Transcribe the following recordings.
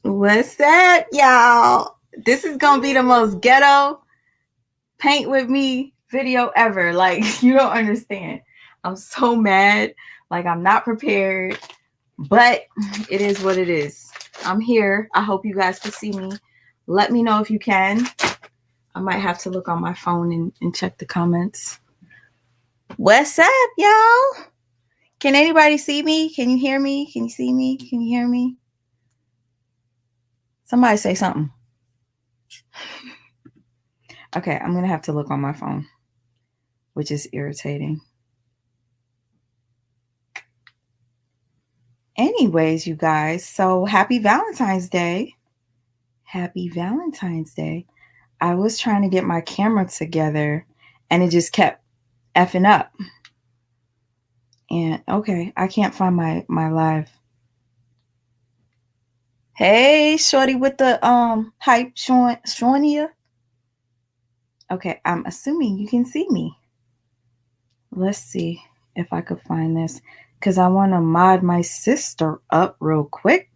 What's up, y'all? This is gonna be the most ghetto paint with me video ever. Like, you don't understand. I'm so mad. Like, I'm not prepared, but it is what it is. I'm here. I hope you guys can see me. Let me know if you can. I might have to look on my phone and check the comments. What's up, y'all? Can anybody see me? Can you hear me? Can you see me? Can you hear me? Somebody say something. Okay, I'm gonna have to look on my phone, which is irritating. Anyways, you guys, so happy Valentine's Day. Happy Valentine's Day. I was trying to get my camera together and it just kept effing up. And okay, I can't find my live. Hey, shorty with the hype, Shawnia. Okay, I'm assuming you can see me. Let's see if I could find this because I want to mod my sister up real quick.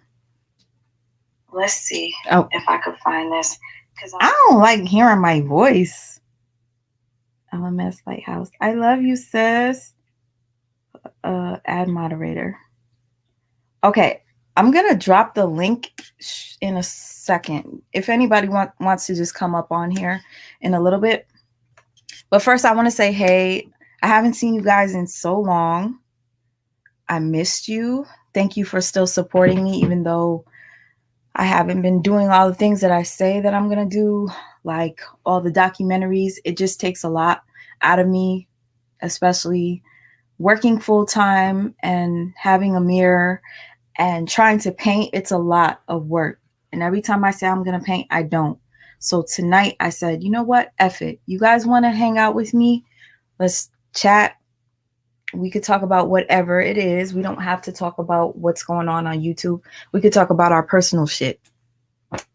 Let's see if I could find this because I don't like hearing my voice. LMS Lighthouse. I love you, sis. Add moderator. Okay, I'm gonna drop the link in a second. If anybody wants to just come up on here in a little bit. But first, I want to say, hey, I haven't seen you guys in so long. I missed you. Thank you for still supporting me, even though I haven't been doing all the things that I say that I'm going to do, like all the documentaries. It just takes a lot out of me, especially working full time and having a mirror and trying to paint. It's a lot of work. And every time I say I'm going to paint, I don't. So tonight I said, you know what? F it. You guys want to hang out with me? Let's chat. We could talk about whatever it is. We don't have to talk about what's going on YouTube. We could talk about our personal shit.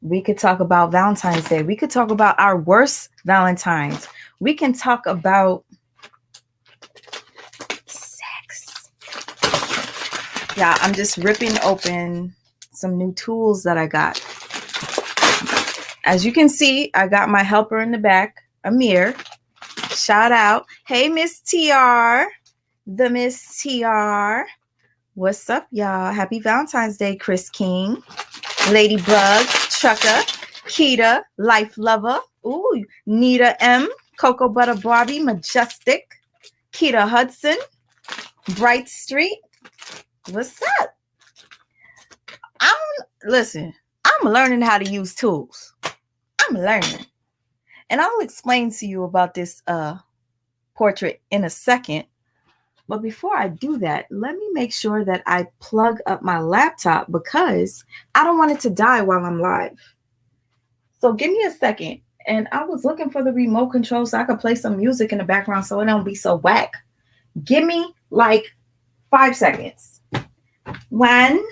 We could talk about Valentine's Day. We could talk about our worst Valentines. We can talk about sex. Yeah, I'm just ripping open some new tools that I got. As you can see, I got my helper in the back, Amir. Shout out. Hey, Miss TR. The Miss TR. What's up, y'all? Happy Valentine's Day, Chris King, Ladybug, Trucker, Keita, Life Lover, ooh, Nita M, Cocoa Butter Barbie, Majestic, Keita Hudson, Bright Street. What's up? Listen, I'm learning how to use tools. I'm learning. And I'll explain to you about this portrait in a second. But before I do that, let me make sure that I plug up my laptop because I don't want it to die while I'm live. So give me a second. And I was looking for the remote control so I could play some music in the background so it don't be so whack. Give me like 5 seconds. 1,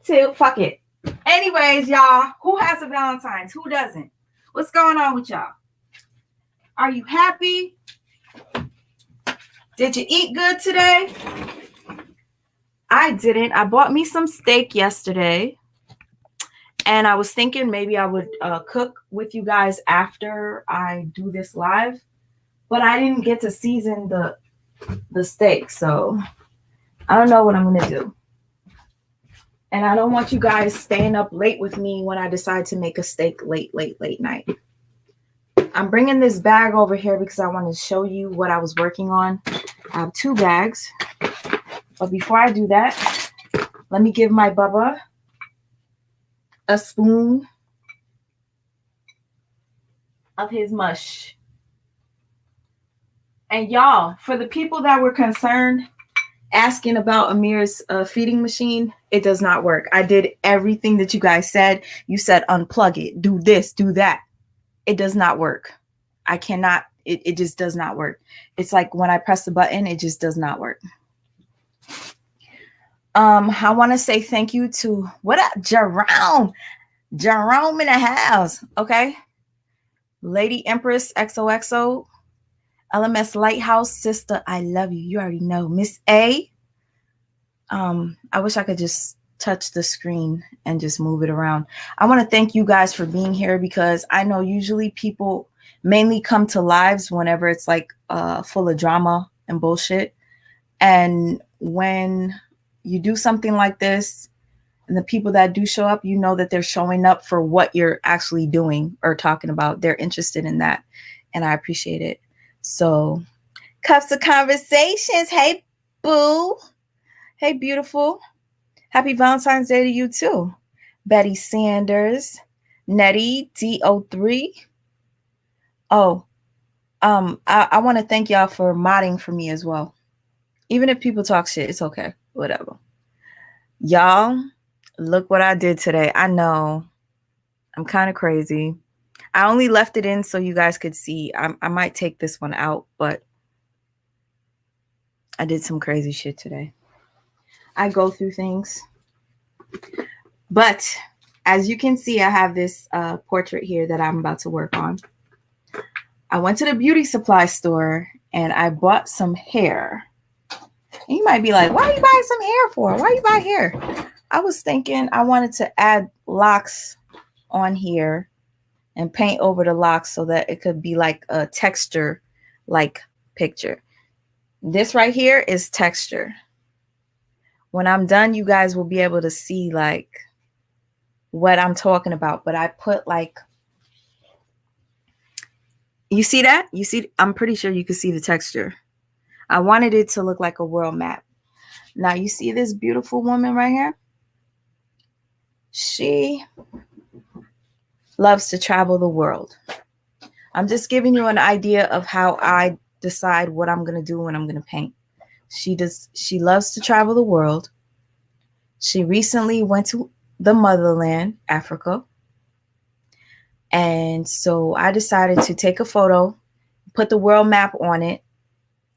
2, fuck it. Anyways, y'all, who has a Valentine's? Who doesn't? What's going on with y'all? Are you happy? Did you eat good today? I didn't. I bought me some steak yesterday. And I was thinking maybe I would cook with you guys after I do this live. But I didn't get to season the steak. So I don't know what I'm going to do. And I don't want you guys staying up late with me when I decide to make a steak late night. I'm bringing this bag over here because I want to show you what I was working on. I have 2 bags. But before I do that, let me give my Bubba a spoon of his mush. And y'all, for the people that were concerned, asking about Amir's feeding machine, it does not work. I did everything that you guys said. You said unplug it, do this, do that. It does not work. I cannot, it just does not work. It's like when I press the button, it just does not work. I want to say thank you to, what up, Jerome in the house, okay? Lady Empress XOXO, LMS Lighthouse, sister, I love you. You already know. Miss A, I wish I could just touch the screen and just move it around. I want to thank you guys for being here, because I know usually people mainly come to lives whenever it's like full of drama and bullshit. And when you do something like this, and the people that do show up, you know that they're showing up for what you're actually doing or talking about. They're interested in that. And I appreciate it. So, Cups of Conversations. Hey, boo. Hey, beautiful. Happy Valentine's Day to you, too. Betty Sanders. Nettie DO3. Oh, I want to thank y'all for modding for me as well. Even if people talk shit, it's okay. Whatever. Y'all, look what I did today. I know I'm kind of crazy. I only left it in so you guys could see. I might take this one out, but I did some crazy shit today. I go through things. But as you can see, I have this portrait here that I'm about to work on. I went to the beauty supply store and I bought some hair. And you might be like, why are you buying some hair for? Why you buy hair? I was thinking I wanted to add locks on here and paint over the locks so that it could be like a texture like picture. This right here is texture. When I'm done, you guys will be able to see like what I'm talking about. But I put like, you see that? You see, I'm pretty sure you can see the texture. I wanted it to look like a world map. Now you see this beautiful woman right here? She loves to travel the world. I'm just giving you an idea of how I decide what I'm going to do when I'm going to paint. She loves to travel the world. She recently went to the motherland, Africa. And so I decided to take a photo, put the world map on it,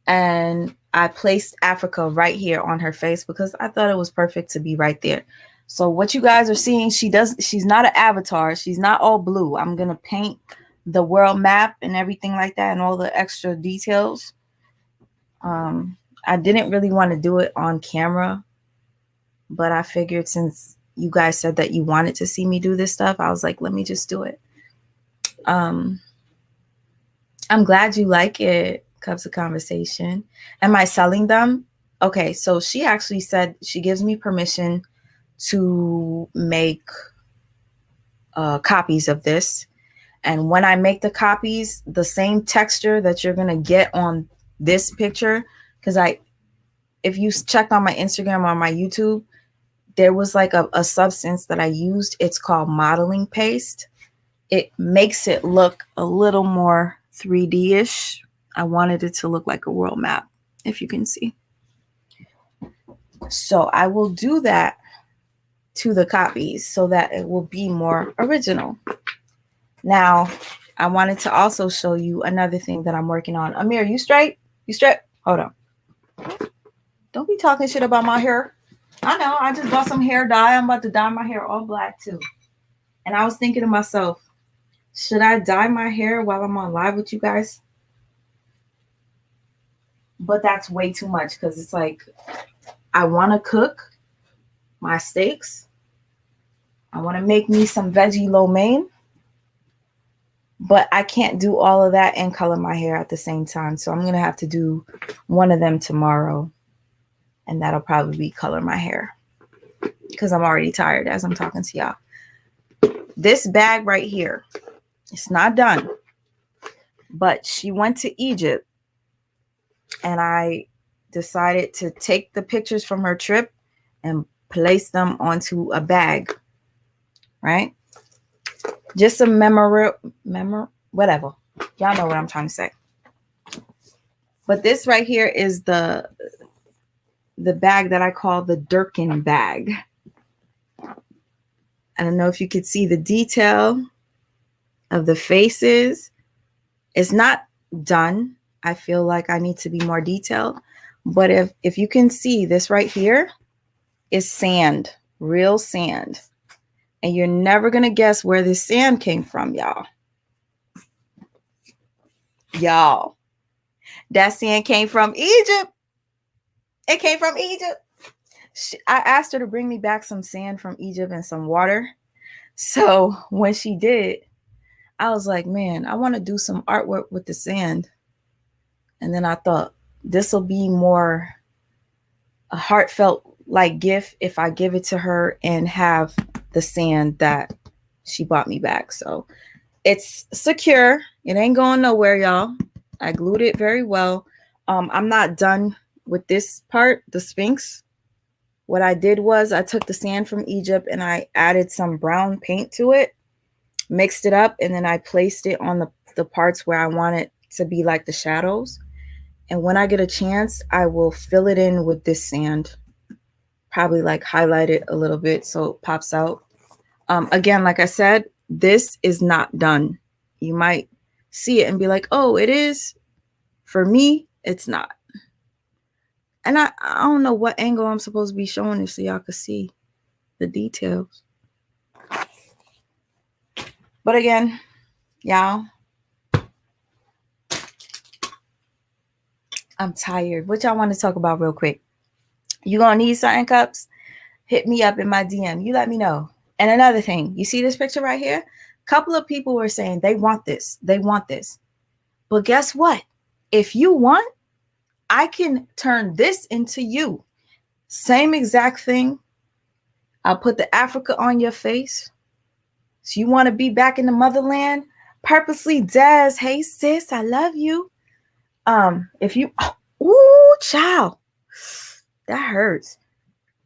and I placed Africa right here on her face because I thought it was perfect to be right there. So what you guys are seeing, she's not an avatar. She's not all blue. I'm going to paint the world map and everything like that and all the extra details. I didn't really want to do it on camera, but I figured since you guys said that you wanted to see me do this stuff, I was like, let me just do it. I'm glad you like it, Cups of Conversation. Am I selling them? Okay, so she actually said she gives me permission to make copies of this. And when I make the copies, the same texture that you're going to get on this picture, because if you checked on my Instagram or my YouTube, there was like a substance that I used. It's called modeling paste. It makes it look a little more 3D-ish. I wanted it to look like a world map, if you can see. So I will do that to the copies so that it will be more original. Now, I wanted to also show you another thing that I'm working on. Amir, you straight? You straight? Hold on. Don't be talking shit about my hair. I know. I just bought some hair dye. I'm about to dye my hair all black too. And I was thinking to myself, should I dye my hair while I'm on live with you guys? But that's way too much because it's like I want to cook my steaks. I want to make me some veggie lo mein. But I can't do all of that and color my hair at the same time. So I'm going to have to do one of them tomorrow. And that'll probably be color my hair. Because I'm already tired as I'm talking to y'all. This bag right here, it's not done. But she went to Egypt. And I decided to take the pictures from her trip and place them onto a bag. Right? Just a whatever. Y'all know what I'm trying to say. But this right here is the bag that I call the Durkin bag. I don't know if you could see the detail of the faces. It's not done. I feel like I need to be more detailed. But if you can see this right here is sand, real sand. And you're never going to guess where this sand came from, y'all. Y'all, that sand came from Egypt. It came from Egypt. I asked her to bring me back some sand from Egypt and some water. So when she did, I was like, man, I want to do some artwork with the sand. And then I thought this will be more a heartfelt like gift if I give it to her and have the sand that she bought me back. So it's secure. It ain't going nowhere, y'all. I glued it very well. I'm not done with this part, the Sphinx. What I did was I took the sand from Egypt and I added some brown paint to it, mixed it up, and then I placed it on the parts where I want it to be like the shadows. And when I get a chance, I will fill it in with this sand. Probably like highlight it a little bit so it pops out. Again, like I said, this is not done. You might see it and be like, oh, it is. For me, it's not. And I don't know what angle I'm supposed to be showing it so y'all can see the details. But again, y'all, I'm tired. What y'all want to talk about real quick? You gonna need something, Cups? Hit me up in my DM. You let me know. And another thing, you see this picture right here? A couple of people were saying they want this. They want this. But guess what? If you want, I can turn this into you. Same exact thing. I'll put the Africa on your face. So you want to be back in the motherland? Purposely Des. Hey sis, I love you. If you ooh, child. That hurts.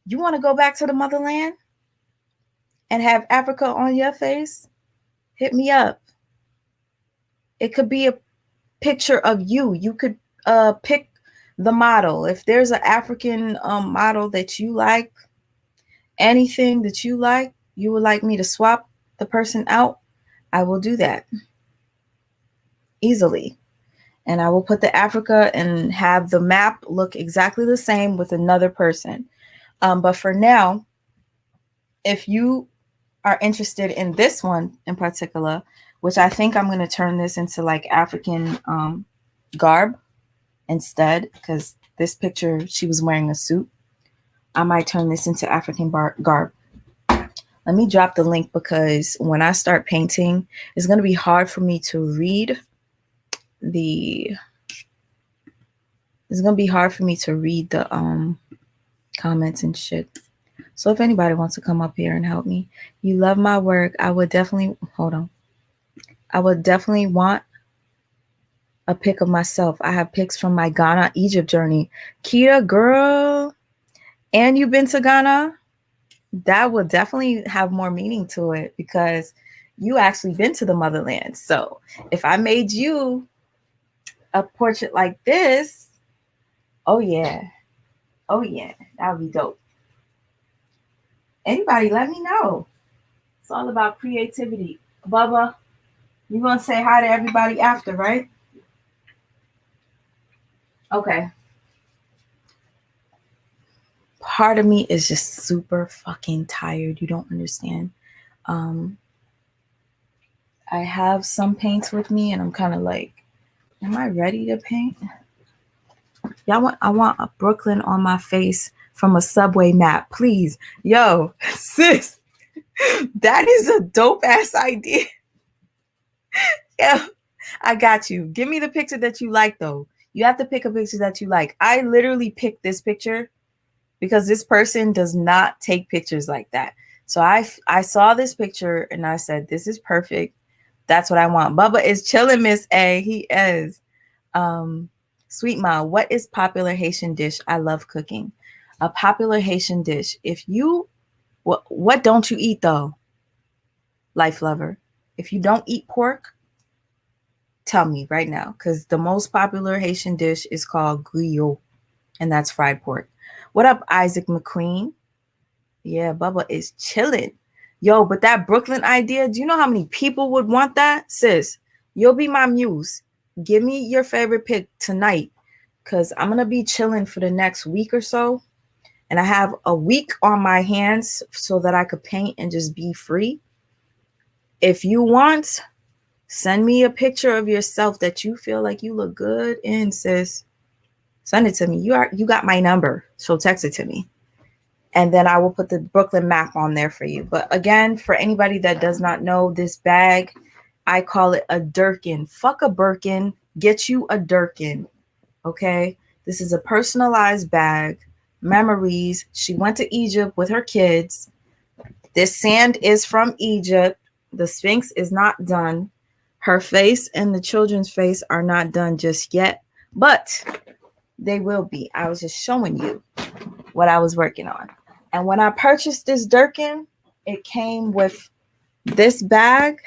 You want to go back to the motherland and have Africa on your face? Hit me up. It could be a picture of you. You could pick the model. If there's an African model that you like, anything that you like, you would like me to swap the person out, I will do that easily. And I will put the Africa and have the map look exactly the same with another person. But for now, if you are interested in this one in particular, which I think I'm going to turn this into like African garb instead, because this picture, she was wearing a suit. I might turn this into African garb. Let me drop the link because when I start painting, it's going to be hard for me to read the comments and shit. So if anybody wants to come up here and help me, you love my work, I would definitely want a pic of myself. I have pics from my Ghana, Egypt journey. Kita, girl, and you've been to Ghana? That would definitely have more meaning to it because you actually been to the motherland. So if I made you a portrait like this, oh yeah, that would be dope. Anybody, let me know. It's all about creativity. Bubba, you gonna say hi to everybody after, right? Okay. Part of me is just super fucking tired. You don't understand. I have some paints with me and I'm kind of like, am I ready to paint? I want a Brooklyn on my face from a subway map, please. Yo, sis, that is a dope ass idea. Yeah, I got you. Give me the picture that you like though. You have to pick a picture that you like. I literally picked this picture because this person does not take pictures like that. So I saw this picture and I said, this is perfect. That's what I want. Bubba is chilling, Miss A. He is. Sweet Ma, what is popular Haitian dish? I love cooking. A popular Haitian dish. If you, what don't you eat though? Life lover. If you don't eat pork, tell me right now. Because the most popular Haitian dish is called griot. And that's fried pork. What up, Isaac McQueen? Yeah, Bubba is chilling. Yo, but that Brooklyn idea, do you know how many people would want that? Sis, you'll be my muse. Give me your favorite pick tonight because I'm going to be chilling for the next week or so. And I have a week on my hands so that I could paint and just be free. If you want, send me a picture of yourself that you feel like you look good in, sis. Send it to me. You got my number, so text it to me. And then I will put the Brooklyn map on there for you. But again, for anybody that does not know this bag, I call it a Durkin. Fuck a Birkin. Get you a Durkin. Okay? This is a personalized bag. Memories. She went to Egypt with her kids. This sand is from Egypt. The Sphinx is not done. Her face and the children's face are not done just yet, but they will be. I was just showing you what I was working on. And when I purchased this Durkin, it came with this bag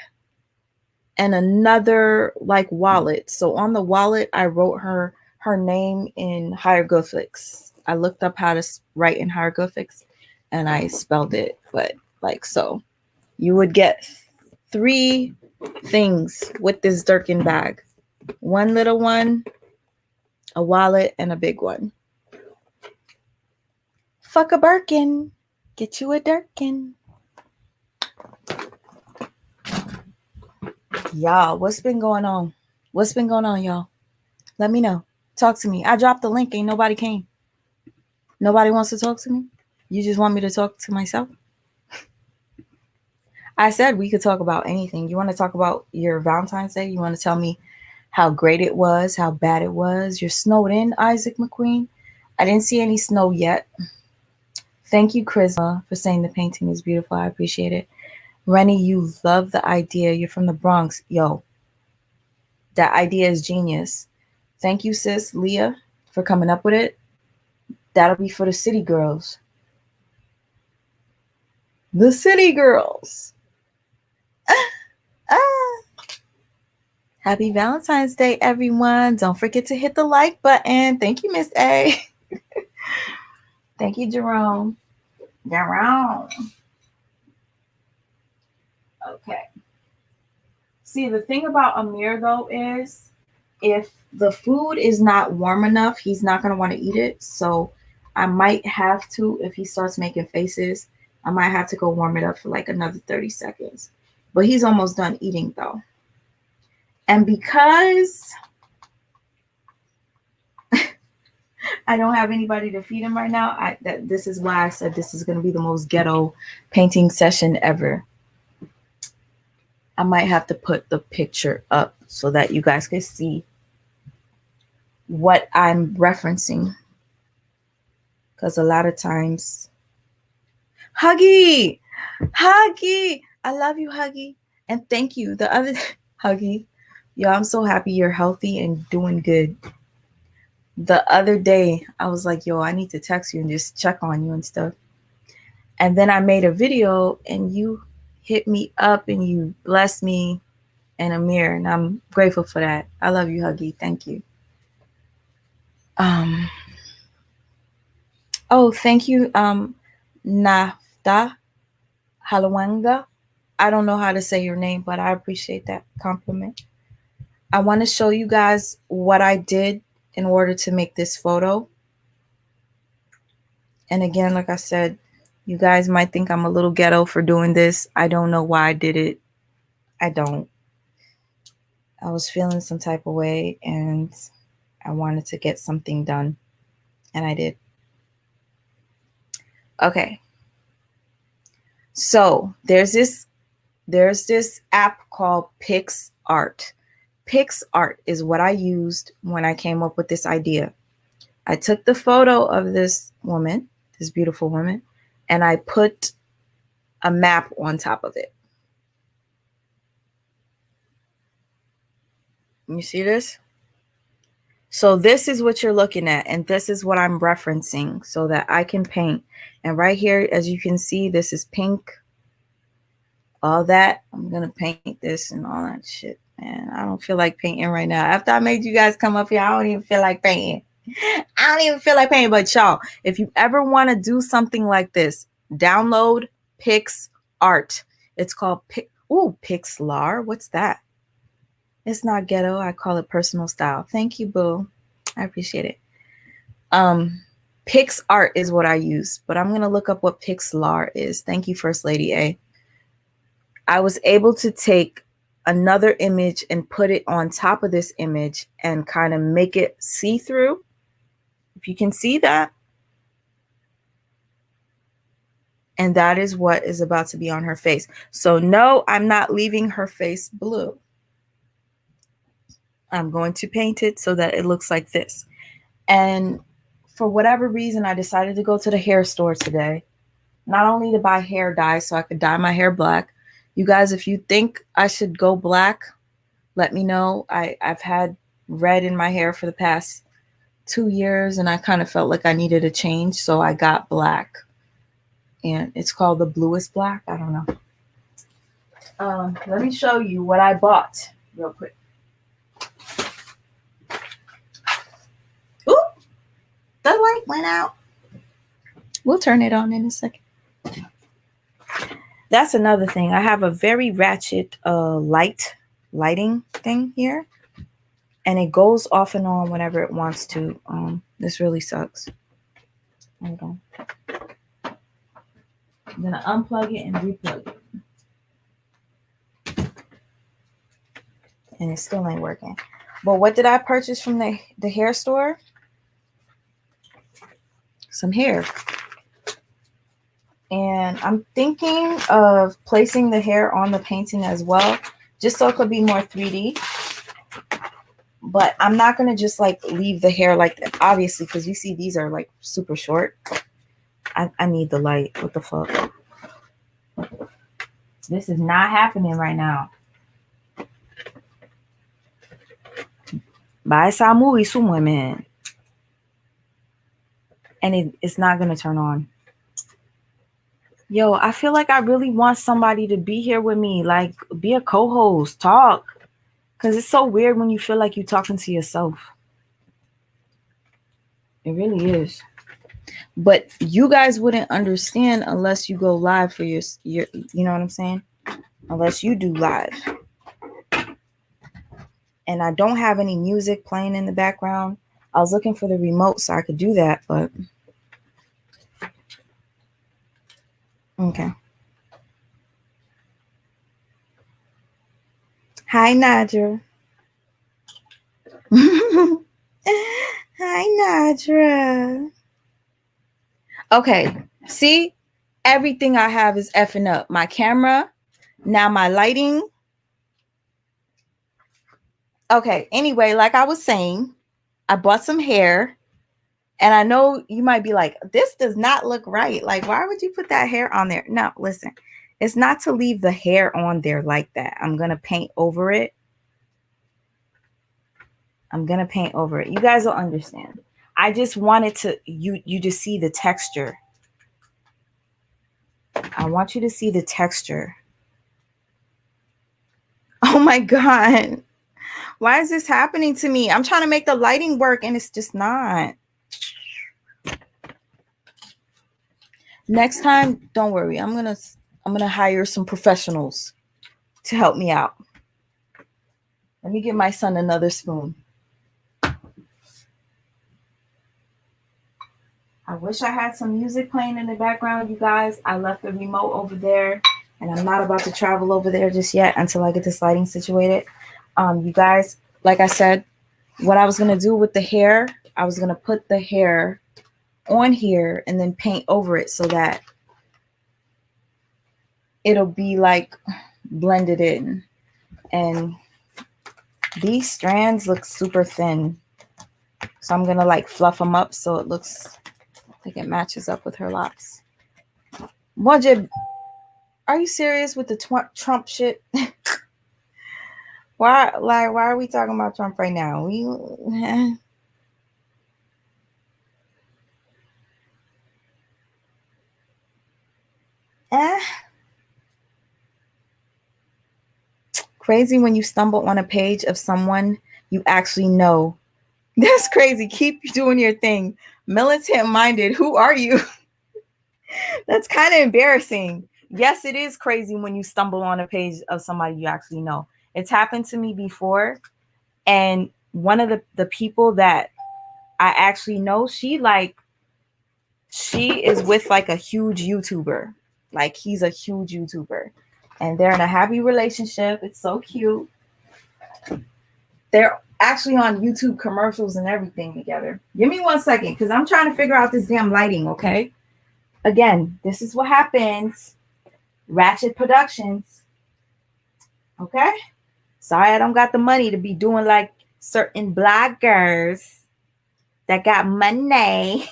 and another like wallet. So on the wallet, I wrote her name in hieroglyphics. I looked up how to write in hieroglyphics and I spelled it, but like so. You would get 3 things with this Durkin bag. One little one, a wallet, and a big one. Fuck a Birkin. Get you a Durkin. Y'all, what's been going on? What's been going on, y'all? Let me know. Talk to me. I dropped the link. Ain't nobody came. Nobody wants to talk to me? You just want me to talk to myself? I said we could talk about anything. You want to talk about your Valentine's Day? You want to tell me how great it was, how bad it was? You're snowed in, Isaac McQueen? I didn't see any snow yet. Thank you, Charisma, for saying the painting is beautiful. I appreciate it. Rennie, you love the idea. You're from the Bronx. Yo, that idea is genius. Thank you, sis, Leah, for coming up with it. That'll be for the city girls. The city girls. Happy Valentine's Day, everyone. Don't forget to hit the like button. Thank you, Miss A. Thank you, Jerome. Okay. See, the thing about Amir, though, is if the food is not warm enough, he's not going to want to eat it. So I might have to, if he starts making faces, I might have to go warm it up for like another 30 seconds. But he's almost done eating, though. And because I don't have anybody to feed him right now, this is why I said this is going to be the most ghetto painting session ever. I might have to put the picture up so that you guys can see what I'm referencing. Because a lot of times, Huggy, I love you, Huggy. And thank you. The other Huggy, yo, I'm so happy you're healthy and doing good. The other day, I was like, yo, I need to text you and just check on you and stuff. And then I made a video and you hit me up and you blessed me and Amir, and I'm grateful for that. I love you, Huggy. Thank you. Oh, thank you, Nafta Halawanga. I don't know how to say your name, but I appreciate that compliment. I want to show you guys what I did in order to make this photo. And again, like I said, you guys might think I'm a little ghetto for doing this. I don't know why I did it. I don't. I was feeling some type of way and I wanted to get something done. And I did. Okay. So there's this app called PixArt. PixArt is what I used when I came up with this idea. I took the photo of this woman, this beautiful woman, and I put a map on top of it. You see this? So this is what you're looking at, and this is what I'm referencing so that I can paint. And right here, as you can see, this is pink. All that, I'm going to paint this and all that shit. Man, I don't feel like painting right now. After I made you guys come up here, I don't even feel like painting. I don't even feel like painting. But y'all, if you ever want to do something like this, download PixArt. It's called Pixlar. What's that? It's not ghetto. I call it personal style. Thank you, boo. I appreciate it. PixArt is what I use, but I'm going to look up what Pixlar is. Thank you, First Lady A. I was able to take another image and put it on top of this image and kind of make it see-through. If you can see that. And that is what is about to be on her face. So no, I'm not leaving her face blue. I'm going to paint it so that it looks like this. And for whatever reason, I decided to go to the hair store today. Not only to buy hair dye so I could dye my hair black. You guys, if you think I should go black, let me know. I've had red in my hair for the past 2 years and I kind of felt like I needed a change. So I got black. And it's called the bluest black. I don't know. Let me show you what I bought real quick. Ooh, the light went out. We'll turn it on in a second. That's another thing. I have a very ratchet lighting thing here. And it goes off and on whenever it wants to. This really sucks. Hold on. I'm going to unplug it and replug it. And it still ain't working. But what did I purchase from the hair store? Some hair. And I'm thinking of placing the hair on the painting as well, just so it could be more 3D. But I'm not going to just like leave the hair like that, obviously, because you see these are like super short. I need the light. What the fuck? This is not happening right now. Buy some movie, some women. And it's not going to turn on. Yo, I feel like I really want somebody to be here with me. Like, be a co-host. Talk. Because it's so weird when you feel like you're talking to yourself. It really is. But you guys wouldn't understand unless you go live for your you know what I'm saying? Unless you do live. And I don't have any music playing in the background. I was looking for the remote so I could do that, but okay. Hi, Nadra. Hi, Nadra. Okay, see? Everything I have is effing up. My camera, now my lighting. Okay, anyway, like I was saying, I bought some hair. And I know you might be like, this does not look right. Like, why would you put that hair on there? No, listen, it's not to leave the hair on there like that. I'm going to paint over it. I'm going to paint over it. You guys will understand. I just wanted to, you to see the texture. I want you to see the texture. Oh my God. Why is this happening to me? I'm trying to make the lighting work and it's just not. Next time, don't worry. I'm gonna hire some professionals to help me out. Let me give my son another spoon. I wish I had some music playing in the background, you guys. I left the remote over there, and I'm not about to travel over there just yet until I get this lighting situated. You guys, like I said, what I was gonna do with the hair, I was gonna put the hair on here and then paint over it so that it'll be like blended in. And these strands look super thin, so I'm gonna like fluff them up so it looks like it matches up with her locks. Wajib, are you serious with the Trump shit? Why are we talking about Trump right now? Crazy when you stumble on a page of someone you actually know. That's crazy. Keep doing your thing. Militant minded. Who are you? That's kind of embarrassing. Yes, it is crazy when you stumble on a page of somebody you actually know. It's happened to me before. And one of the people that I actually know, she is with like a huge YouTuber. Like he's a huge YouTuber. And they're in a happy relationship. It's so cute. They're actually on YouTube commercials and everything together. Give me 1 second because I'm trying to figure out this damn lighting, okay? Again, this is what happens. Ratchet Productions. Okay? Sorry, I don't got the money to be doing like certain bloggers that got money.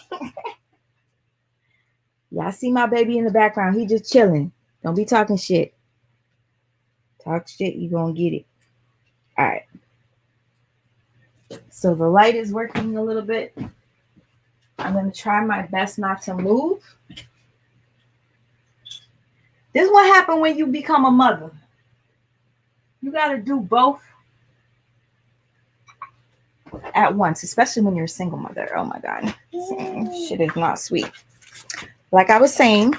Y'all see my baby in the background. He just chilling. Don't be talking shit. Talk shit, you gonna get it. All right. So the light is working a little bit. I'm gonna try my best not to move. This is what happens when you become a mother. You gotta do both at once, especially when you're a single mother. Oh my God. Shit is not sweet. Like I was saying,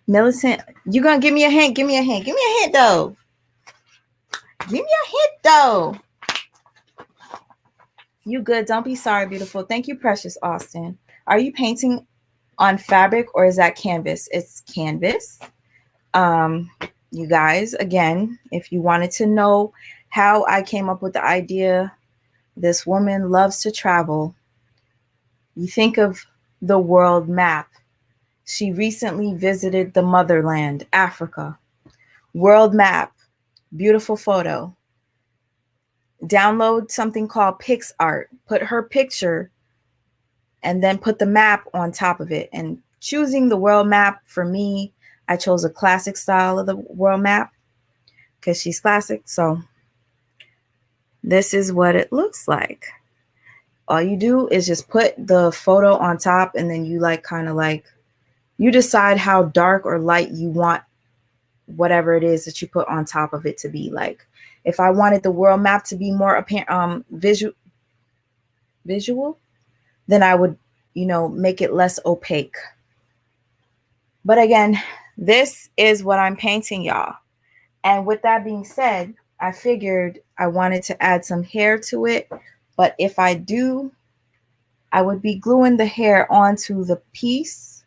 Millicent, you gonna give me a hint? Give me a hint. Give me a hint though. Give me a hint though. You good. Don't be sorry, beautiful. Thank you, Precious Austin. Are you painting on fabric or is that canvas? It's canvas. You guys, again, if you wanted to know how I came up with the idea, this woman loves to travel. You think of the world map. She recently visited the motherland, Africa. World map, beautiful photo. Download something called PixArt. Put her picture and then put the map on top of it. And choosing the world map, for me, I chose a classic style of the world map because she's classic. So this is what it looks like. All you do is just put the photo on top and then you you decide how dark or light you want whatever it is that you put on top of it to be. Like if I wanted the world map to be more apparent, visual, then I would, make it less opaque. But again, this is what I'm painting, y'all. And with that being said, I figured I wanted to add some hair to it. But if I do, I would be gluing the hair onto the piece,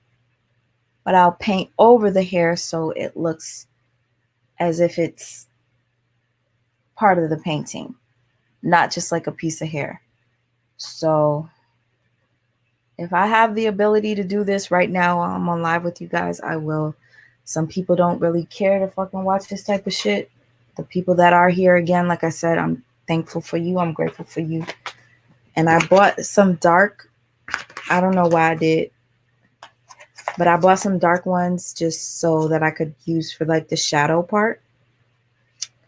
but I'll paint over the hair so it looks as if it's part of the painting, not just like a piece of hair. So if I have the ability to do this right now while I'm on live with you guys, I will. Some people don't really care to fucking watch this type of shit. The people that are here, again, like I said, I'm thankful for you. I'm grateful for you. And I bought some dark, I don't know why I did, but I bought some dark ones just so that I could use for like the shadow part.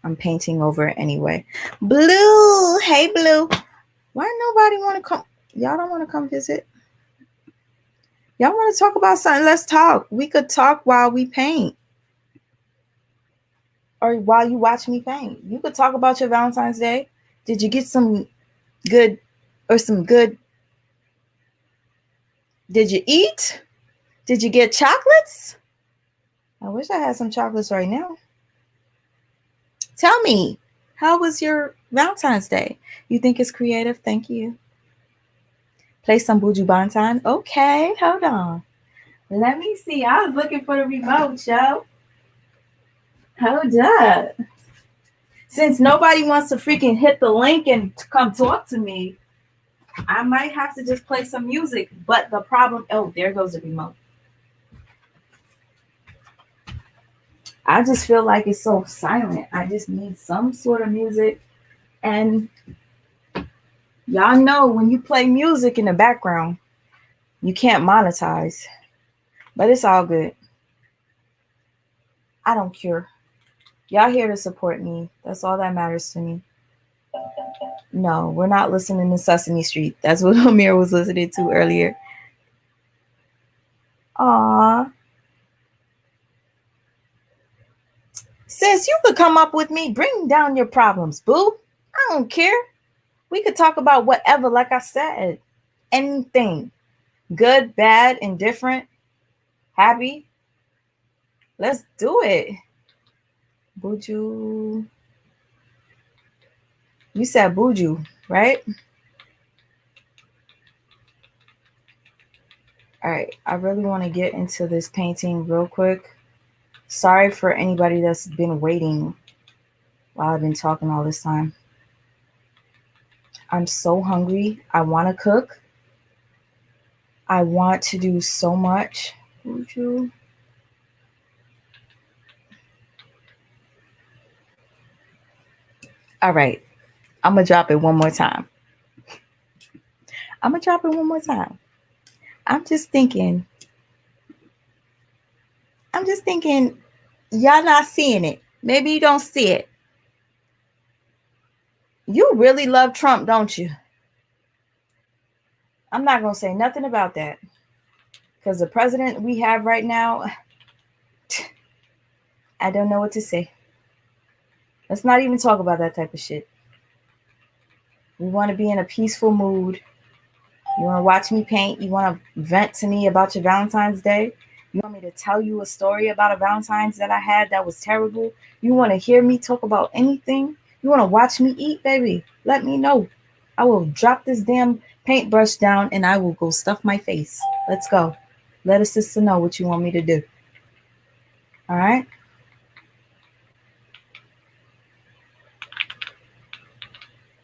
I'm painting over it anyway. Blue, hey Blue. Why nobody want to come? Y'all don't want to come visit? Y'all want to talk about something? Let's talk. We could talk while we paint. Or while you watch me paint. You could talk about your Valentine's Day. Did you get some good? Did you eat? Did you get chocolates? I wish I had some chocolates right now. Tell me, how was your Valentine's Day? You think it's creative? Thank you. Play some Buju Banton. Okay, hold on. Let me see. I was looking for the remote, yo. Hold up. Since nobody wants to freaking hit the link and come talk to me, I might have to just play some music. But the problem, oh, there goes the remote. I just feel like it's so silent. I just need some sort of music. And y'all know when you play music in the background, you can't monetize. But it's all good. I don't care. Y'all here to support me. That's all that matters to me. No, we're not listening to Sesame Street. That's what Amir was listening to earlier. Aw. Sis, you could come up with me. Bring down your problems, boo. I don't care. We could talk about whatever, like I said. Anything. Good, bad, indifferent, happy. Let's do it. Buju. You said Buju, right? All right. I really want to get into this painting real quick. Sorry for anybody that's been waiting while I've been talking all this time. I'm so hungry. I want to cook. I want to do so much. Would you? All right. I'm gonna drop it one more time. I'm gonna drop it one more time. I'm just thinking. I'm just thinking. Y'all not seeing it. Maybe you don't see it. You really love Trump, don't you? I'm not gonna say nothing about that because the president we have right now, I don't know what to say. Let's not even talk about that type of shit. We want to be in a peaceful mood. You want to watch me paint? You want to vent to me about your Valentine's Day? You want me to tell you a story about a Valentine's that I had that was terrible? You want to hear me talk about anything? You want to watch me eat, baby? Let me know. I will drop this damn paintbrush down and I will go stuff my face. Let's go. Let a sister know what you want me to do. All right?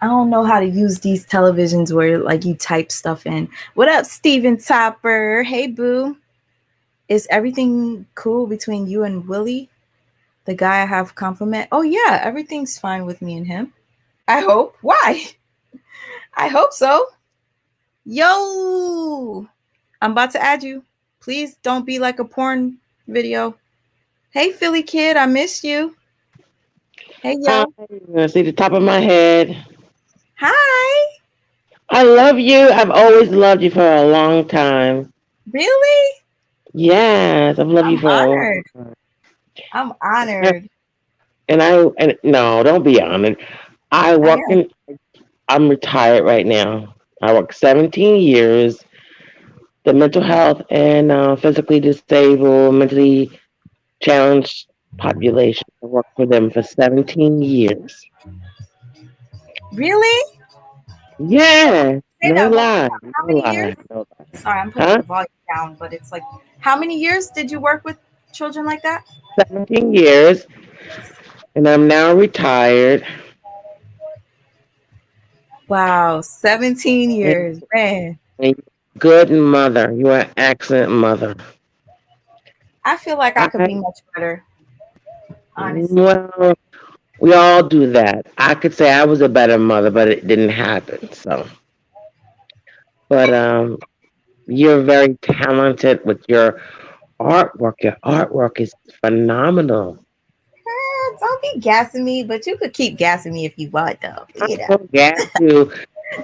I don't know how to use these televisions where like you type stuff in. What up, Steven Topper? Hey, boo. Is everything cool between you and Willie, the guy I have compliment? Oh yeah, everything's fine with me and him. I hope. Why? I hope so. Yo, I'm about to add you. Please don't be like a porn video. Hey, Philly kid, I missed you. Hey, Hi, yo. I see the top of my head. Hi. I love you. I've always loved you for a long time. Really? Yes, I've loved you I'm for a long honored. time. I'm And honored. and no, don't be honored. I I work am. in. I'm retired right now. I work 17 years. The mental health and physically disabled, mentally challenged population. I worked for them for 17 years. Really? Yes, Say no that one more lie, time. How no many years? lie, no lie. Sorry, I'm putting Huh? the volume down, but it's like, how many years did you work with children like that? 17 years, and I'm now retired. Wow, 17 And, years, man. and good mother. You're an excellent mother. I feel like I could I be much better, honestly. well, we all do that. I could say I was a better mother, but it didn't happen. So, but you're very talented with your artwork. Your artwork is phenomenal. Don't be gassing me, but you could keep gassing me if you want, though. I'm You know. gonna gas you.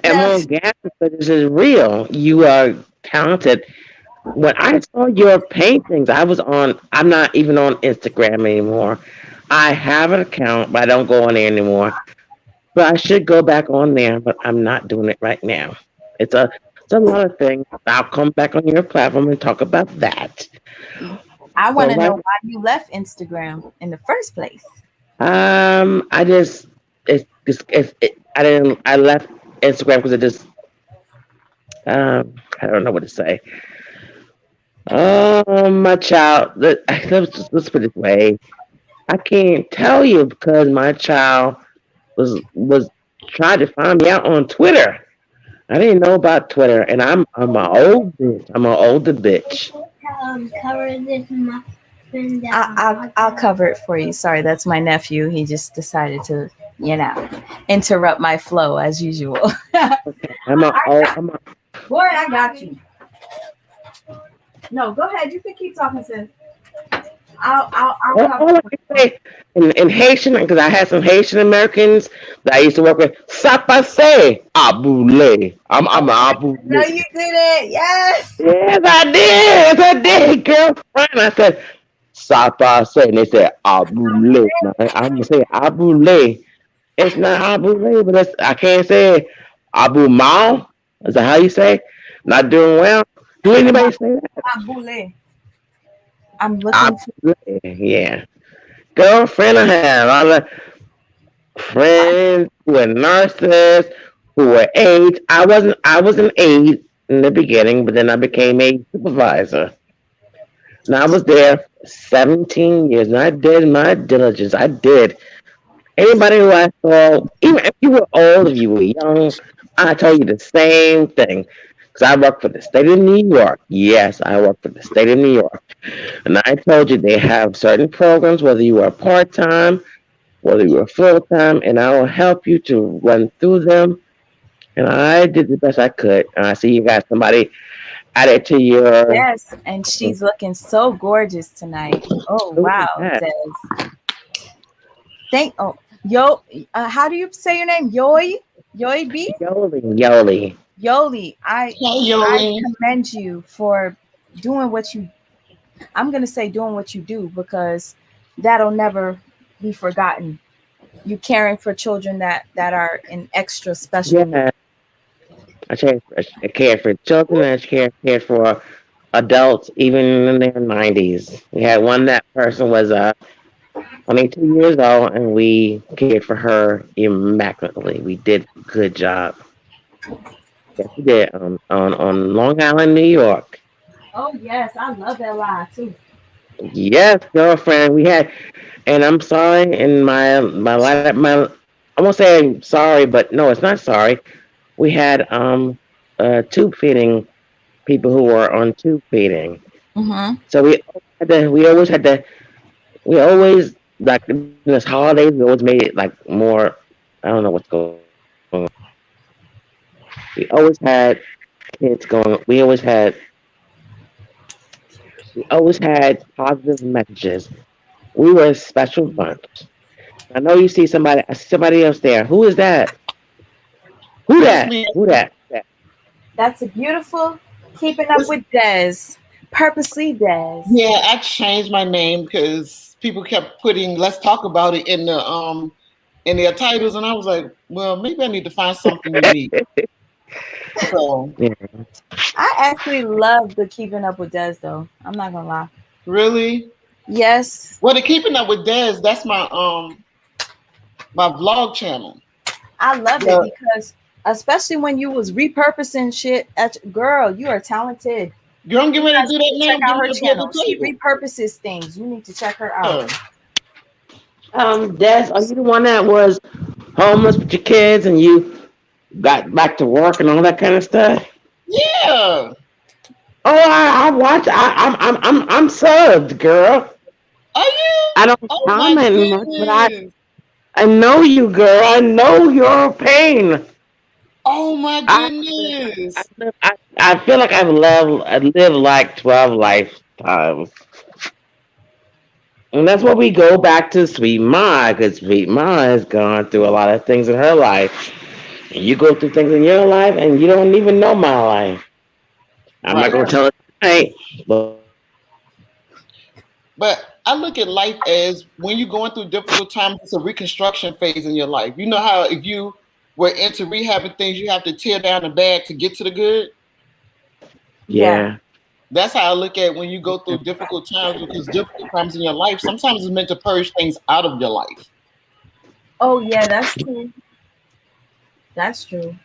I'm No. gonna gas you because this is real. You are talented. When I saw your paintings, I was on. I'm not even on Instagram anymore. I have an account, but I don't go on there anymore. But I should go back on there, but I'm not doing it right now. It's a lot of things. I'll come back on your platform and talk about that. I want But to know right, why you left Instagram in the first place. I just I didn't I left Instagram because it just I don't know what to say. My child. Let's put it this way. I can't tell you because my child was trying to find me out on Twitter. I didn't know about Twitter, and I'm an old bitch. I'm an older bitch. Cover this my friend. I'll cover it for you. Sorry, that's my nephew. He just decided to, you know, interrupt my flow as usual. Okay, I'm a old. I'm a, Boy, I got you. No, go ahead. You can keep talking, sis. I'll cover all I it can for you. say in Haitian because I had some Haitian Americans that I used to work with. Ça passe, aboulé. I'm Okay. No, aboulé. you didn't. Yes. Yes, I did. Yes, I did, girlfriend. I said ça passe, and they said aboulé. Now, I'm gonna say aboulé. It's not aboulé, but I can't say abu mal. Is that how you say? Not doing well. Do anybody say that? Abule. I'm looking for. Aboulé. Yeah. Girlfriend, I have a lot of friends who were nurses, who were aides. I was an aide in the beginning, but then I became a supervisor. And I was there 17 years, and I did my diligence. I did. Anybody who I saw, even if you were old, if you were young, I tell you the same thing. Because I work for the state of New York. Yes, I work for the state of New York. And I told you they have certain programs, whether you are part time, whether you are full time, and I will help you to run through them. And I did the best I could. And I see you got somebody added to your. Yes, and she's looking so gorgeous tonight. Oh Who is wow, that? Des. Thank oh yo. How do you say your name? Yoy B. Yoli. Yoli. Yoli. Hey, I Yoli. commend you for doing what you. I'm gonna say doing what you do because that'll never be forgotten. You caring for children that are in extra special need. Yeah. I care for children and I care for adults, even in their 90s. We had one that person was 22 years old, and we cared for her immaculately. We did a good job. Yes, we did on Long Island, New York. Oh yes, I love that lie too. Yes, girlfriend. We had, and I'm sorry. In my I won't say I'm sorry, but no, it's not sorry. We had tube feeding people who were on tube feeding. Mm-hmm. So we always like in this holidays. We always made it like more. I don't know what's going on. We always had kids going. We always had positive messages. We were a special bunch. I know you see somebody. I see somebody else there. Who is that? Who That's that? me. Who that? Who that? That's a beautiful keeping up with Des. Purposely Des. Yeah, I changed my name because people kept putting "Let's talk about it" in their titles, and I was like, well, maybe I need to find something unique. So Yeah. I actually love the keeping up with Des though. I'm not gonna lie. really, Yes, well, the Keeping Up with Des, that's my vlog channel. I love it Yeah, because especially when you was repurposing shit at girl, you are talented. girl, I'm You getting ready to guys do need that to now. check I'm out getting her ready to build channel. the She table. repurposes things. You need to check her out. Yeah, Des, are you the one that was homeless with your kids and you got back to work and all that kind of stuff? yeah. Oh, I watch. I'm subbed, girl. Are you? I don't Oh my comment much, but goodness! I know you, girl. I know your pain. Oh my I goodness! I feel like I lived like 12 lifetimes. And that's why we go back to Sweet Ma, because Sweet Ma has gone through a lot of things in her life. And you go through things in your life, and you don't even know my life. I'm not Right. going to tell it tonight, but But I look at life as when you're going through difficult times, it's a reconstruction phase in your life. You know how if you were into rehabbing things, you have to tear down the bad to get to the good? Yeah. yeah. That's how I look at when you go through difficult times because difficult times in your life sometimes it's meant to purge things out of your life. Oh yeah, that's true. That's true.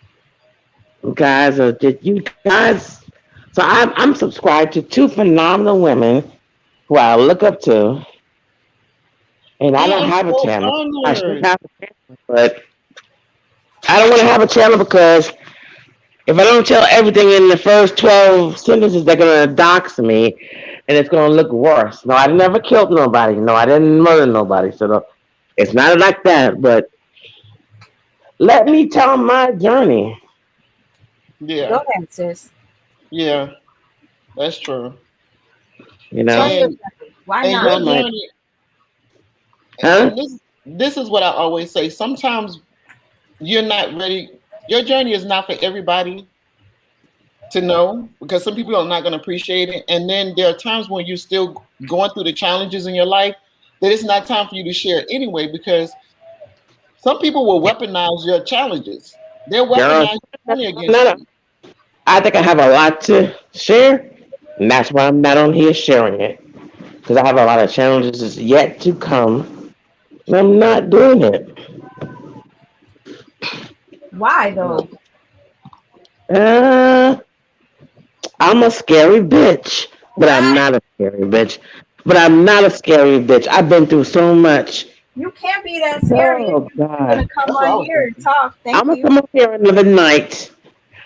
Guys, you guys. So I'm subscribed to two phenomenal women who I look up to, and I I don't am have a so channel. I should honored. have a channel, but I don't want to have a channel because if I don't tell everything in the first 12 sentences, they're going to dox me and it's going to look worse. No, I never killed nobody. No, I didn't murder nobody. So it's not like that. But let me tell my journey. Go Yeah, ahead, sis. yeah, that's true. You Tell know? your And story. Why and not? your I'm like, journey, huh? and this is what I always say. Sometimes you're not ready. Your journey is not for everybody to know because some people are not going to appreciate it. And then there are times when you're still going through the challenges in your life that it's not time for you to share it anyway because some people will weaponize your challenges. They'll Girl, weaponize your journey no, against no. you. I think I have a lot to share. And that's why I'm not on here sharing it. Because I have a lot of challenges yet to come. And I'm not doing it. Why though? Uh, I'm a scary bitch, but I'm not a scary bitch. But I'm not a scary bitch. I've been through so much. You can't be that scary if Oh you're gonna God, come That's what I on was here and thinking. talk. I'm Thank gonna you. come up here another night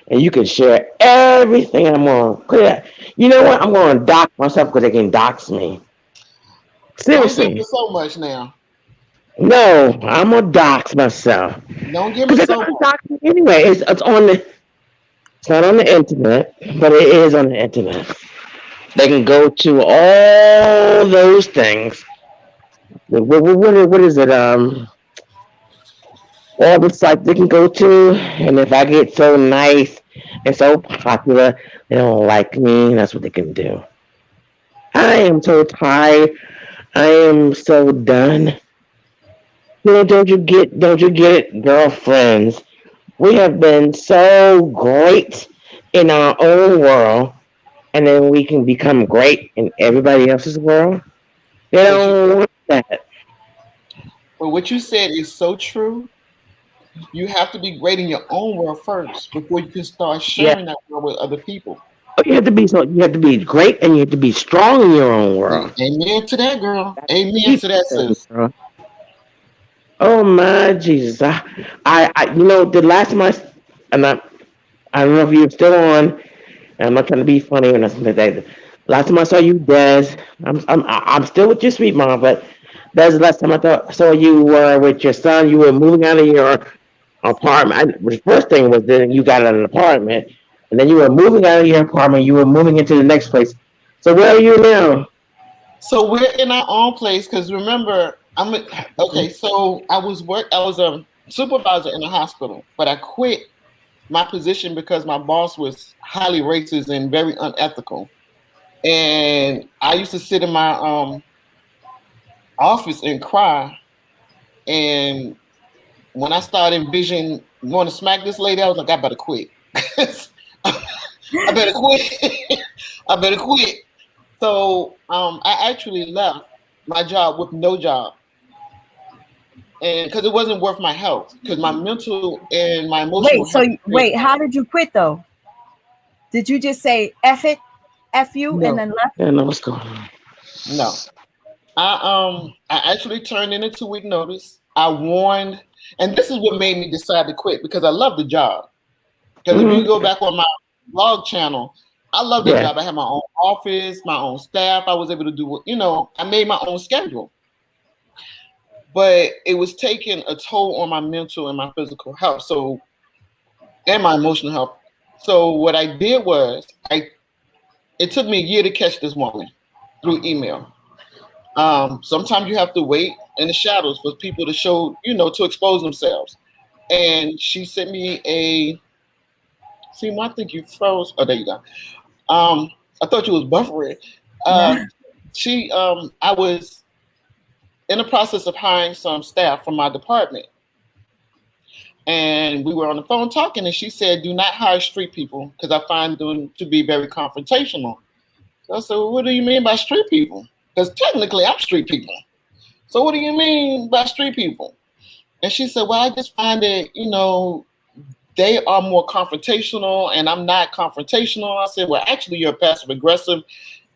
and you can share everything I'm on. You know what? I'm going to dox myself because they can dox me. Don't give me Seriously. so much now. No, I'm going to dox myself. Don't give me Because they're so going to much. dox me anyway. It's not on the internet, but it is on the internet. They can go to all those things. What is it? All the sites they can go to, and if I get so nice and so popular, they don't like me. That's what they can do. I am so tired. I am so done. Don't you get it, girlfriends? We have been so great in our own world, and then we can become great in everybody else's world. They But you, don't want that. but what you said is so true. You have to be great in your own world first before you can start Yeah. sharing that world with other people. You have to be great, and you have to be strong in your own world. Amen to that, girl. Amen Keep to that, that, sis. girl. Oh my Jesus! The last time and I don't know if you're still on. And I'm not trying to be funny or nothing like that. Last time I saw you, Des, I'm still with your sweet mom, but Des, the last time saw you were with your son. You were moving out of your apartment. The first thing was then you got an apartment, and then you were moving out of your apartment. You were moving into the next place. So where are you now? So we're in our own place because remember, okay. So I was a supervisor in a hospital, but I quit my position because my boss was highly racist and very unethical. And I used to sit in my office and cry. And when I started envisioning going to smack this lady, I was like, I better quit. I better quit. I better quit. So I actually left my job with no job, and because it wasn't worth my health, because my mental and my emotional Wait, so health. wait, how did you quit though? Did you just say F it, F you, and No, then left? I don't know what's going on. no. I actually turned in a 2 week notice. I warned, and this is what made me decide to quit because I love the job. Because if you Hmm. go back on my blog channel, I love that Yeah. job. I had my own office, my own staff. I was able to do I made my own schedule. But it was taking a toll on my mental and my physical health. And my emotional health. So what I did was it took me a year to catch this woman through email. Sometimes you have to wait in the shadows for people to show, to expose themselves. And she sent me I think you froze. Oh, there you go. I thought you was buffering. No. Uh, I was in the process of hiring some staff from my department. And we were on the phone talking, and she said, "Do not hire street people because I find them to be very confrontational." So I said, "Well, what do you mean by street people? Because technically, I'm street people. So what do you mean by street people?" And she said, "Well, I just find that they are more confrontational, and I'm not confrontational." I said, "Well, actually, you're passive aggressive,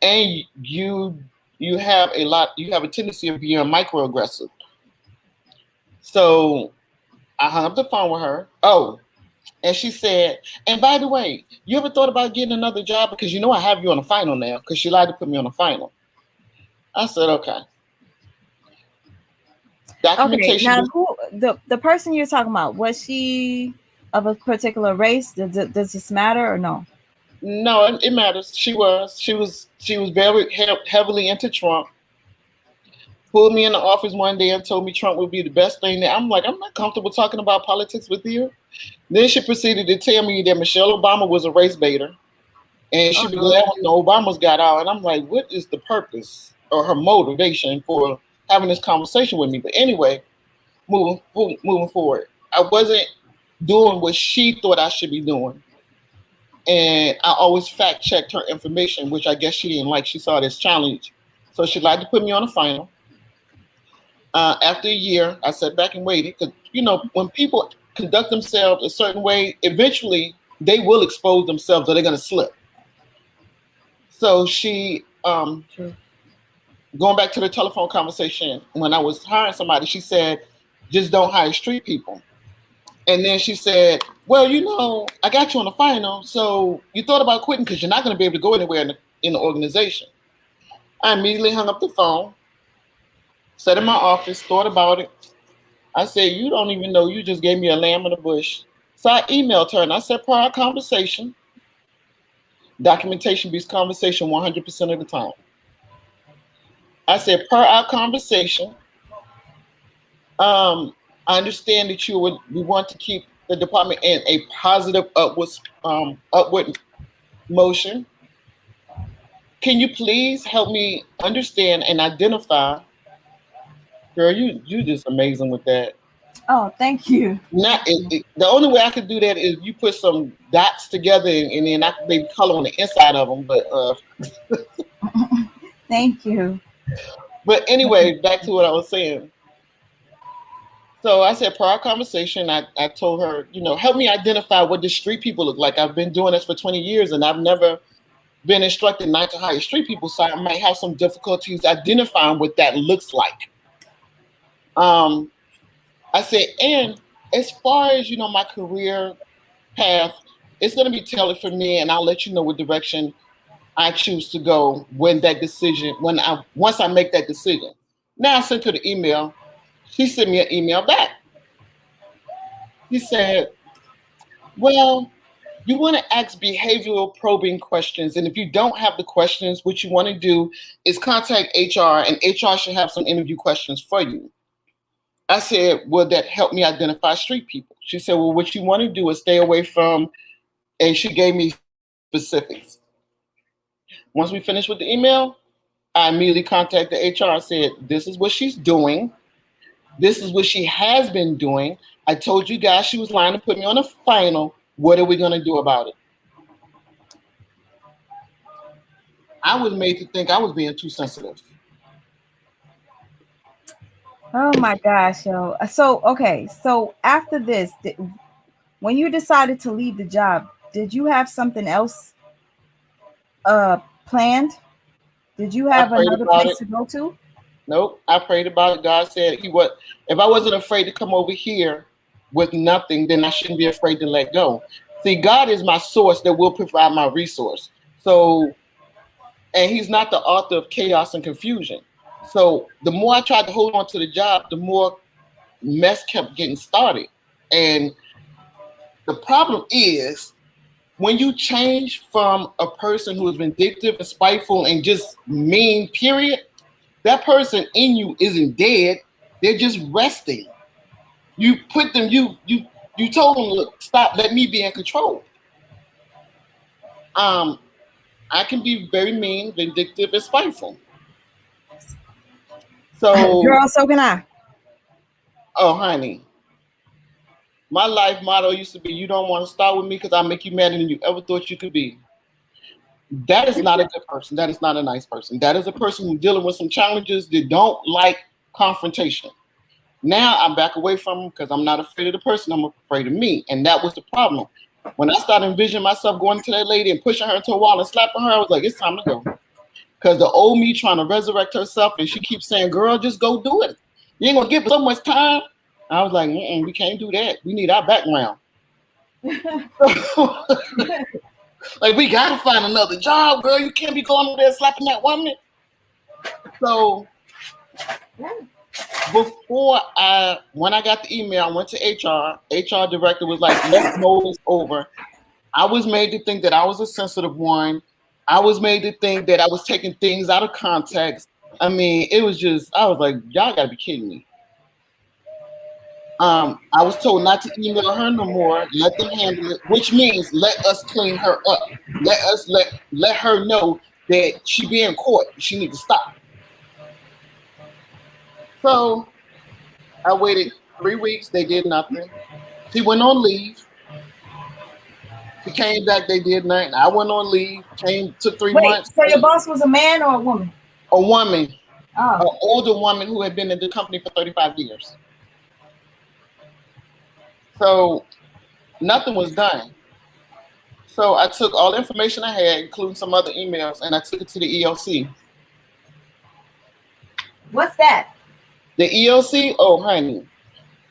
and you have a tendency of being microaggressive." So I hung up the phone with her. Oh, and she said, "And by the way, you ever thought about getting another job? Because I have you on a final now." Because she lied to put me on a final. I said, "Okay." Okay, Documentation now was who the person you're talking about, was she of a particular race? Does this matter or no? no, it matters. She was very heavily into Trump. Pulled me in the office one day and told me Trump would be the best thing. That I'm like, I'm not comfortable talking about politics with you. Then she proceeded to tell me that Michelle Obama was a race baiter, and Oh she'd be no. glad when the Obamas got out. And I'm like, what is the purpose or her motivation for having this conversation with me? But anyway, moving forward, I wasn't doing what she thought I should be doing, and I always fact checked her information, which I guess she didn't like. She saw this challenge, so she'd like to put me on a final. After a year, I sat back and waited because when people conduct themselves a certain way, eventually they will expose themselves or they're going to slip. So she, True. going back to the telephone conversation, when I was hiring somebody, she said, "Just don't hire street people." And then she said, well, I got you on the final, so you thought about quitting because you're not going to be able to go anywhere in the organization. I immediately hung up the phone, sat in my office, thought about it. I said, you don't even know you just gave me a lamb in the bush. So I emailed her and I said, per our conversation, documentation beats conversation 100% of the time. I said, per our conversation, I understand that we want to keep the department in a positive upward motion. Can you please help me understand and identify? Girl, you just amazing with that. Oh, thank you. Not the only way I could do that is you put some dots together and then I could maybe color on the inside of them. Thank you. But anyway, back to what I was saying. So I said, per our conversation, I told her, help me identify what the street people look like. I've been doing this for 20 years and I've never been instructed not to hire street people, so I might have some difficulties identifying what that looks like. I said, and as far as my career path, it's going to be tailored for me, and I'll let you know what direction I choose to go once I make that decision. Now I sent her the email. She sent me an email back. She said, well, you want to ask behavioral probing questions. And if you don't have the questions, what you want to do is contact HR, and HR should have some interview questions for you. I said, will that help me identify street people? She said, well, what you want to do is stay away from, and she gave me specifics. Once we finished with the email, I immediately contacted HR. I said, this is what she's doing. This is what she has been doing. I told you guys she was lying to put me on a final. What are we going to do about it? I was made to think I was being too sensitive. Oh my gosh, yo. So after this, when you decided to leave the job, did you have something else planned? Did you have another place to go to? Nope. I prayed about it. God said if I wasn't afraid to come over here with nothing, then I shouldn't be afraid to let go. See, God is my source that will provide my resource. So, and he's not the author of chaos and confusion. So the more I tried to hold on to the job, the more mess kept getting started. And the problem is when you change from a person who is vindictive and spiteful and just mean, period, that person in you isn't dead. They're just resting. You put them, you told them, look, stop, let me be in control. I can be very mean, vindictive, and spiteful. So, girl, so can I. Oh, honey. My life motto used to be, you don't want to start with me because I'll make you madder than you ever thought you could be. That is not a good person. That is not a nice person. That is a person who's dealing with some challenges that don't like confrontation. Now I'm back away from them because I'm not afraid of the person. I'm afraid of me. And that was the problem. When I started envisioning myself going to that lady and pushing her into a wall and slapping her, I was like, it's time to go. Because the old me trying to resurrect herself, and she keeps saying, girl, just go do it. You ain't going to give so much time. I was like, we can't do that. We need our background. Like, we got to find another job, girl. You can't be going over there slapping that woman. So when I got the email, I went to HR. HR director was like, let's roll this over. I was made to think that I was a sensitive one. I was made to think that I was taking things out of context. I mean, it was just, I was like, y'all got to be kidding me. I was told not to email her no more. Let them handle it, which means let us clean her up. Let us let her know that she being caught. She need to stop. So I waited 3 weeks. They did nothing. She went on leave. She came back. They did nothing. I went on leave. Took 3 months. So your boss was a man or a woman? A woman. Oh. An older woman who had been in the company for 35 years. So nothing was done. So I took all the information I had, including some other emails, and I took it to the ELC. What's that? The ELC? Oh, honey.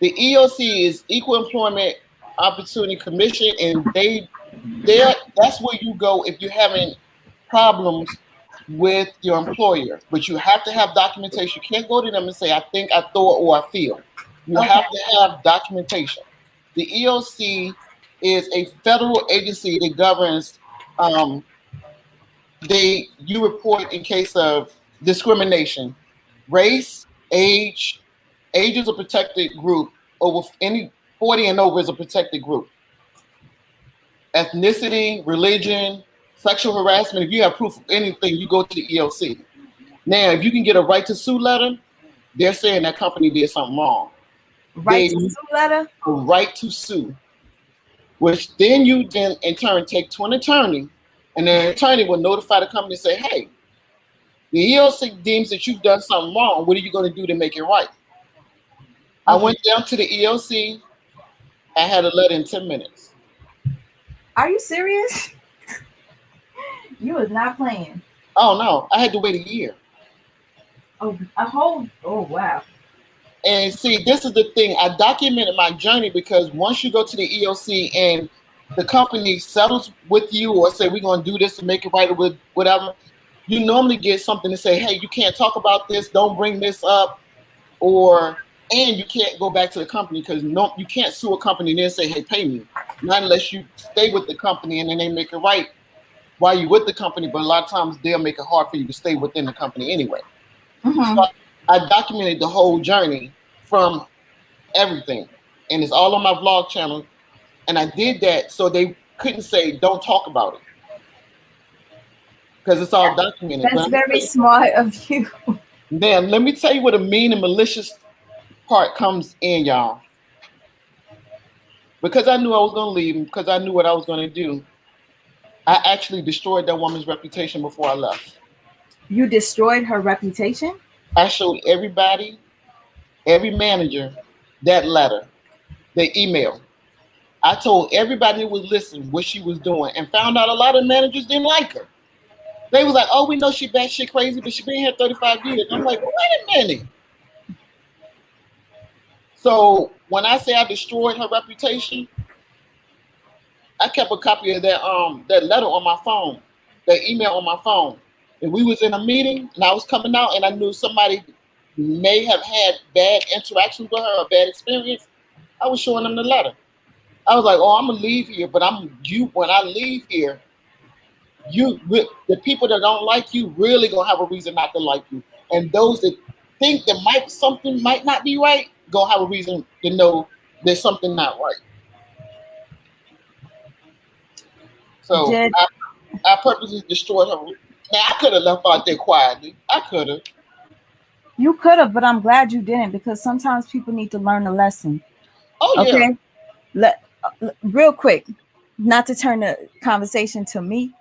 The EOC is Equal Employment Opportunity Commission, and that's where you go if you're having problems with your employer. But you have to have documentation. You can't go to them and say, I think, I thought, or I feel. You Okay. have to have documentation. The EOC is a federal agency that governs. You report in case of discrimination, race, age. Age is a protected group. Over any 40 and over is a protected group. Ethnicity, religion, sexual harassment. If you have proof of anything, you go to the EOC. Now, if you can get a right to sue letter, they're saying that company did something wrong. Right to sue letter? A right to sue, which then you then in turn take to an attorney, and the attorney will notify the company and say, hey, the EOC deems that you've done something wrong. What are you going to do to make it right? I went down to the EOC. I had a letter in 10 minutes. Are you serious? You was not playing. Oh, no. I had to wait a year. Oh, wow. And see, this is the thing. I documented my journey because once you go to the EOC and the company settles with you or say, we're going to do this to make it right with whatever, you normally get something to say, hey, you can't talk about this. Don't bring this up. And you can't go back to the company because you can't sue a company and then say, hey, pay me. Not unless you stay with the company and then they make it right while you're with the company. But a lot of times they'll make it hard for you to stay within the company anyway. Mm-hmm. So I documented the whole journey from everything. And it's all on my vlog channel. And I did that so they couldn't say, don't talk about it. Because it's all documented. That's very smart of you. Now, let me tell you what a mean and malicious part comes in, y'all. Because I knew I was going to leave, because I knew what I was going to do, I actually destroyed that woman's reputation before I left. You destroyed her reputation? I showed everybody, every manager, that letter, the email. I told everybody who would listen what she was doing and found out a lot of managers didn't like her. They was like, oh, we know she batshit crazy, but she been here 35 years. I'm like, wait a minute. So when I say I destroyed her reputation, I kept a copy of that letter on my phone, that email on my phone. And we was in a meeting and I was coming out and I knew somebody may have had bad interactions with her or bad experience. I was showing them the letter. I was like, oh, I'm gonna leave here, but when I leave here, the people that don't like you really gonna have a reason not to like you. And those that think that something might not be right, gonna have a reason to know there's something not right. So I purposely destroyed her. Now I could have left out there quietly. I could have. You could have, but I'm glad you didn't because sometimes people need to learn a lesson. Oh yeah. Okay. Real quick, not to turn the conversation to me,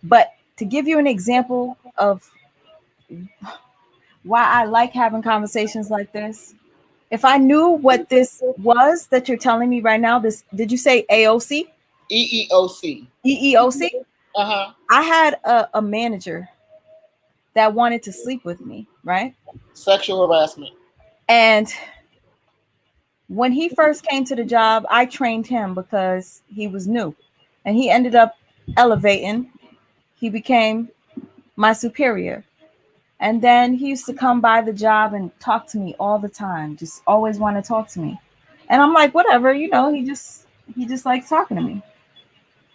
but to give you an example of why I like having conversations like this. If I knew what this was that you're telling me right now, did you say AOC? EEOC. EEOC? Uh-huh. I had a manager that wanted to sleep with me, right? Sexual harassment. And when he first came to the job, I trained him because he was new. And he ended up elevating. He became my superior. And then he used to come by the job and talk to me all the time. Just always want to talk to me. And I'm like, whatever, he just likes talking to me.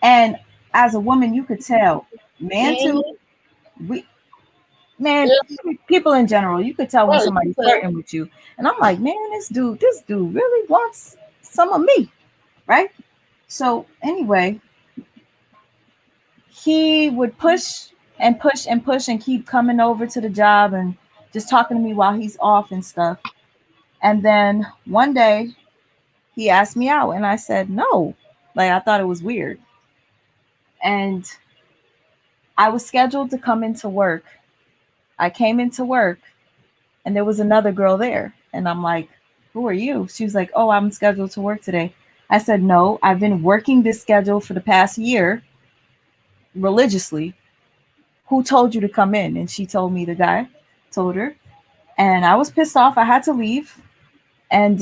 And as a woman, you could tell, people in general, you could tell when somebody's flirting with you. And I'm like, man, this dude really wants some of me, right? So anyway, he would push and push and push and keep coming over to the job and just talking to me while he's off and stuff. And then one day he asked me out and I said no. Like, I thought it was weird. And I was scheduled to come into work. I came into work and there was another girl there. And I'm like, who are you? She was like, oh, I'm scheduled to work today. I said, no, I've been working this schedule for the past year religiously. Who told you to come in? And she told me, the guy told her. And I was pissed off. I had to leave. And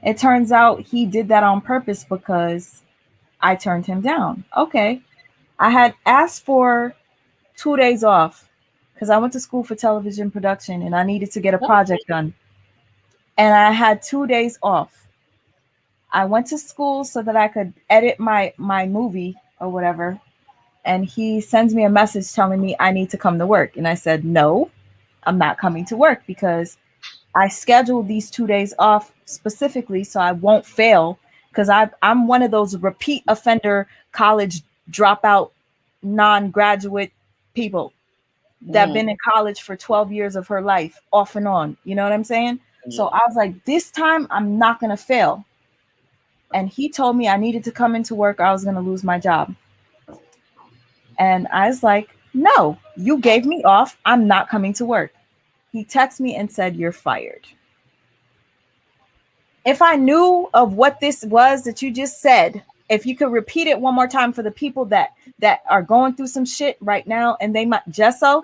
It turns out he did that on purpose because I turned him down. Okay. I had asked for 2 days off because I went to school for television production and I needed to get a project done. And I had 2 days off. I went to school so that I could edit my movie or whatever. And he sends me a message telling me I need to come to work. And I said, no, I'm not coming to work because I scheduled these 2 days off specifically so I won't fail because I'm one of those repeat offender college dropout non-graduate people that been in college for 12 years of her life off and on. You know what I'm saying? So I was like, this time I'm not going to fail. And he told me I needed to come into work or I was going to lose my job. And I was like, no, you gave me off. I'm not coming to work. He texted me and said, you're fired. If I knew of what this was that you just said, if you could repeat it one more time for the people that are going through some shit right now and they might gesso,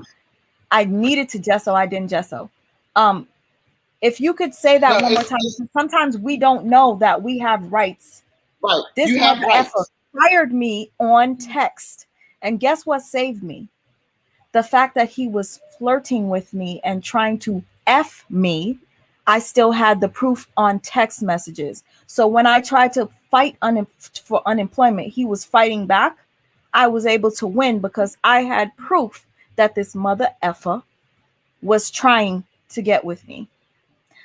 I needed to gesso. I didn't gesso. If you could say that one more time, sometimes we don't know that we have rights. Right. This mother effer fired me on text. And guess what saved me? The fact that he was flirting with me and trying to F me. I still had the proof on text messages. So when I tried to fight for unemployment, he was fighting back. I was able to win because I had proof that this mother effer was trying to get with me.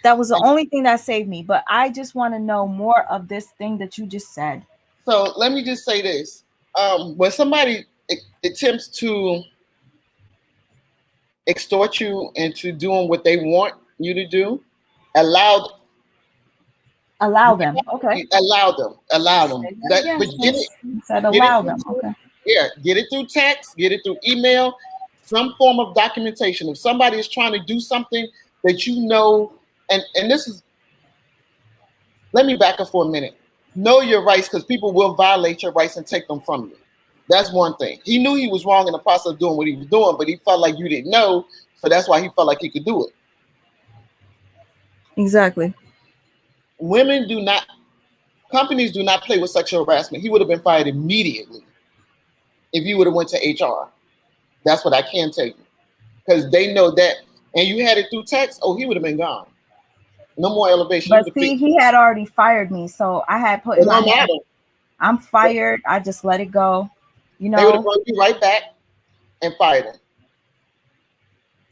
That was the only thing that saved me. But I just want to know more of this thing that you just said. So let me just say this. When somebody attempts to extort you into doing what they want you to do, allow them. Okay. Allow them. But get it. Allow them. Okay. Yeah, get it through text, get it through email, some form of documentation. If somebody is trying to do something that you know, and this is, let me back up for a minute. Know your rights because people will violate your rights and take them from you. That's one thing. He knew he was wrong in the process of doing what he was doing, but he felt like you didn't know, so that's why he felt like he could do it. Exactly. Companies do not play with sexual harassment. He would have been fired immediately if you would have went to HR. That's what I can tell you. Because they know that, and you had it through text, he would have been gone. No more elevation. But see, he had already fired me, so I had put in my hand, I'm fired. I just let it go. You know, they would have brought you right back and fired him.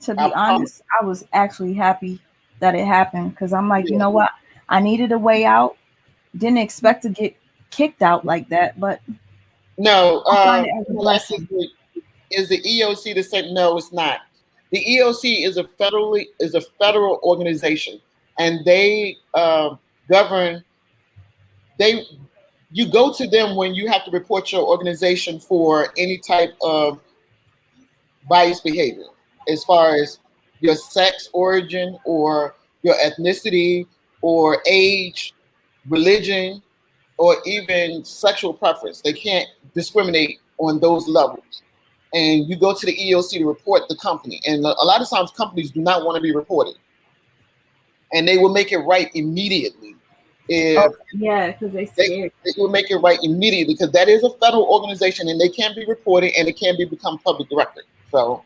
To be honest, I was actually happy that it happened because I'm like, you know what? I needed a way out. Didn't expect to get kicked out like that, but no. Is the EOC the same? No, it's not. The EOC is a federal organization, and they govern. You go to them when you have to report your organization for any type of bias behavior, as far as your sex origin or your ethnicity or age, religion, or even sexual preference. They can't discriminate on those levels. And you go to the EOC to report the company. And a lot of times companies do not want to be reported. And they will make it right immediately. Because they will make it right immediately because that is a federal organization and they can be reported and it can become public record. So,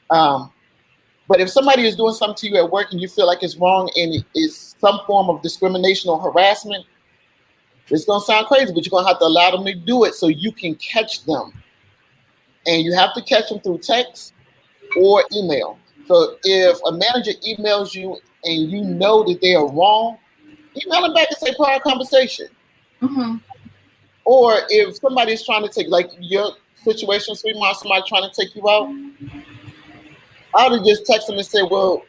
but if somebody is doing something to you at work and you feel like it's wrong and it is some form of discrimination or harassment, it's going to sound crazy, but you're going to have to allow them to do it so you can catch them. And you have to catch them through text or email. So if a manager emails you and you know that they are wrong, email them back and say prior conversation. Mm-hmm. Or if somebody is trying to take, like your situation, sweetheart, somebody trying to take you out, I would have just text them and say, well,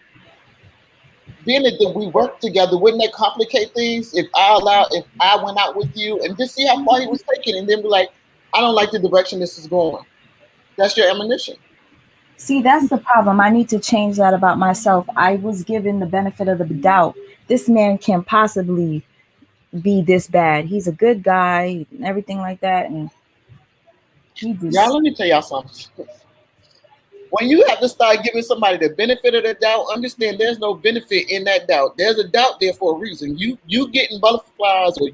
being that we work together, wouldn't that complicate things if I went out with you and just see how far he was taking and then be like, I don't like the direction this is going. That's your ammunition. See, that's the problem. I need to change that about myself. I was given the benefit of the doubt. This man can't possibly be this bad. He's a good guy and everything like that. And y'all, let me tell y'all something. when you have to start giving somebody the benefit of the doubt, understand there's no benefit in that doubt. There's a doubt there for a reason. You getting butterflies or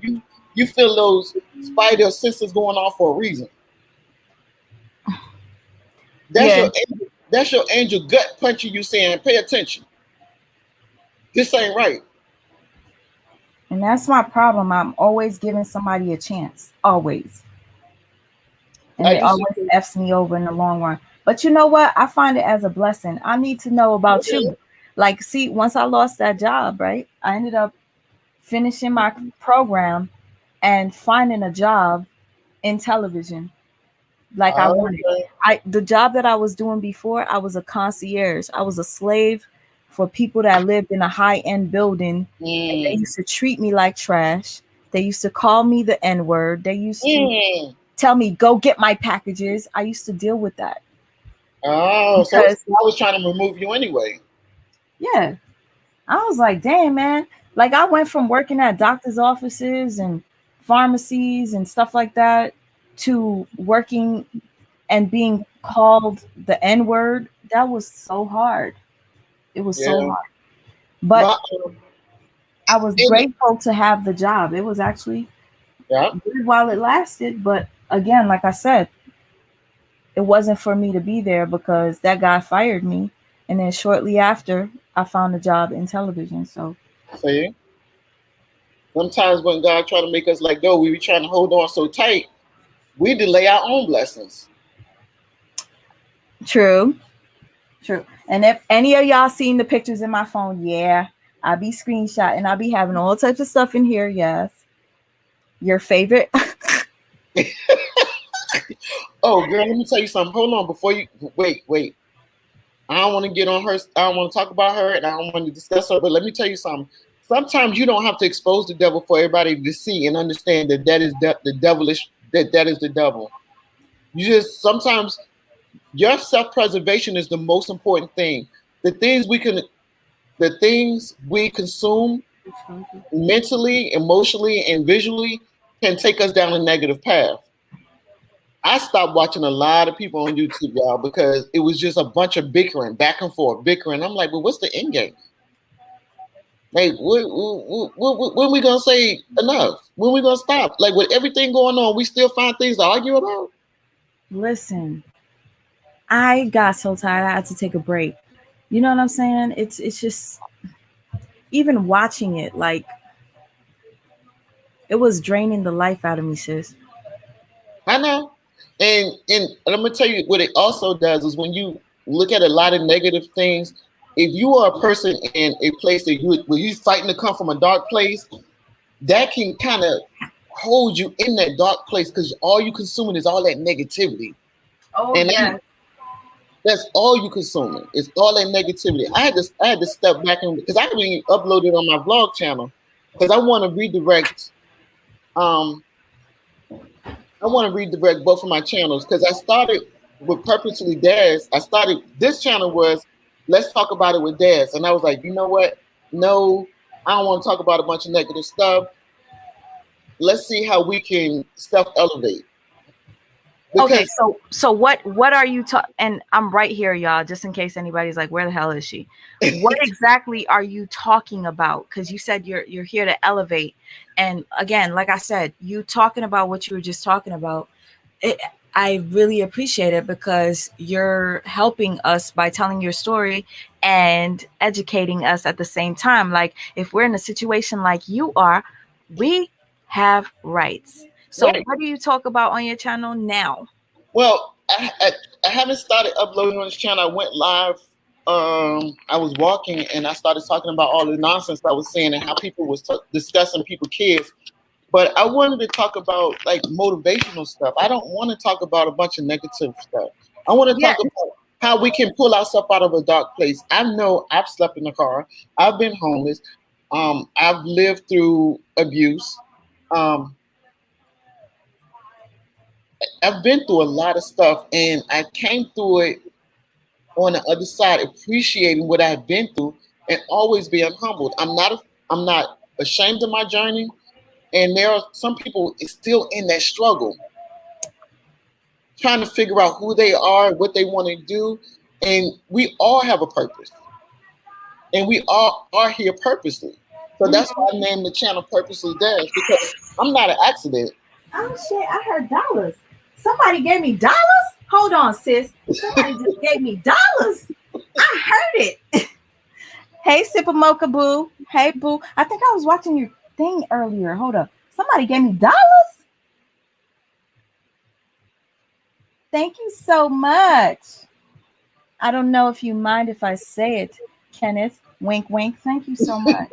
you feel those spider senses going off for a reason. That's Yeah, your that's your angel gut punching you saying, pay attention. This ain't right. and that's my problem. I'm always giving somebody a chance, always, and I it used to always f's me over in the long run. But you know what? I find it as a blessing. I need to know about you. Like, see, once I lost that job, right? I ended up finishing my program and finding a job in television like I wanted. okay. The job that I was doing before, I was a concierge. I was a slave for people that lived in a high-end building, and they Mm, used to treat me like trash. They used to call me the N-word. They used to mm. tell me, "Go get my packages." I used to deal with that Oh, so because I was trying to remove you anyway. yeah, I was like, "Damn, man." Like I went from working at doctors' offices and pharmacies and stuff like that to working and being called the N word. That was so hard. It was so Yeah. hard. But My I was in grateful to have the job. It was actually yeah. good while it lasted. But again, like I said, it wasn't for me to be there because that guy fired me. And then shortly after, I found a job in television. So See, sometimes when God try to make us let go, we be trying to hold on so tight, we delay our own blessings. true, true. And if any of y'all seen the pictures in my phone, yeah, I be screenshot and I be having all types of stuff in here. Yes. Your favorite. Oh, girl, let me tell you something. Hold on, before you wait. I don't want to get on her. I don't want to talk about her, and I don't want to discuss her. But let me tell you something. Sometimes you don't have to expose the devil for everybody to see and understand that that is the devilish. That is the devil. You just sometimes your self preservation is the most important thing. The things we can, the things we consume mentally, emotionally, and visually can take us down a negative path. I stopped watching a lot of people on YouTube, y'all, because it was just a bunch of bickering, back and forth, bickering. I'm like, well, what's the end game? Like, when we gonna say enough? When we gonna stop? Like, with everything going on, we still find things to argue about. Listen, I got so tired. I had to take a break. You know what I'm saying? It's just even watching it, like it was draining the life out of me, sis. I know, and I'm gonna tell you what it also does is when you look at a lot of negative things. If you are a person in a place that you where you fighting to come from a dark place, that can kind of hold you in that dark place because all you consuming is all that negativity. Oh And yeah. that's all you consuming. It's all that negativity. I had to step back and because I haven't even uploaded on my vlog channel because um I want to redirect both of my channels because I started with Purposely Daz. I started this channel was let's talk about it with Daz. And I was like, you know what? No, I don't want to talk about a bunch of negative stuff. Let's see how we can self elevate. Okay, Because so what are you talking? And I'm right here, y'all, just in case anybody's like, where the hell is she? What exactly are you talking about? Because you said you're here to elevate, and again, like I said, you talking about what you were just talking about. It, I really appreciate it because you're helping us by telling your story and educating us at the same time. Like if we're in a situation like you are, we have rights. So right. what do you talk about on your channel now? Well, I haven't started uploading on this channel. I went live. I was walking and I started talking about all the nonsense I was saying and how people was discussing people kids. But I wanted to talk about like motivational stuff. I don't want to talk about a bunch of negative stuff. I want to Yeah. talk about how we can pull ourselves out of a dark place. I know I've slept in the car. I've been homeless. I've lived through abuse. Um, I've been through a lot of stuff, and I came through it on the other side, appreciating what I've been through, and always being humbled. I'm not ashamed of my journey, and there are some people still in that struggle, trying to figure out who they are, what they want to do. And we all have a purpose. And we all are here purposely. So that's why I named the channel Purposely Dash, because I'm not an accident. Oh shit, I heard dollars. Somebody gave me dollars? Hold on, sis. Somebody just gave me dollars. I heard it. Hey, Sipper Mocha Boo. Hey, Boo. I think I was watching your thing earlier. Hold up. Somebody gave me dollars? Thank you so much. I don't know if you mind if I say it, Kenneth. Wink, wink. Thank you so much.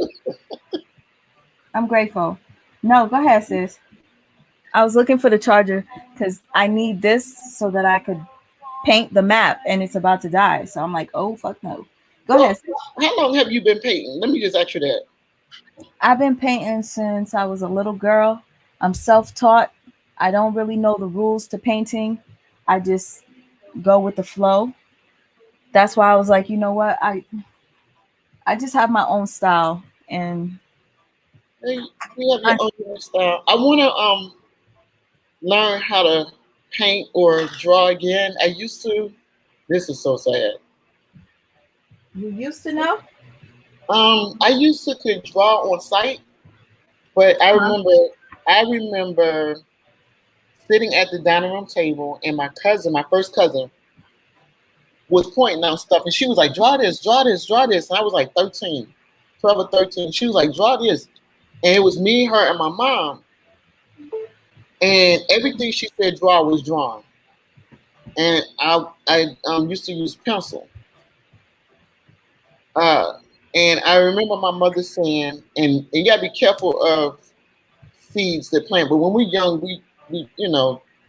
I'm grateful. No, go ahead, sis. I was looking for the charger because I need this so that I could paint the map and it's about to die. So I'm like, oh, fuck no. Go So, ahead, sis. how long have you been painting? Let me just ask you that. I've been painting since I was a little girl. I'm self taught. I don't really know the rules to painting. I just go with the flow. That's why I was like, you know what? I just have my own style and Hey, you have your I, own style. I want to learn how to paint or draw again. I used to. This is so sad. you used to know? I used to could draw on site, but I remember sitting at the dining room table, and my cousin, my first cousin, was pointing out stuff, and she was like, "Draw this, draw this, draw this." And I was like 13, 12 or 13. She was like, "Draw this," and it was me, her, and my mom. And everything she said draw was drawn. And I used to use pencil. Uh, and I remember my mother saying, and you gotta be careful of seeds that plant. But when we're young, we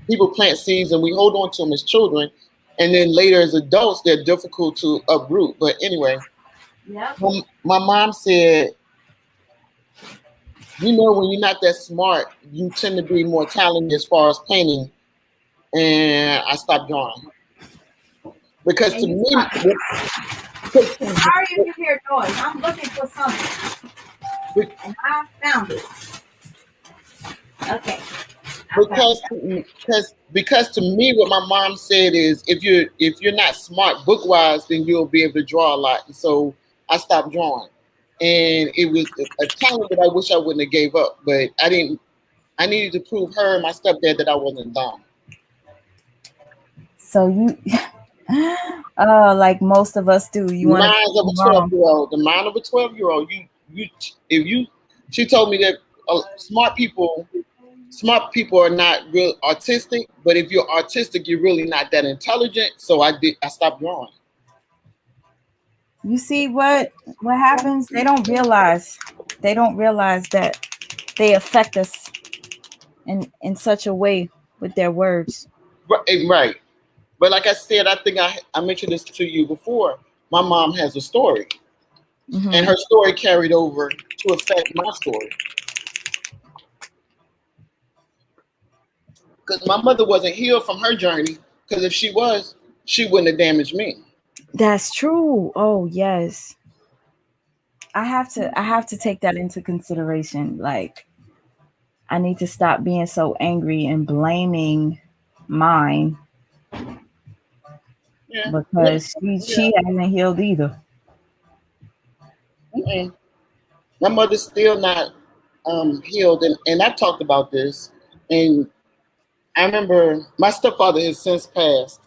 people plant seeds and we hold on to them as children, and then later as adults, they're difficult to uproot. But anyway, Yep. my mom said, when you're not that smart, you tend to be more talented as far as painting. And I stopped drawing because And to you me, start. Sorry if you hear noise. I'm looking for something and I found it. Okay. I found because because to me, what my mom said is, if you're not smart book wise, then you'll be able to draw a lot. And so I stopped drawing, and it was a talent that I wish I wouldn't have gave up, but I didn't. I needed to prove her and my stepdad that I wasn't dumb. So you oh, like most of us do. You want to Mind prove of them a 12 wrong. year old, the mind of a 12-year-old. You, if you, she told me that smart people are not real artistic, but if you're artistic, you're really not that intelligent. So I stopped drawing. You see what happens? They don't realize that they affect us in such a way with their words. Right. But like I said, I think I mentioned this to you before. My mom has a story, and Hmm. her story carried over to affect my story. Because my mother wasn't healed from her journey. Because if she was, she wouldn't have damaged me. That's true. Oh yes. I have to take that into consideration. Like I need to stop being so angry and blaming mine Yeah. because Yeah. she hasn't healed either. Mm-mm. My mother's still not healed, and I talked about this. And I remember my stepfather has since passed,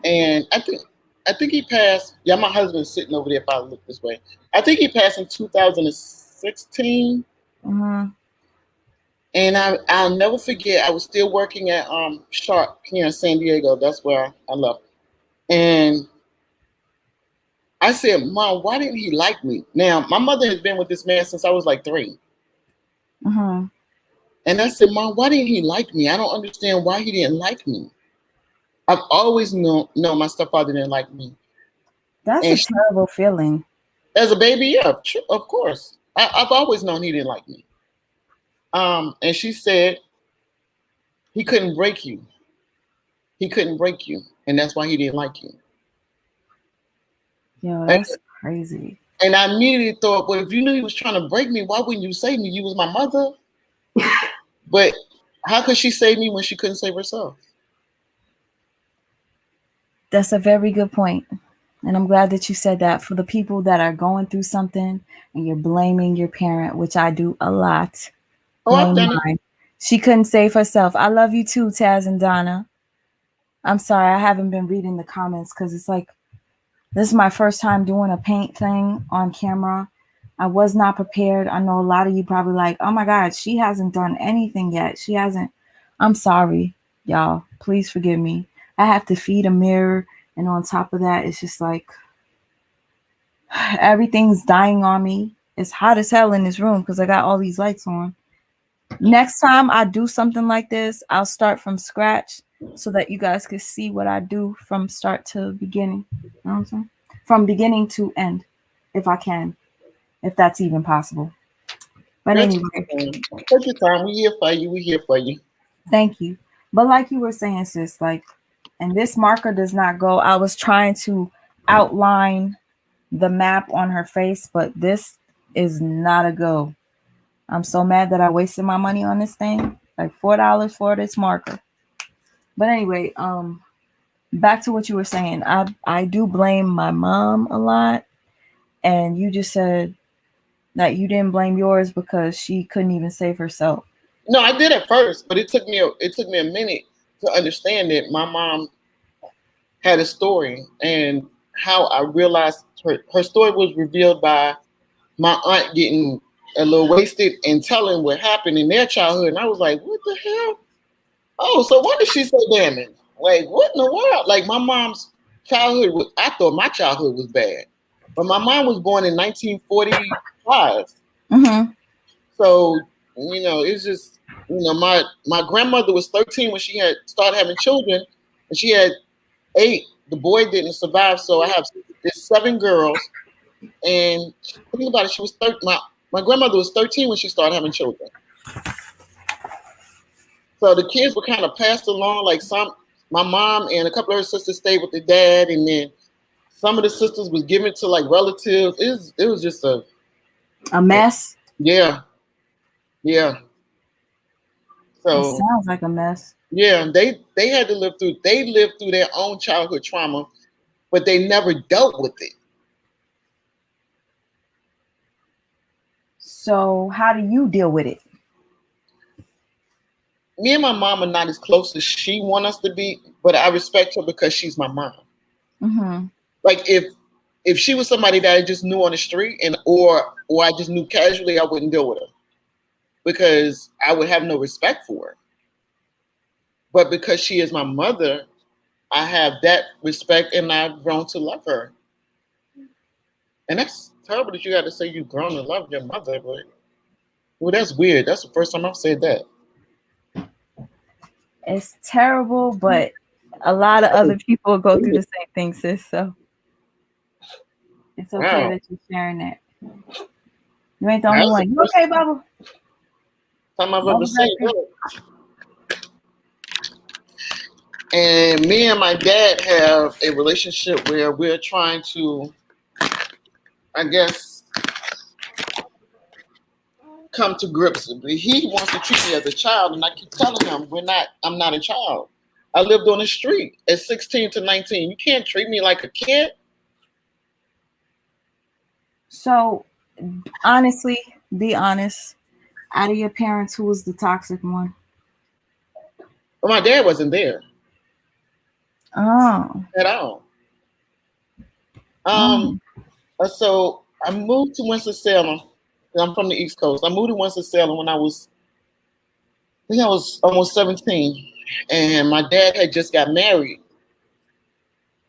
and I think he passed. Yeah, my husband's sitting over there. If I look this way, I think he passed in 2016. Hmm. And I'll never forget. I was still working at Sharp here in San Diego. That's where I left. And I said, "Mom, why didn't he like me?" Now, my mother has been with this man since I was like 3. Hmm. And I said, "Mom, why didn't he like me? I don't understand why he didn't like me. I've always known no, my stepfather didn't like me." That's a And terrible feeling. as a baby, yeah, of course. I've always known he didn't like me. And she said, he couldn't break you. He couldn't break you. And that's why he didn't like you. Yo, And, that's crazy. and I immediately thought, well, if you knew he was trying to break me, why wouldn't you save me? You was my mother. But how could she save me when she couldn't save herself? That's a very good point. And I'm glad that you said that. For the people that are going through something and you're blaming your parent, which I do a lot, Oh, I've blame done it. mine. She couldn't save herself. I love you too, Taz and Donna. I'm sorry, I haven't been reading the comments because it's like this is my first time doing a paint thing on camera. I was not prepared. I know a lot of you probably like, oh my God, she hasn't done anything yet. She hasn't. I'm sorry, y'all. Please forgive me. I have to feed a mirror. And on top of that, it's just like everything's dying on me. It's hot as hell in this room because I got all these lights on. Next time I do something like this, I'll start from scratch so that you guys can see what I do from start to beginning. You know what I'm saying? From beginning to end, if I can, if that's even possible. But Take anyway, your time. Take your time. We here for you. We here for you. thank you. But like you were saying, sis, like, and this marker does not go. I was trying to outline the map on her face, but this is not a go. I'm so mad that I wasted my money on this thing. Like $4 for this marker. But anyway, back to what you were saying. I do blame my mom a lot. And you just said that you didn't blame yours because she couldn't even save herself. No, I did at first, but it took me a minute to understand that my mom had a story, and how I realized her story was revealed by my aunt getting a little wasted and telling what happened in their childhood. And I was like, what the hell? Oh, so what did she say damage? Like, what in the world? Like, my mom's childhood was, I thought my childhood was bad. But my mom was born in 1945. Mm-hmm. So, it's just, my grandmother was 13 when she had started having children, and she had 8. The boy didn't survive, so I have there's 7 girls. And think about it, she was 13. My grandmother was 13 when she started having children. So the kids were kind of passed along. Like my mom and a couple of her sisters stayed with their dad, and then some of the sisters was given to like relatives. It was just A mess. yeah, yeah. It So sounds like a mess. yeah, they had to lived through their own childhood trauma, but they never dealt with it. So how do you deal with it? Me and my mom are not as close as she want us to be, but I respect her because she's my mom. Mm-hmm. Like if she was somebody that I just knew on the street or I just knew casually, I wouldn't deal with her because I would have no respect for her. But because she is my mother, I have that respect and I've grown to love her. And that's terrible that you got to say you've grown to love your mother, but well, that's weird. That's the first time I've said that. It's terrible, but a lot of other people go through the same thing, sis. So it's okay Wow. that you're sharing that. You ain't the only That's the one. You first okay, Bubba? time I've ever Bubba said back there. that. And me and my dad have a relationship where we're trying to, I guess, come to grips. He wants to treat me as a child, and I keep telling him, I'm not a child. I lived on the street at 16 to 19. You can't treat me like a kid. So honestly, be honest. Out of your parents, who was the toxic one? But my dad wasn't there Oh. at all. Oh. So I moved to Winston-Salem. I'm from the East Coast. I moved to Winston-Salem when I think I was almost 17. And my dad had just got married.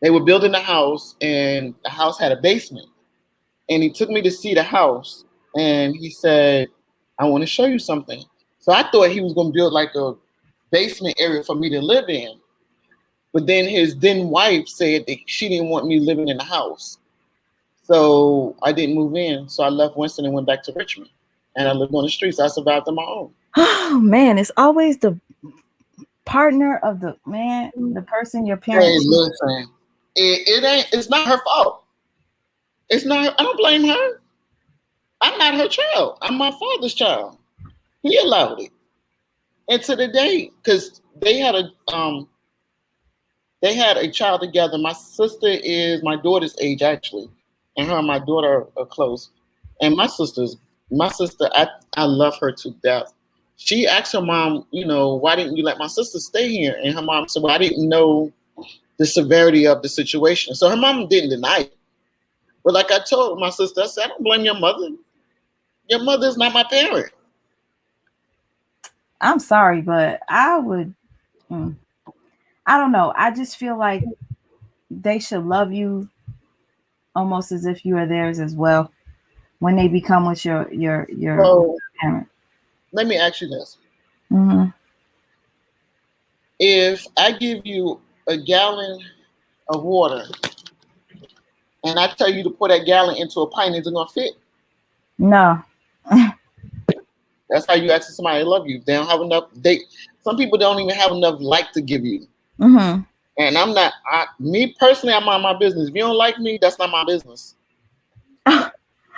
They were building a house, and the house had a basement. And he took me to see the house, and he said, I want to show you something. So I thought he was going to build like a basement area for me to live in. But then his then wife said that she didn't want me living in the house. So I didn't move in. So I left Winston and went back to Richmond. And I lived on the streets. I survived on my own. Oh man, it's always the partner of the person your Hey, parents. listen, it's not her fault. It's not, I don't blame her. I'm not her child. I'm my father's child. He allowed it. And to the day, because they had They had a child together. My sister is my daughter's age actually, and her and my daughter are close. And my sister, I love her to death. She asked her mom, why didn't you let my sister stay here? And her mom said, well, I didn't know the severity of the situation. So her mom didn't deny it. But like I told my sister, I said, I don't blame your mother. Your mother is not my parent. I'm sorry, but I would. I don't know. I just feel like they should love you almost as if you are theirs as well when they become with your So parent. let me ask you this. Mm-hmm. If I give you a gallon of water and I tell you to pour that gallon into a pint, is it gonna fit? No. That's how you ask somebody to love you. They don't have enough. Some people don't even have enough like to give you. Mm-hmm. And I'm not. Me personally, I'm on my business. If you don't like me, that's not my business.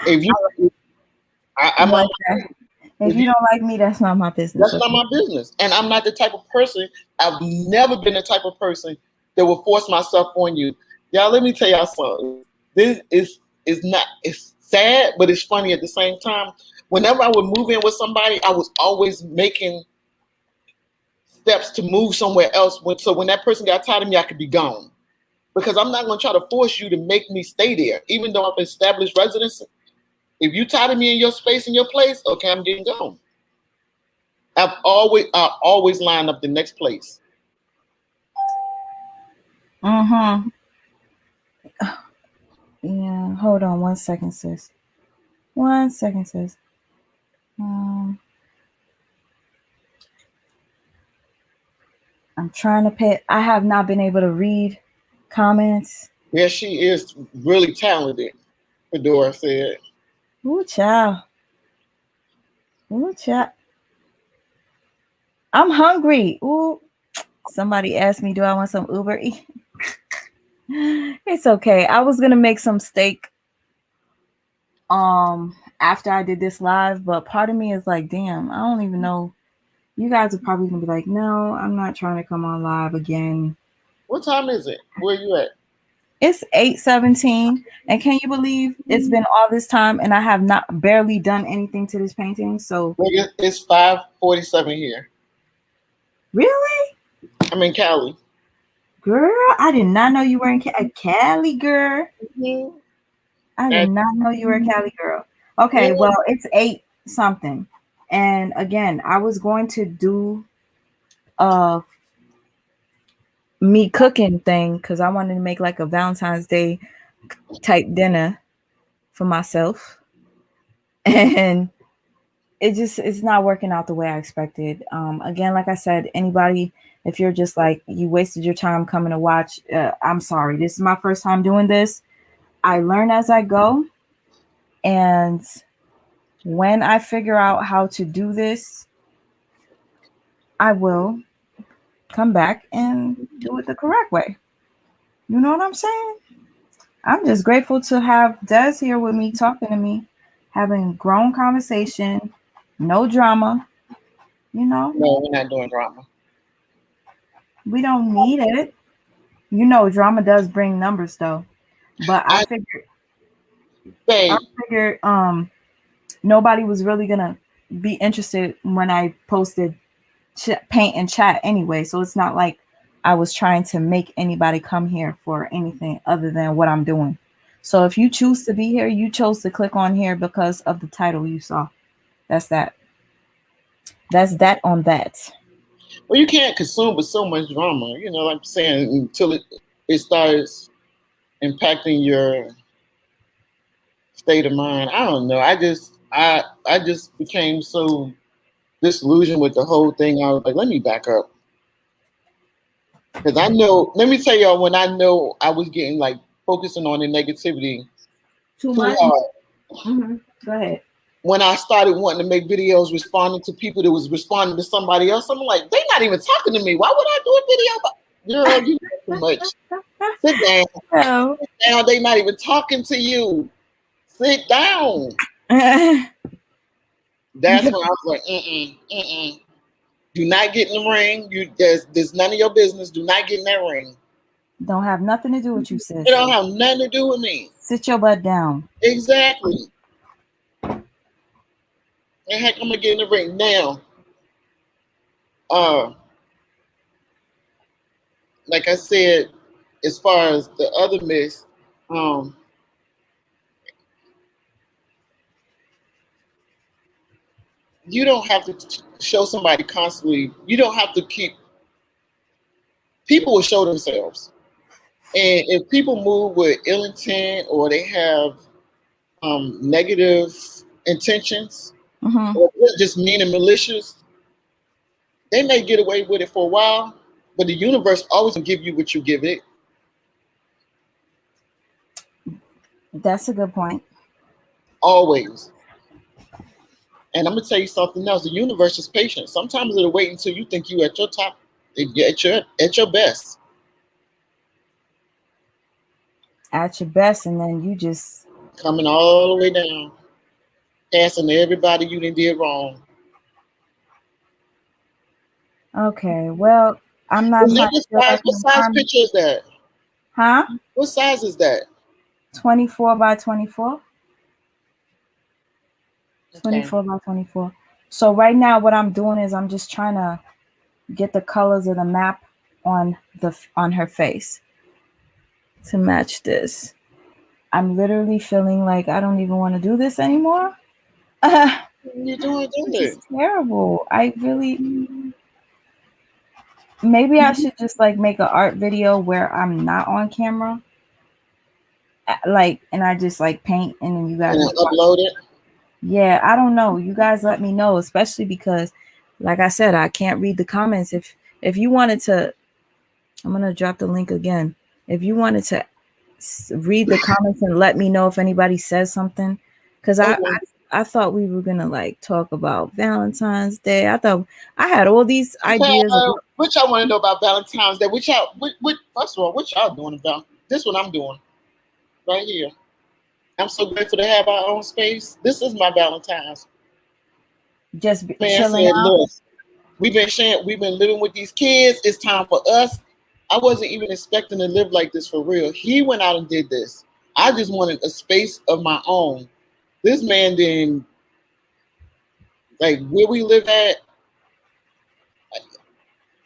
If you, I'm on. If you don't like me, that's not my business. That's not my business. And I'm not the type of person. I've never been the type of person that will force myself on you. Y'all, let me tell y'all something. This is not. It's sad, but it's funny at the same time. Whenever I would move in with somebody, I was always making steps to move somewhere else. So when that person got tired of me, I could be gone. Because I'm not going to try to force you to make me stay there. Even though I've established residency, if you tired of me in your space, in your place, okay, I'm getting gone. I always line up the next place. Mm-hmm. Yeah, hold on 1 second, sis. 1 second, sis. I'm trying to pay. I have not been able to read comments. Yeah, she is really talented, Fedora said. Ooh, child. Ooh, child. I'm hungry. Ooh. Somebody asked me, do I want some Uber Eats? It's okay. I was gonna make some steak after I did this live, but part of me is like, damn, I don't even know. You guys are probably gonna be like, no, I'm not trying to come on live again. What time is it? Where you at? It's 8:17, and can you believe it's been all this time and I have not barely done anything to this painting? So It's 5:47 here. really? I'm in Cali. Girl, I did not know you were in Cali, girl. Mm-hmm. I did not know you were a Cali girl. Okay, well, it's 8 something. And again, I was going to do me cooking thing because I wanted to make like a Valentine's Day type dinner for myself. And it's not working out the way I expected. Again, like I said, anybody, if you're just like, you wasted your time coming to watch, I'm sorry. This is my first time doing this. I learn as I go. And when I figure out how to do this, I will come back and do it the correct way. You know what I'm saying? I'm just grateful to have Des here with me, talking to me, having grown conversation, no drama. You know, No, we're not doing drama. we don't need it. You know, drama does bring numbers though. But I figured nobody was really gonna be interested when I posted paint and chat anyway. So it's not like I was trying to make anybody come here for anything other than what I'm doing. So if you choose to be here, you chose to click on here because of the title you saw. That's that. That's that on that. Well, you can't consume with so much drama, like I'm saying, until it starts impacting your state of mind. I don't know. I just became so disillusioned with the whole thing. I was like, let me back up. Because I know, let me tell y'all, when I know I was getting like focusing on the negativity Too much? hard. Mm-hmm. Go ahead. When I started wanting to make videos responding to people that was responding to somebody else, I'm like, they're not even talking to me. Why would I do a video about? Girl, you know too much. Sit down. Oh. Sit down. They're not even talking to you. Sit down. That's when I was like, Do not get in the ring. There's none of your business. Do not get in that ring. Don't have nothing to do with you, It sis. don't have nothing to do with me. Sit your butt down. Exactly. And heck, I'm gonna get in the ring now. Uh, like I said, as far as the other myths, um, you don't have to show somebody constantly. You don't have to keep. People will show themselves, and if people move with ill intent or they have negative intentions Mm-hmm. or they're just mean and malicious, they may get away with it for a while, but the universe always gonna give you what you give it. That's a good point. Always. And I'm gonna tell you something else. The universe is patient. Sometimes it'll wait until you think you at your top, at your best. At your best, and then you just Coming all the way down, passing everybody you did wrong. okay. Well, I'm not Is that trying to feel like what no size harm. picture is that? Huh? What size is that? 24 by 24. Okay. 24 by 24. So right now, what I'm doing is I'm just trying to get the colors of the map on her face to match this. I'm literally feeling like I don't even want to do this anymore. You're doing Which is good. terrible. I really maybe I should just like make an art video where I'm not on camera. Like and I just like paint and then you And guys then just watch. upload it. Yeah, I don't know. You guys let me know, especially because like I said, I can't read the comments. If you wanted to I'm going to drop the link again. If you wanted to read the comments and let me know if anybody says something cuz Okay. I thought we were going to like talk about Valentine's Day. I thought I had all these ideas of What y'all want to know about Valentine's Day? First of all, what y'all doing about this? What I'm doing right here. I'm so grateful to have our own space. This is my Valentine's. just Man chilling said, out. "Look, we've been living with these kids. It's time for us." I wasn't even expecting to live like this for real. He went out and did this. I just wanted a space of my own. This man didn't like where we live at.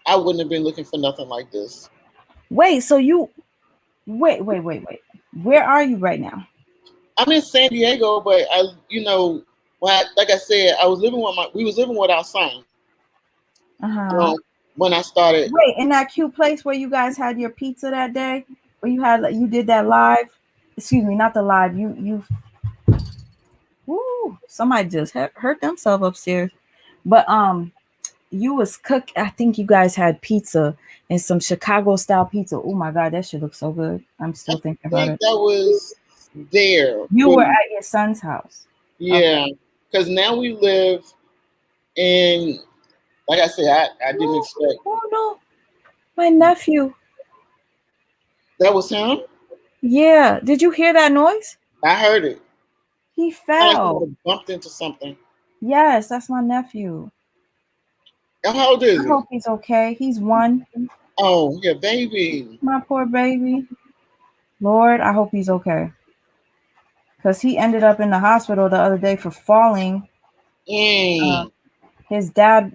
I wouldn't have been looking for nothing like this. Wait, so you wait. Where are you right now? I'm in San Diego, but like I said, we was living with our son. Uh-huh. When I started, Wait, in that cute place where you guys had your pizza that day, where you did that live. Excuse me, not the live. You. Woo! Somebody just hurt themselves upstairs. But you was cook. I think you guys had pizza and some Chicago style pizza. Oh my god, that shit looks so good. I'm I still thinking about think it. that was there. You were at your son's house. Okay. Yeah, because now we live in. Like I said, I didn't No, expect oh no, my nephew. that was him. Yeah. Did you hear that noise? I heard it. He Sounded like fell. somebody bumped into something. Yes, that's my nephew. And how old is I he? hope he's okay. He's one. Oh, yeah, baby. My poor baby. Lord, I hope he's okay. Because he ended up in the hospital the other day for falling. Uh, Mm. his dad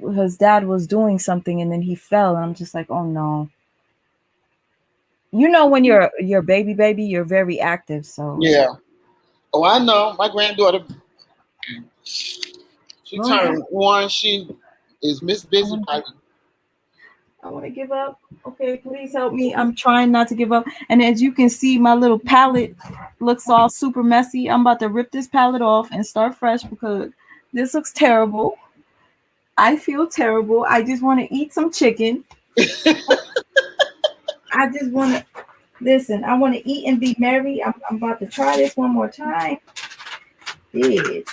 was doing something and then he fell. And I'm just like, oh no. You know when you're baby, you're very active. So Yeah. Oh, I know. My granddaughter, she Lord, turned one. She is Miss Busybody. I want to give up. Okay, please help me. I'm trying not to give up. And as you can see, my little palette looks all super messy. I'm about to rip this palette off and start fresh because this looks terrible. I feel terrible. I just want to eat some chicken. I just want to listen. I want to eat and be merry. I'm about to try this one more time. Bitch.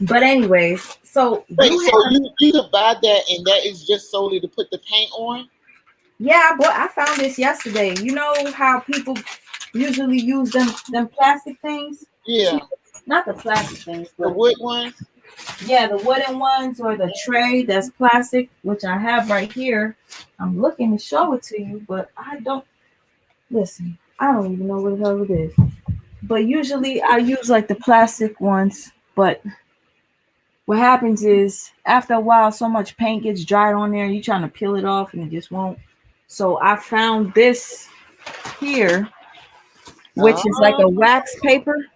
But anyways, so Wait, you so have you could buy that, and that is just solely to put the paint on? yeah, but I found this yesterday. You know how people usually use them plastic things? Yeah. Not the plastic things, The but wood ones? yeah, the wooden ones or the tray that's plastic, which I have right here. I'm looking to show it to you, but I don't listen. I don't even know what the hell it is. But usually I use like the plastic ones. But what happens is after a while, so much paint gets dried on there. You trying to peel it off and it just won't. So I found this here, which is like a Oh, wax paper,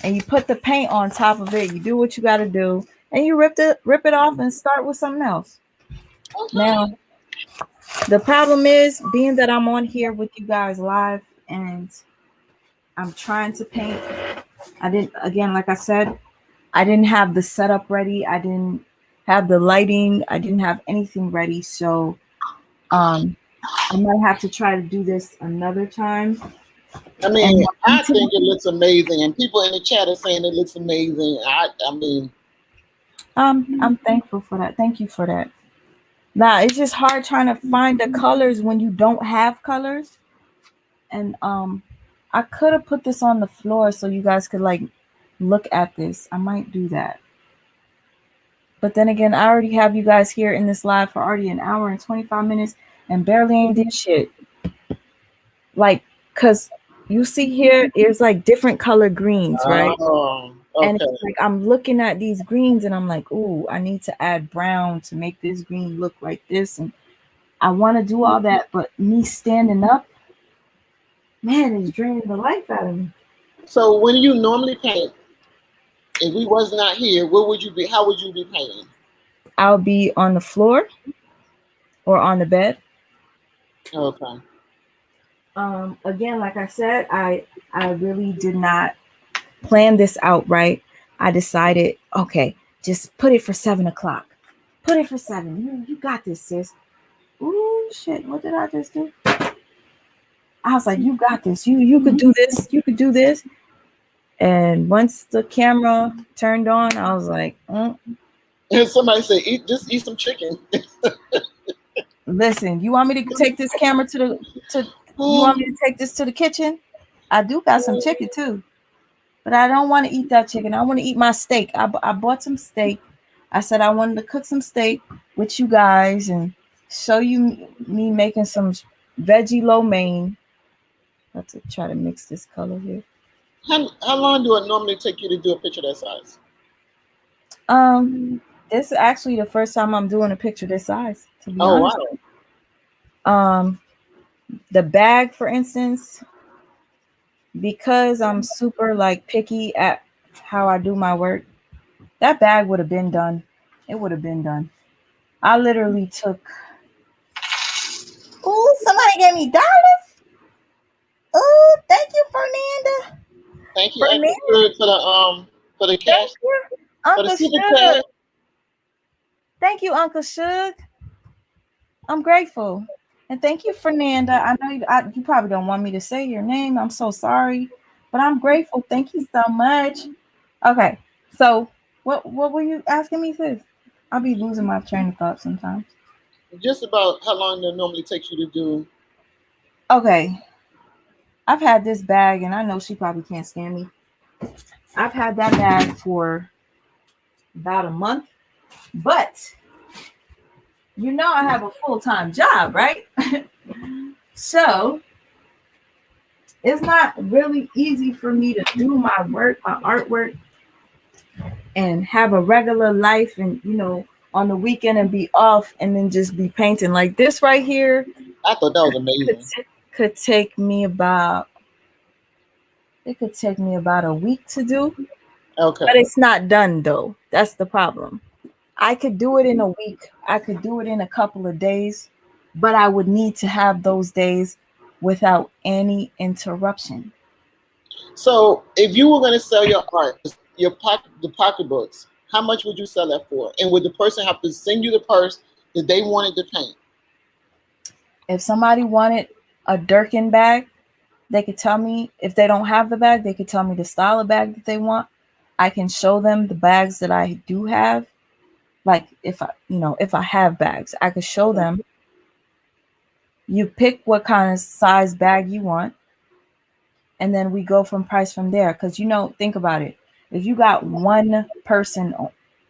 and you put the paint on top of it. You do what you got to do, and you rip it off and start with something else. okay. Now the problem is being that I'm on here with you guys live and I'm trying to paint. I didn't again, like I said, I didn't have the setup ready. I didn't have the lighting. I didn't have anything ready. So um I might have to try to do this another time. I And mean, I think it looks amazing, and people in the chat are saying it looks amazing. I mean, I'm thankful for that. Thank you for that. Nah, it's just hard trying to find the colors when you don't have colors. And I could have put this on the floor so you guys could like look at this. I might do that. But then again, I already have you guys here in this live for already an hour and 25 minutes and barely ain't did shit. Like, cause you see here, there's like different color greens, right? oh, And okay. it's like I'm looking at these greens and I'm like, ooh, I need to add brown to make this green look like this. And I want to do all that, but me standing up, man, it's draining the life out of me. So when you normally paint, if we was not here, what would you be? How would you be painting? I'll be on the floor or on the bed. Okay. Again, like I said, I really did not plan this out right. I decided, okay, just put it for 7 o'clock. Put it for 7. You got this, sis. Ooh, shit. What did I just do? I was like, you got this. You could do this. You could do this. And once the camera turned on, I was like, And somebody say, eat, just eat some chicken. listen, you want me to take this camera to you want me to take this to the kitchen? I do got some chicken too. But I don't want to eat that chicken. I want to eat my steak. I bought some steak. I said I wanted to cook some steak with you guys and show you me making some veggie lo mein. Let's try to mix this color here. How long do it normally take you to do a picture that size? Um, this is actually the first time I'm doing a picture this size, to be Oh honest. wow. The bag, for instance, because I'm super like picky at how I do my work, that bag would have been done. It would have been done. I literally took. Oh, somebody gave me dollars. Oh, thank you, Fernanda. Thank you, Uncle Fernanda, Good, for the thank cash you, for the Uncle super chat. Suge. Thank you, Uncle Suge. I'm grateful, and thank you, Fernanda. I know you probably don't want me to say your name. I'm so sorry, but I'm grateful. Thank you so much. Okay, so what were you asking me, sis? I'll be losing my train of thought sometimes. Just about how long it normally takes you to do. Okay, I've had this bag, and I know she probably can't stand me. I've had that bag for about a month, but you know I have a full-time job, right? So it's not really easy for me to do my work, my artwork, and have a regular life and on the weekend and be off and then just be painting like this right here I thought that was could, amazing. could take me about it could take me about a week to do, but Okay. it's not done though. That's the problem. I could do it in a week. I could do it in a couple of days, but I would need to have those days without any interruption. So if you were going to sell your art, the pocketbooks, how much would you sell that for? And would the person have to send you the purse that they wanted to paint? If somebody wanted a Durkin bag, they could tell me. If they don't have the bag, they could tell me the style of bag that they want. I can show them the bags that I do have. Like if I have bags, I could show them. You pick what kind of size bag you want, and then we go from price from there. Because think about it. If you got one person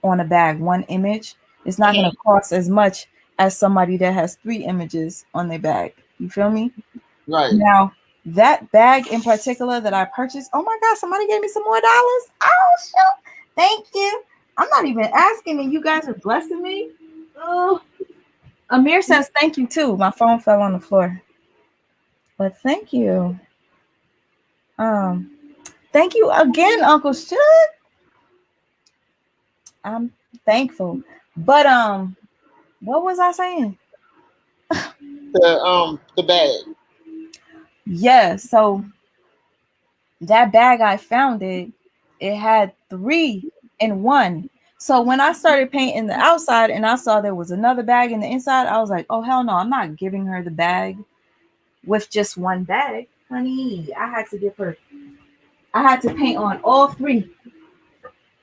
on a bag, one image, it's not going Mhm. to cost as much as somebody that has 3 images on their bag. You feel me? Right. Now, that bag in particular that I purchased, oh my God, somebody gave me some more dollars. Oh, shoot. Thank you. I'm not even asking, and you guys are blessing me. Oh, Amir says thank you too. My phone fell on the floor. But thank you. Um, Thank you again, Uncle Shug. I'm thankful. But what was I saying? The bag. Yeah, so that bag I found it had 3 in 1. So when I started painting the outside and I saw there was another bag in the inside, I was like, oh hell no, I'm not giving her the bag with just one bag. Honey, I had to paint on all 3.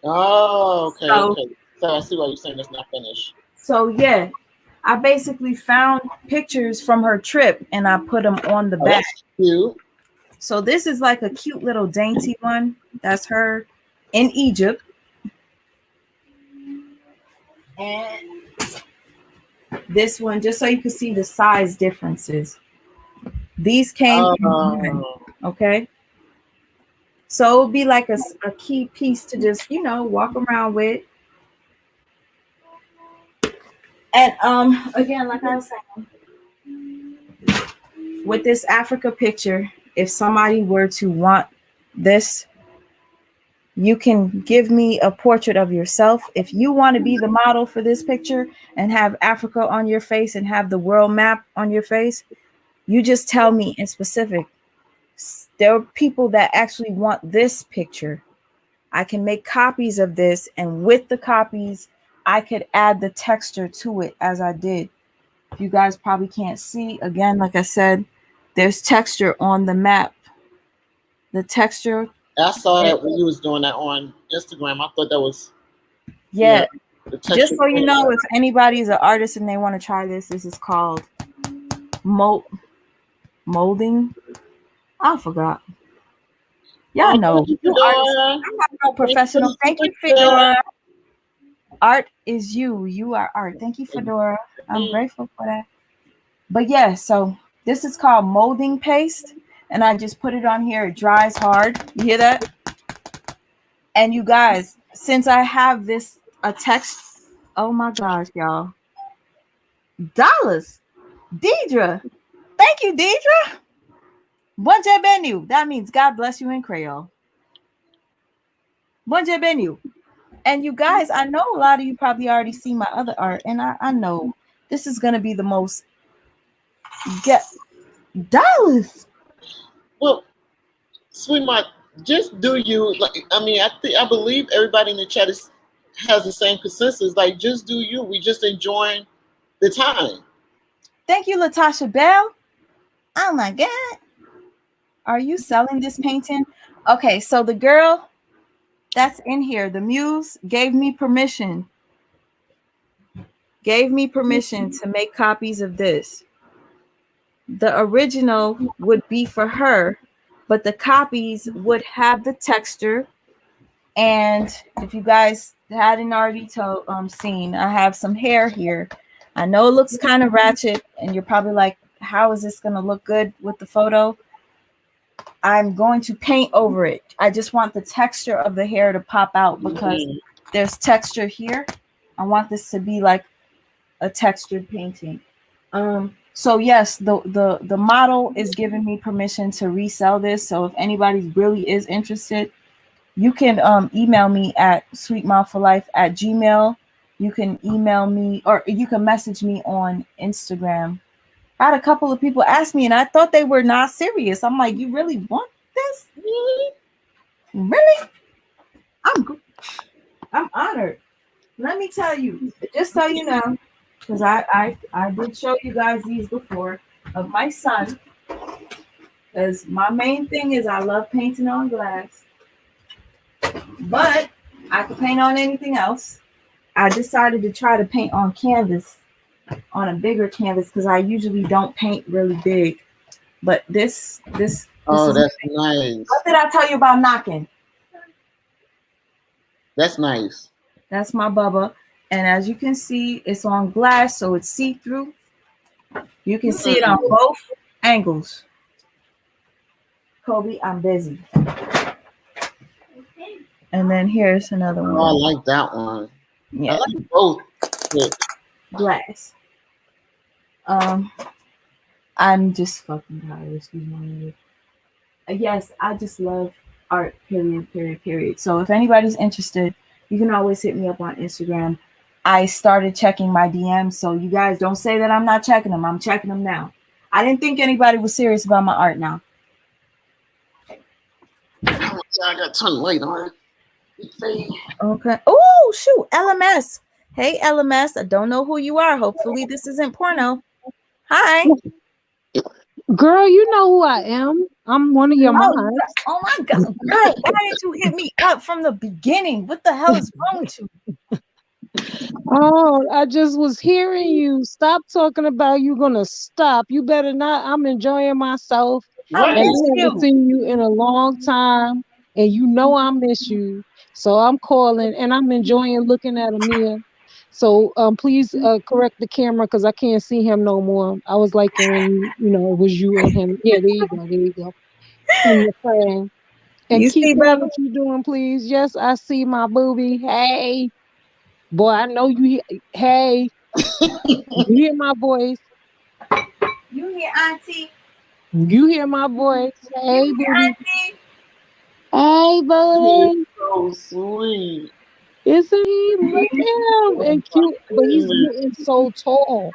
Oh, okay, So okay. So I see why you're saying it's not finished. so yeah, I basically found pictures from her trip and I put them on the Oh, bag. that's cute. So this is like a cute little dainty one. That's her in Egypt. And this one, just so you can see the size differences. These came in 1, Oh, okay? So it would be like a key piece to just, walk around with. And again, like I was saying, with this Africa picture, if somebody were to want this, you can give me a portrait of yourself. If you want to be the model for this picture and have Africa on your face and have the world map on your face, you just tell me in specific. There are people that actually want this picture. I can make copies of this, and with the copies, I could add the texture to it as I did. You guys probably can't see. Again, like I said, there's texture on the map. The texture. I saw that when you was doing that on Instagram. I thought that was, Yeah. the Just texture. so you know, if anybody is an artist and they want to try this is called molding. I forgot. Y'all Oh, know, thank you, you artists. Fedora. I'm not no Thank you for professional. the Thank super you, chat. Fedora. Art is you. You are art. Thank you, Fedora. I'm grateful for that. But yeah, so this is called molding paste. And I just put it on here. It dries hard. You hear that? And you guys, since I have this a text, oh my gosh, y'all. Dollars. Deidre. Thank you, Deidre. Bonje Benu. That means God bless you in Creole. Bonje Benu. And you guys, I know a lot of you probably already see my other art, and I know this is gonna be the most get dollars. Well, sweetheart, just do you. Like, I mean, I believe everybody in the chat has the same consensus. Like, just do you. We just enjoying the time. Thank you, Latasha Bell. Oh my God. Are you selling this painting? Okay, so the girl that's in here, the muse, gave me permission to make copies of this. The original would be for her, but the copies would have the texture. And if you guys hadn't already seen, I have some hair here. I know it looks kind of ratchet, and you're probably like, how is this going to look good with the photo? I'm going to paint over it. I just want the texture of the hair to pop out because there's texture here. I want this to be like a textured painting. So yes, the model is giving me permission to resell this. So if anybody really is interested, you can email me at sweetmouthforlife@gmail. You can email me or you can message me on Instagram. I had a couple of people ask me, and I thought they were not serious. I'm like, you really want this? Really? I'm honored. Let me tell you, just so you know, because I did show you guys these before of my son. Because my main thing is I love painting on glass, but I can paint on anything else. I decided to try to paint on canvas, on a bigger canvas, because I usually don't paint really big. But this Oh, is that's nice. what did I tell you about knocking? That's nice. That's my Bubba. And as you can see, it's on glass, so it's see-through. You can see it on Mm. both angles. Kobe, I'm busy. And then here's another Oh, I one. like that one. I Yeah, like both. Yeah. glass. Um, I'm just fucking tired. Excuse my language. Yes, I just love art. Period. Period. Period. So if anybody's interested, you can always hit me up on Instagram. I started checking my DMs, so you guys don't say that I'm not checking them. I'm checking them now. I didn't think anybody was serious about my art now. Oh, yeah, I got to turn the light on. Okay. Oh, shoot. LMS. Hey, LMS. I don't know who you are. Hopefully, this isn't porno. Hi. Girl, you know who I am. I'm one of your No. moms. Oh, my God. Girl, why didn't you hit me up from the beginning? What the hell is wrong with you? Oh, I just was hearing you. Stop talking about you gonna stop. You better not. I'm enjoying myself. I Right. And miss I haven't you. seen you in a long time. And you know I miss you. So I'm calling and I'm enjoying looking at Amir. So please correct the camera because I can't see him no more. I was liking when it was you and him. Yeah, there you go. There you go. In the frame. And You keep see, doing brother? what you're doing, please. Yes, I see my booby. Hey. Boy, I know you. Hey, you hear my voice. You hear Auntie? You hear my voice. You Hey, hear booby. Auntie? Hey, It's buddy. so sweet. Isn't he? Look at him and cute, but he's getting so tall.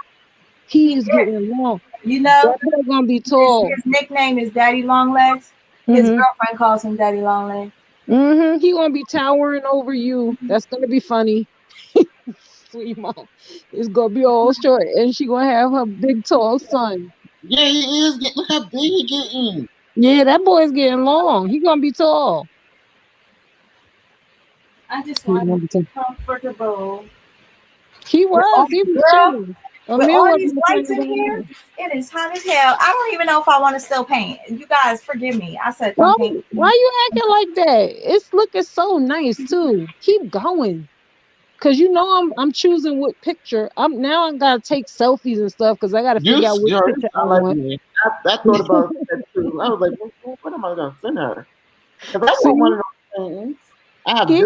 He He is did. getting long. You know, That boy gonna be his, tall. his nickname is Daddy Longlegs. His Mhm. girlfriend calls him Daddy Longlegs. Mhm. He gonna be towering over you. That's gonna be funny. Sweet mom. It's gonna be all short, and she gonna have her big tall son. Yeah, he is. Look how big he getting. Yeah, that boy's getting long. He gonna be tall. I just He want gonna to be be tall. comfortable. He With all, was. He was girl, chilling. with Emil all wasn't these lights complaining in about here, nothing. it is hot as hell. I don't even know if I want to still paint. You guys, forgive me. I said come Why, paint. why you acting like that? It's looking so nice too. Keep going. Cause I'm choosing what picture. I gotta take selfies and stuff because I gotta You, figure out which you picture I sound like want. me. I thought about that too. I was like, what am I going to send her? Because I want one See? of those things. I have this.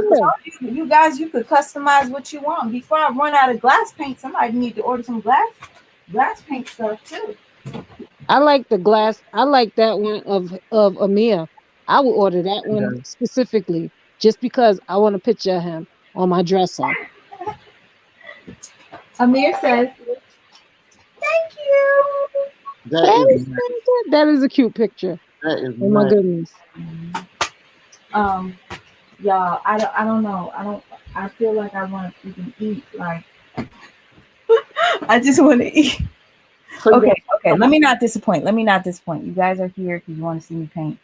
Yeah. You guys, you could customize what you want. Before I run out of glass paint, somebody need to order some glass paint stuff too. I like the glass. I like that one of Amir. I would order that one specifically just because I want a picture of him on my dresser. Amir says, "Thank you." That That is is so good. That is a cute picture. that is Oh my nice. goodness. Um, y'all, I don't know. I feel like I want to even eat. Like, I just want to eat. So you Okay, got okay. Let me not disappoint. Let me not disappoint. You guys are here because you want to see me paint,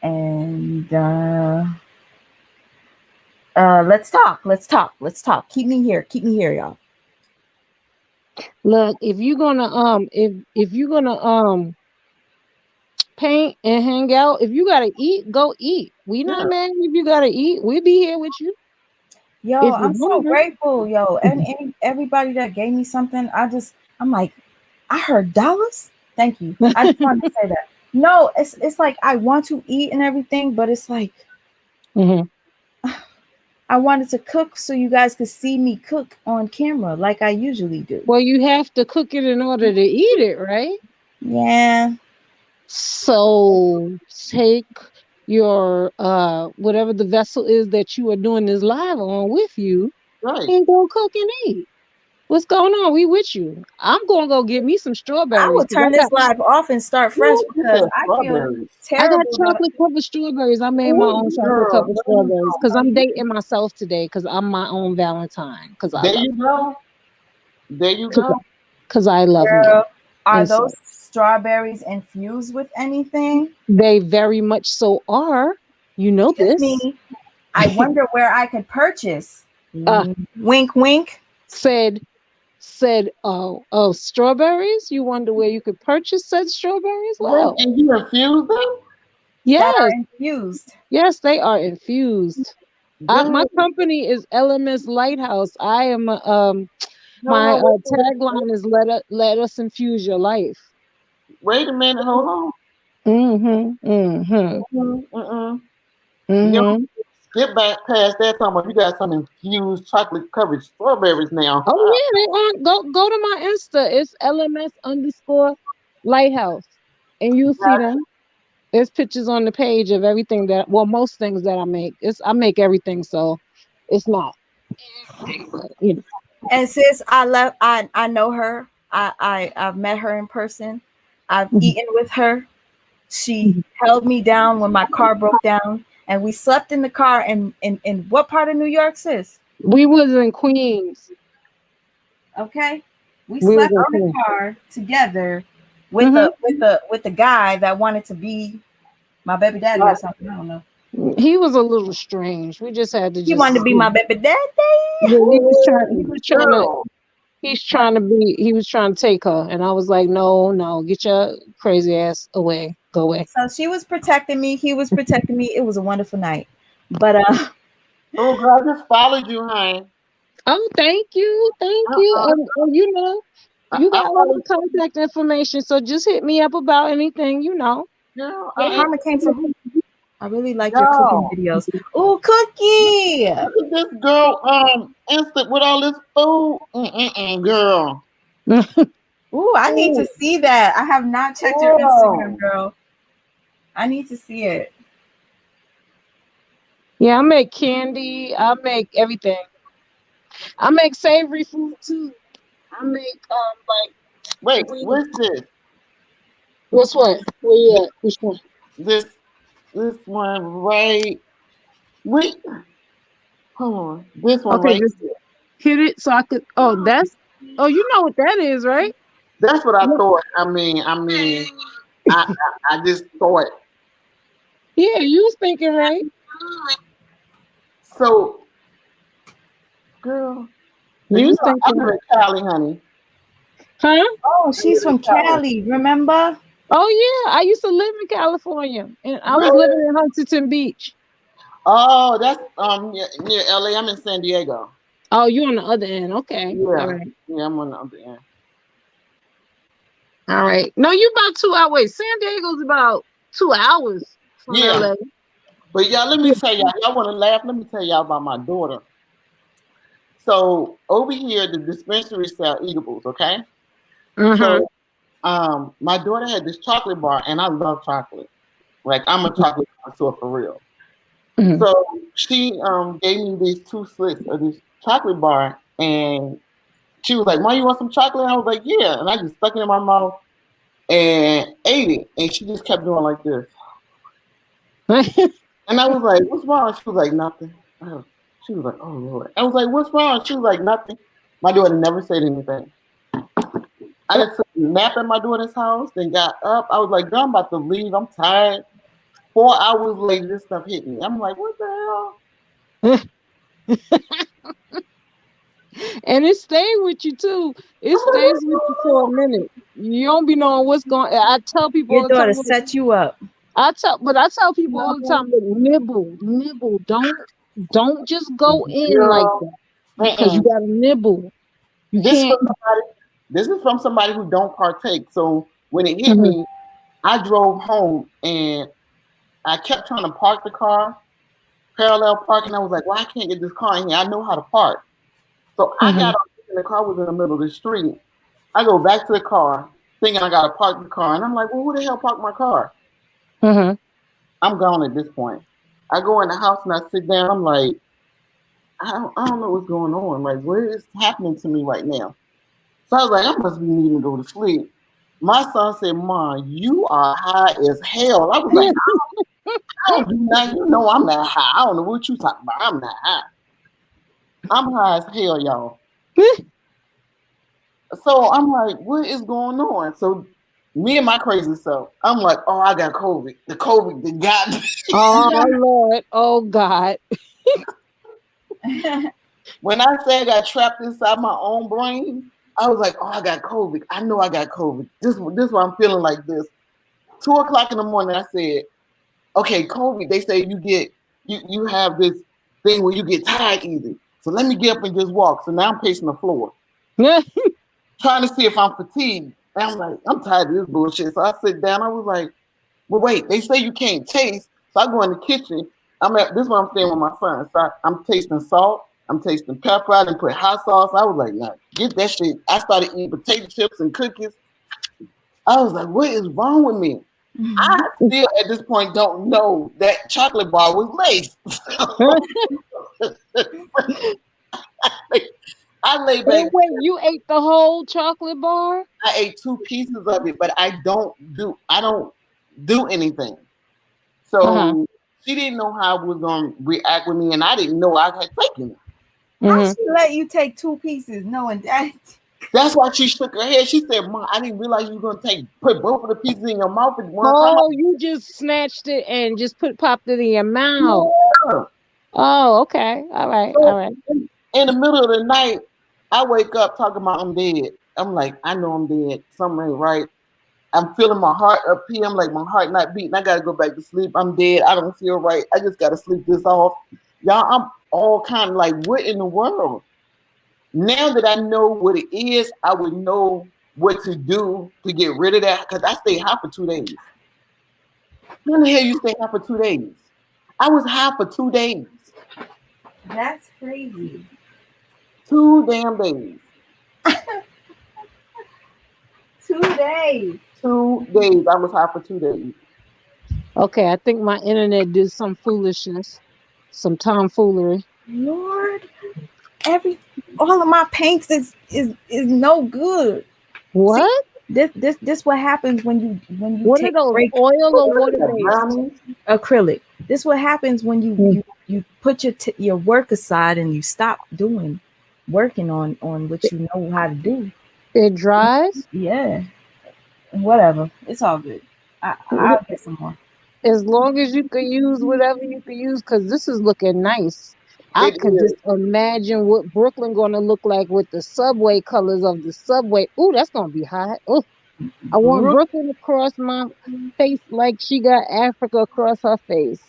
and let's talk. Let's talk. Let's talk. Keep me here. Keep me here, y'all. Look, if you're gonna paint and hang out, if you gotta eat, go eat. We not yeah. mad if you gotta eat. We be here with you Yo, if you're I'm so hungry. grateful, yo, and everybody that gave me something. I'm like, I heard dollars. Thank you. I just wanted to say that. No, it's like I want to eat and everything, but it's like Mhm. I wanted to cook so you guys could see me cook on camera like I usually do. Well, you have to cook it in order to eat it, right? Yeah. So take your whatever the vessel is that you are doing this live on with you Right. and go cook and eat. What's going on? We with you. I'm gonna go get me some I strawberries will because turn this live off and start fresh Ooh, you because said I feel strawberries. I got terrible about chocolate covered strawberries. I made my Oh, own chocolate girl, covered there you strawberries go. because I'm dating myself today because I'm my own Valentine because I There love you go. There you because go. I love me. girl. Are And so those strawberries infused with anything? they very much so are. You know Excuse this. me. I wonder where I could purchase. uh Wink, wink. said oh, strawberries. You wonder where you could purchase said strawberries? Wait, Well, and you infuse them? That are yes, infused. yes, they are infused. My Girl, company is LMS Lighthouse. I am hold my on, wait a minute. tagline is let us infuse your life. Wait a minute, hold on. Mhm. Mhm. Mm-mm. You Mhm. skip back past that talking about you got some infused chocolate covered strawberries now. Oh yeah, they on go to my Insta. It's LMS underscore Lighthouse, and you'll see them. There's pictures on the page of everything that well, most things that I make. I make everything, so it's not. But, you know. And sis, I love I know her. I've met her in person. I've Mhm. eaten with her. She Mhm. held me down when my car broke down, and we slept in the car in what part of New York, sis? We was in Queens. Okay, we We was slept in in the Queens. car together with Hmm. a guy that wanted to be my baby daddy or something. I don't know. He was a little strange. We just had to He wanted to just be my baby daddy. yeah, he was trying he Ooh, was trying to girl. he was trying to take her, and I was like, no, no, get your crazy ass away, go away. So she was protecting me. He was protecting me. It was a wonderful night. But Oh, girl, I just followed you, honey. Oh, thank you. Uh-uh. And you know, you I got all followed the contact information, so just hit me up about anything, you know. girl. what karma came for who? I really like your cooking Y'all. videos. Ooh, cookie. Look at this girl, instant with all this food. Mm-mm, girl. Ooh, I need to Ooh, see that. I have not checked your Instagram, girl. girl. I need to see it. Yeah, I make candy, I make everything. I make savory food too. I make like Wait, we what's this? what's what? Where you at? Which one? This this one right. Wait, hold on. This one Okay, right just here. hit it so I could oh you know what that is, right? That's what I Yeah, thought. I just thought. yeah, you was thinking right. So, girl. So You you was know I thinking live in Cali, honey. huh? Oh, I live she's in from Cali. Cali, remember? Oh yeah, I used to live in California, and I was living Really? in Huntington Beach. Oh, that's near LA. I'm in San Diego. Oh, you on the other end. Okay. All Yeah, right. yeah, I'm on the other end. All right. No, you about 2 hours. San Diego's about 2 hours from Yeah, LA. but y'all, let me tell y'all. Y'all want to laugh? Let me tell y'all about my daughter. So over here, the dispensary sell eatables. Okay, Uh-huh. so my daughter had this chocolate bar, and I love chocolate. Like I'm a chocolate connoisseur for real. Hmm. So she gave me these two slits of this chocolate bar, and she was like, "Mom, you want some chocolate?" I was like, "Yeah," and I just stuck it in my mouth and ate it, and she just kept doing like this. And I was like, "What's wrong?" She was like, "Nothing." She was like, "Oh Lord." I was like, "What's wrong?" She was like, "Nothing." My daughter never said anything. I just took a nap at my daughter's house, then got up. I was like, "Girl, I'm about to leave. I'm tired." 4 hours later, this stuff hit me. I'm like, "What the hell?" And it stayed with you too. It I'm like, stays "What's with you for a going minute. You don't be knowing what's going. I tell people Your all the daughter time. set you up. I tell people all the time. Look, nibble, nibble. Don't just go on, in like girl?" that because you Mm-mm. got to nibble. You This can't. from somebody. This is from somebody who don't partake. So when it hit Mhm, me, I drove home and I kept trying to park the car, parallel parking. I was like, "Well, I can't get this car in here. I know how to park." So I mhm, got off, and the car was in the middle of the street. I go back to the car, thinking I gotta park the car, and I'm like, "Well, who the hell parked my car?" mhm, I'm gone at this point. I go in the house and I sit down. I'm like, I don't know what's going on. Like, what is happening to me right now? So I was like, I must be needing to go to sleep. My son said, "Mom, you are high as hell." I was like, I don't do nothing. You know I'm not high. I don't know what you talking about. I'm not high. I'm high as hell, y'all. So I'm like, what is going on? So me and my crazy self, I'm like, oh, I got COVID. The COVID that got me. Oh Lord. Oh God. When I say I got trapped inside my own brain, I was like, oh, I got COVID. I know I got COVID. This why I'm feeling like this. 2 o'clock in the morning, I said, okay, COVID. They say you have this. thing where you get tired easy. So let me get up and just walk. So now I'm pacing the floor, trying to see if I'm fatigued. And I'm like, I'm tired of this bullshit. So I sit down. I was like, well, wait, they say you can't taste. So I go in the kitchen. This is what I'm staying with my son. So I'm tasting salt. I'm tasting pepper. I didn't put hot sauce. I was like, nah, get that shit. I started eating potato chips and cookies. I was like, what is wrong with me? I still at this point don't know that chocolate bar was laced. I lay back. Wait, you ate the whole chocolate bar? I ate 2 pieces of it, but I don't do anything. So she didn't know how I was gonna react with me, and I didn't know I had taken it. How she let you take 2 pieces knowing that? That's why she shook her head. She said, "Mom, I didn't realize you were gonna put both of the pieces in your mouth at one time." Oh, you just snatched it and just popped it in your mouth. Yeah. Oh, okay. All right. So, All right. in the middle of the night, I wake up talking about I'm dead. I'm like, I know I'm dead. Something ain't right. I'm feeling my heart up here. I'm like, my heart not beating. I gotta go back to sleep. I'm dead. I don't feel right. I just gotta sleep this off. Y'all, I'm all kind of like, what in the world? Now that I know what it is, I would know what to do to get rid of that. Because I stayed high for 2 days. How the hell you stay high for 2 days? I was high for 2 days. That's crazy. 2 damn days. 2 days. 2 days. I was high for 2 days. Okay, I think my internet did some foolishness, some tomfoolery. Lord, all of my paints is no good. What? This what happens when you What are take those, break oil or water based? acrylic. This what happens when you put your work aside and you stop working on what you know how to do. It dries? Yeah. Whatever. It's all good. I'll get some more. As long as you can use whatever you can use, because this is looking nice. I It can is. just imagine what Brooklyn gonna look like with the subway colors of the subway. Ooh, that's gonna be hot. Oh, I want Brooklyn across my face like she got Africa across her face.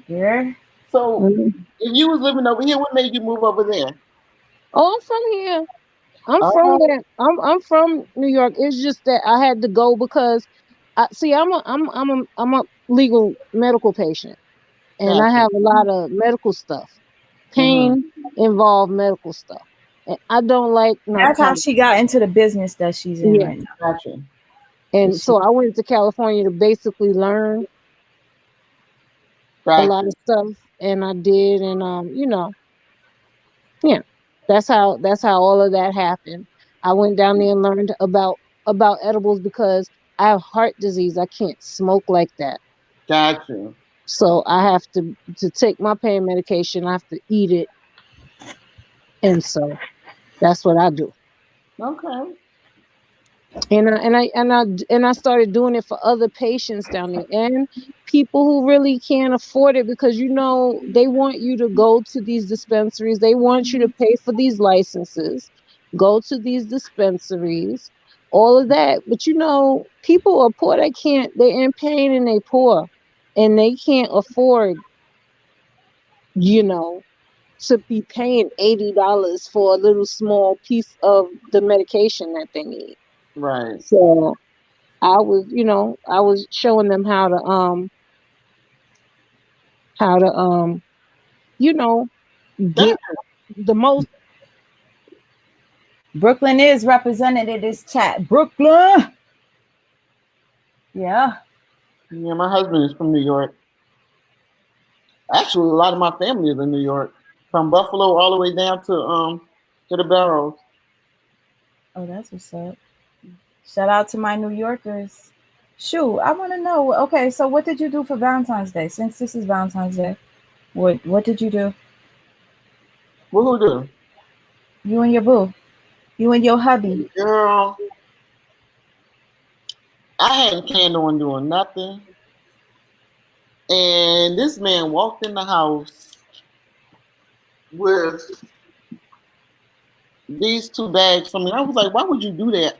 Yeah. So, Mhm. if you was living over here, what made you move over there? Oh, I'm from here. I'm from Oh, there. I'm from New York. It's just that I had to go because I'm a legal medical patient, and I gotcha. have a lot of medical stuff. Mm-hmm. Pain involved medical stuff, and I don't like That's how narcotics. she got into the business that she's in Yeah, right now. Gotcha. and She, so I went to California to basically learn a lot Gotcha. of stuff, and I did, and yeah, that's how all of that happened. I went down there and learned about edibles because I have heart disease. I can't smoke like that. Gotcha. So I have to take my pain medication. I have to eat it, and so that's what I do. Okay. And I started doing it for other patients down there and people who really can't afford it because they want you to go to these dispensaries. They want you to pay for these licenses, go to these dispensaries, all of that. But people are poor. They're in pain and they poor and they can't afford, you know, to be paying $80 for a little small piece of the medication that they need. Right. So I was showing them how to you know, Gotcha. get the most. Brooklyn is represented in this chat. Brooklyn. Yeah. Yeah, my husband is from New York. Actually, a lot of my family is in New York, from Buffalo all the way down to the Barrows. Oh, that's what's up. Shout out to my New Yorkers. Shoot, I want to know. Okay, so what did you do for Valentine's Day? Since this is Valentine's Day, what did you do? What who do? You and your boo. You and your hubby. Girl, I hadn't planned on doing nothing, and this man walked in the house with these 2 bags for me. I was like, why would you do that?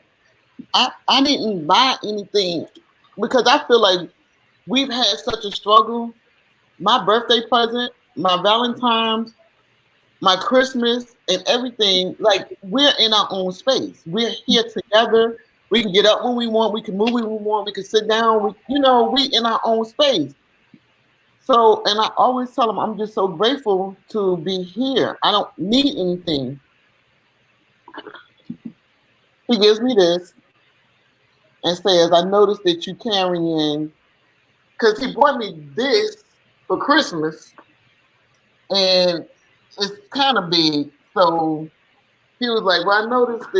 I didn't buy anything because I feel like we've had such a struggle. My birthday present my Valentine's, my Christmas, and everything. Like we're in our own space. We're here together. We can get up when we want. We can move when we want. We can sit down. We in our own space. So, and I always tell him, I'm just so grateful to be here. I don't need anything. He gives me this and says, I noticed that you carrying, because he bought me this for Christmas, and it's kind of big. So he was like, well, I noticed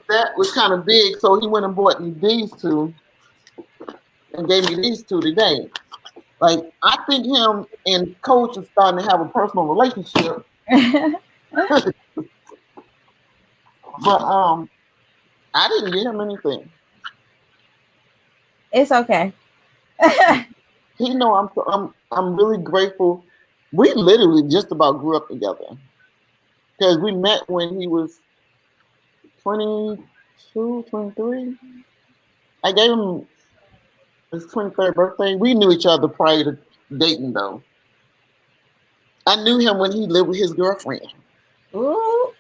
that was kind of big. So he went and bought me these two and gave me these two today. Like, I think him and Coach is starting to have a personal relationship. But I didn't get him anything. It's okay. He know I'm really grateful. We literally just about grew up together because we met when he was 22, 23. I gave him his 23rd birthday. We knew each other prior to dating, though. I knew him when he lived with his girlfriend. Ooh.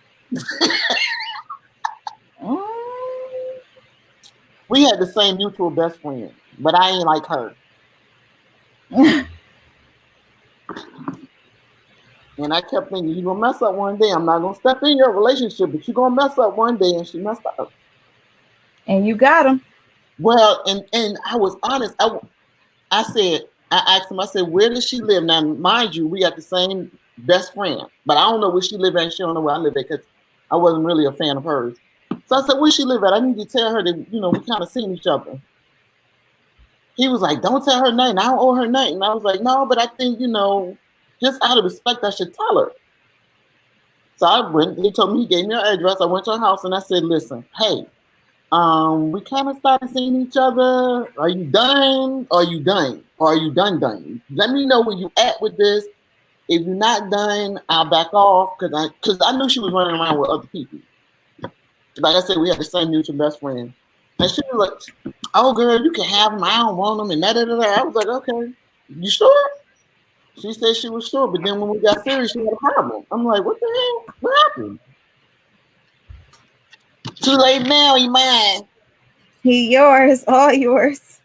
We had the same mutual best friend, but I ain't like her. And I kept thinking, you're going to mess up one day. I'm not going to step in your relationship, but you're going to mess up one day. And she messed up. And you got him. Well, and I was honest. I asked him, I said, where does she live? Now, mind you, we got the same best friend, but I don't know where she live at. She don't know where I live at because I wasn't really a fan of hers. So I said, where she live at? I need to tell her that, we kind of seen each other. He was like, don't tell her nothing. I don't owe her nothing. I was like, no, but I think, just out of respect, I should tell her. So I went, he told me, he gave me her address. I went to her house and I said, listen, hey, we kind of started seeing each other. Are you done? Or are you done? Or are you done? Let me know where you at with this. If you're not done, I'll back off because I knew she was running around with other people. Like I said, we had the same mutual best friend. And she was like, oh, girl, you can have them. I don't want them. And da. I was like, okay, you sure? She said she was sure. But then when we got serious, she had a problem. I'm like, what the hell? What happened? Too late now, you mine. He yours, all yours.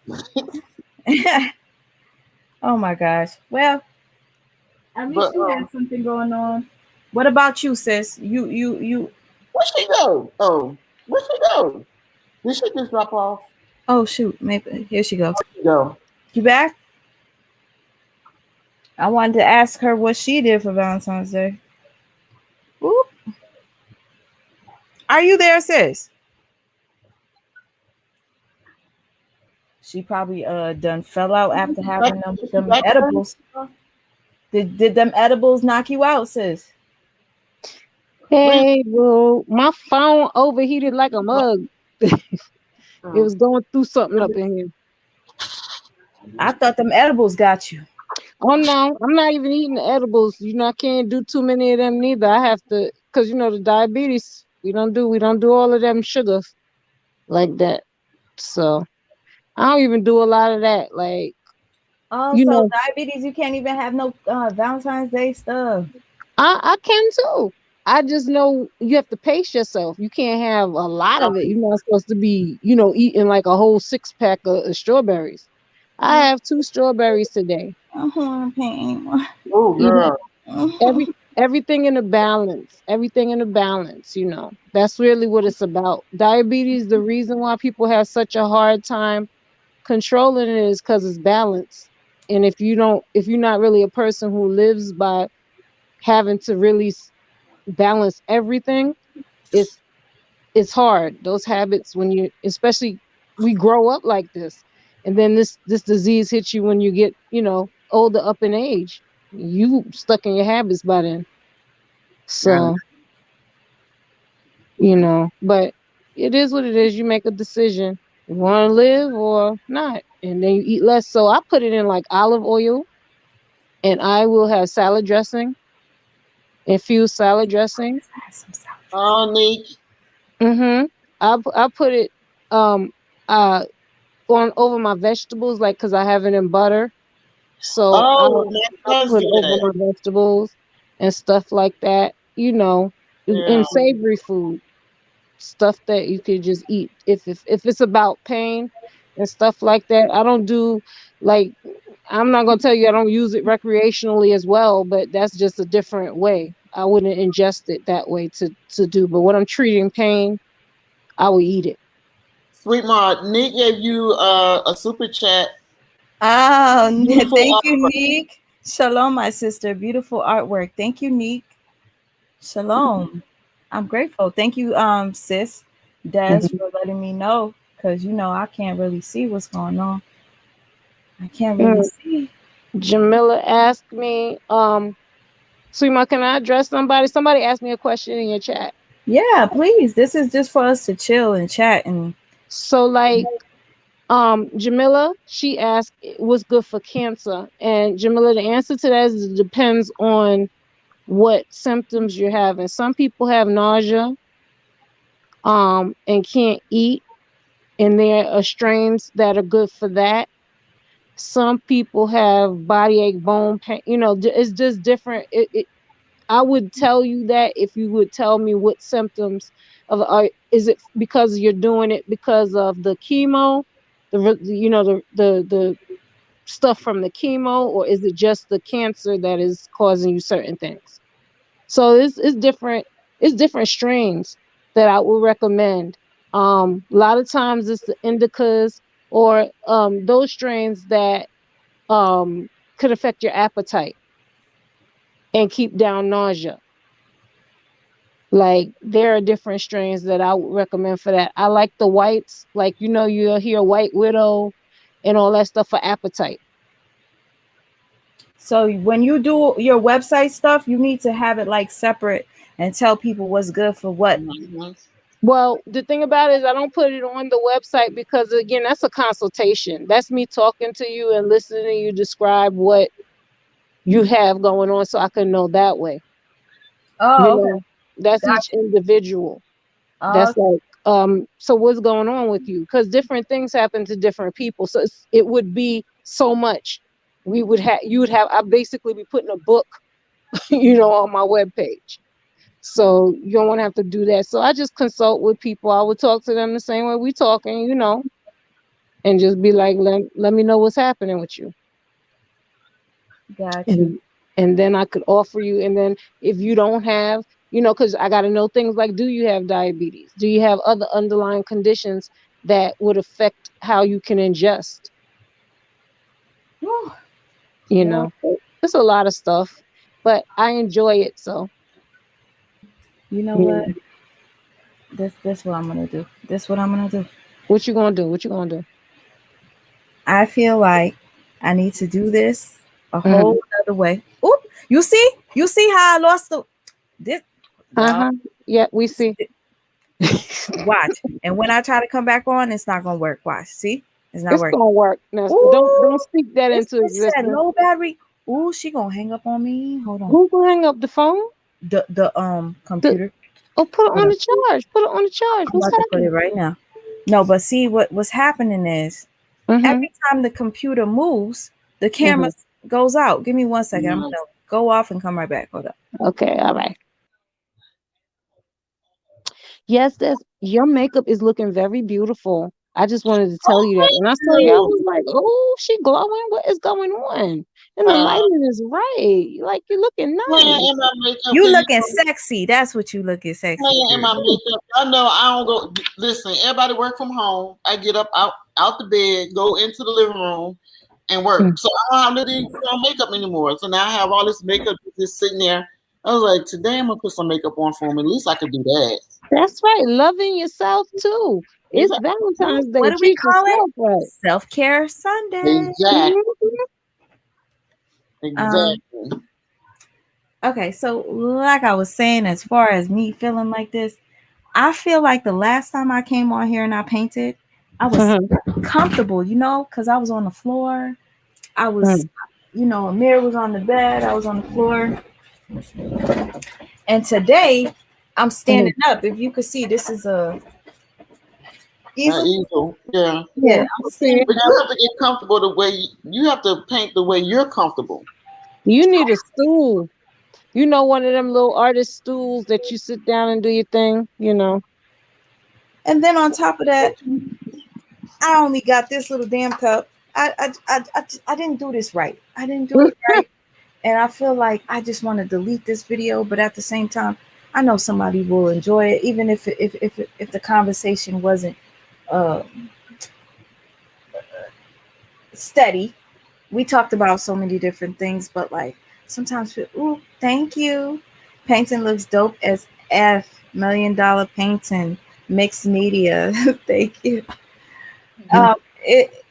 Oh my gosh. Well, at least you had something going on. What about you, sis? You. Where'd she go? Oh, where'd she go? Did she just drop off? Oh shoot, maybe here she goes. Where'd she go? You back? I wanted to ask her what she did for Valentine's Day. Oop. Are you there, sis? She probably done fell out after having them edibles. Did them edibles knock you out, sis? Hey, bro, my phone overheated like a mug. It was going through something up in here. I thought them edibles got you. Oh no, I'm not even eating the edibles. I can't do too many of them neither. I have to, cause the diabetes. We don't do all of them sugars like that. So I don't even do a lot of that. Like, so diabetes, you can't even have no Valentine's Day stuff. I can too. I just know you have to pace yourself. You can't have a lot of it. You're not supposed to be, eating like a whole 6-pack of strawberries. I have 2 strawberries today. Oh, girl. Everything in a balance. Everything in a balance, That's really what it's about. Diabetes, the reason why people have such a hard time controlling it is because it's balance. And if you're not really a person who lives by having to really balance everything, it's hard. Those habits, especially we grow up like this, and then this disease hits you when you get older, up in age. You stuck in your habits by then. So but it is what it is. You make a decision. You want to live or not, and then you eat less. So I put it in like olive oil, and I will have salad dressing, infused salad dressing. I put it on over my vegetables, like, because I have it in butter, So Oh, my I sons put do over that. my vegetables and stuff like that, Yeah. in savory food, stuff that you could just eat. If it's about pain and stuff like that, I don't do like I'm not gonna tell you I don't use it recreationally as well, but that's just a different way. I wouldn't ingest it that way to do. But when I'm treating pain, I will eat it. Sweet Mark, Nick gave you a super chat. Oh, Beautiful thank you, artwork. Neek. Shalom, my sister. Beautiful artwork. Thank you, Neek. Shalom. I'm grateful. Thank you, sis Des, Mhm. for letting me know. Cause I can't really see what's going on. I can't really Mm. see. Jamila asked me, Sweema, can I address somebody? Somebody asked me a question in your chat. Yeah, please. This is just for us to chill and chat and So like Jamila, she asked what's good for cancer. And Jamila, the answer to that is it depends on what symptoms you're having. Some people have nausea and can't eat, and there are strains that are good for that. Some people have body ache, bone pain, it's just different. I would tell you that if you would tell me what symptoms is it because you're doing it because of the chemo, the stuff from the chemo, or is it just the cancer that is causing you certain things? So it's different strains that I would recommend. A lot of times it's the indicas or those strains that um could affect your appetite and keep down nausea. Like there are different strains that I would recommend for that. I like the whites, like you'll hear white widow and all that stuff for appetite. so when you do your website stuff, you need to have it like separate and tell people what's good for what. Mhm. Well, the thing about it is I don't put it on the website because again, that's a consultation. That's me talking to you and listening to you describe what you have going on so I can know that way. You Oh, okay. know, that's each Gotcha. individual. That's Uh, like, so what's going on with you? Because different things happen to different people. So it would be so much. You would have, I basically be putting a book, on my webpage. So you don't want to have to do that. So I just consult with people. I would talk to them the same way we talking, and just be like, let me know what's happening with you. got you. And then I could offer you. And then if you don't have, because I got to know things like, do you have diabetes? Do you have other underlying conditions that would affect how you can ingest? Whew. You Yeah. know, it's a lot of stuff, but I enjoy it. So, You know yeah. what? This what I'm gonna do. This what I'm gonna do. What you gonna do? What you gonna do? I feel like I need to do this a Mm-hmm. whole other way. Oop! You see? You see how I lost the this y'all Uh-huh. Yeah, we see. watch. And when I try to come back on, it's not gonna work. Watch. See? It's not It's working. gonna work. Now, don't Ooh, speak that it's into it said existence. low battery. Ooh, she gonna hang up on me. Hold on. Who gonna hang up the phone? The The computer. put it Hold on on. the charge. Put it on the charge. I'm What's about to put it happening? right now. No, but see what's happening is Mm-hmm. every time the computer moves, the camera Mm-hmm. goes out. Give me 1 second. I'm Mhm. gonna go off and come right back. Hold up. Okay, all right. Yes, your makeup is looking very beautiful. I just wanted to tell Oh, you that. thank When I saw you, I you. was like, "Oh, she glowing. What is going on?" And the Uh, lighting is right. Like you're looking playing nice. in my makeup You because you looking know, sexy. That's what you looking sexy, playing in girl. my makeup. I know I don't go. Listen, everybody work from home. I get up out the bed, go into the living room, and work. Mm. So I don't have to do makeup anymore. So now I have all this makeup just sitting there. I was like, today I'm gonna put some makeup on for me. At least I could do that. That's right. Loving yourself too. It's Exactly. Valentine's Day. What do we Treat call it? yourself right. Self-care Sunday. Exactly. Mhm. Um, Exactly. okay, so like I was saying, as far as me feeling like this, I feel like the last time I came on here and I painted, I was Mhm. comfortable, because I was on the floor. I was, Mhm. Amir was on the bed, I was on the floor. And today I'm standing Mhm. up. If you could see, this is a Easel. Easel. Yeah. Yeah. Okay. But you have to get comfortable the way you have to paint the way you're comfortable. You need a stool. You know, one of them little artist stools that you sit down and do your thing, you know. And then on top of that, I only got this little damn cup. I didn't do this right. I didn't do it right. And I feel like I just want to delete this video, but at the same time, I know somebody will enjoy it, even if the conversation wasn't uh, steady. We talked about so many different things, but like sometimes, ooh, thank you. Painting looks dope as $1 million painting. Mixed media, thank you.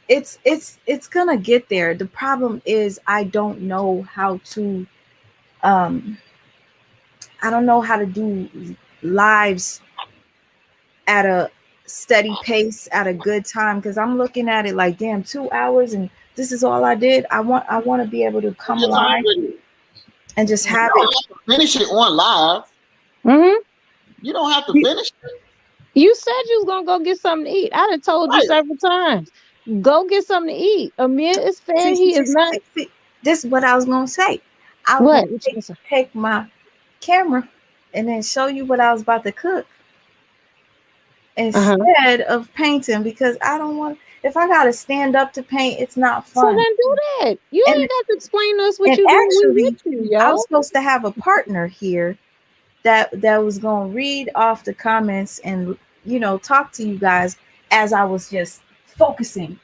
It's gonna get there. The problem is um I don't know how to do lives at a steady pace at a good time because I'm looking at it like damn 2 hours and this is all I did. I want to be able to Take come your time live with it. and just You have it. don't have to finish it on live. Hmm. You don't have to You, finish it. You said you was gonna go get something to eat. I done told you Right. several times. Go get something to eat. Amir is fed. He is not. this is what I was gonna say. I was What? gonna What you gonna say? take my camera and then show you what I was about to cook Uh-huh. instead of painting because I don't want. If I gotta stand up to paint, it's not So fun. then do that. You And ain't got to explain to us what and you doing. We with actually, you, I yo. was supposed to have a partner here that was gonna read off the comments and talk to you guys as I was just focusing.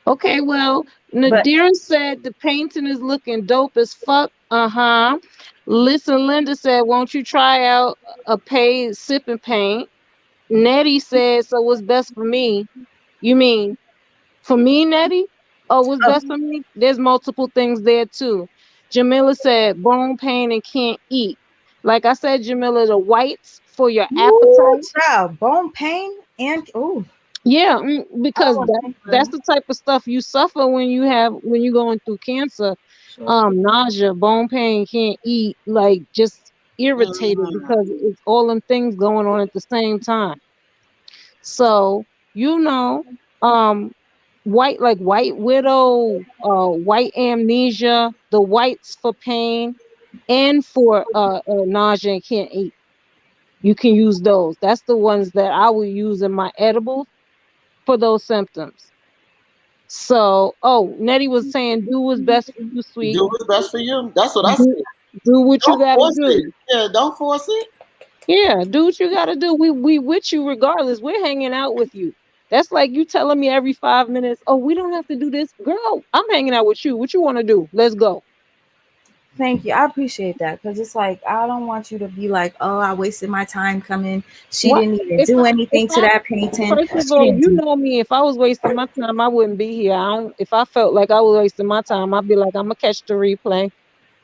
Okay, well, But Nadira said the painting is looking dope as fuck. Uh-huh. Listen, Linda said, won't you try out a paid sip and paint? Nettie said, so what's best for me? You mean for me, Nettie? Oh, what's best for me? There's multiple things there too. Jamila said, bone pain and can't eat. Like I said, Jamila, the whites for your woo, appetite. child, bone pain and Yeah, because oh, that's the type of stuff you suffer when you're going through cancer. Nausea, bone pain, can't eat, like just irritated Mm. because it's all them things going on at the same time. So, you know, um, white widow, white amnesia, the whites for pain and for nausea and can't eat. You can use those. That's the ones that I would use in my edibles for those symptoms. So, oh, Nettie was saying, do what's best for you, sweet. Do what's best for you. That's what I Do, say. do what you Don't got to force it. do. Yeah, don't force it. Yeah, do what you got to do. We with you regardless. We're hanging out with you. That's like you telling me every 5 minutes, oh, we don't have to do this. Girl, I'm hanging out with you. What you want to do? Let's go. thank you. I appreciate that because it's like I don't want you to be like, oh, I wasted my time coming. She What didn't even if do if anything to I that painting. first of She all, didn't you do. know me. If I was wasting my time, I wouldn't be here. I don't, if I felt like I was wasting my time, I'd be like, I'm gonna catch the replay.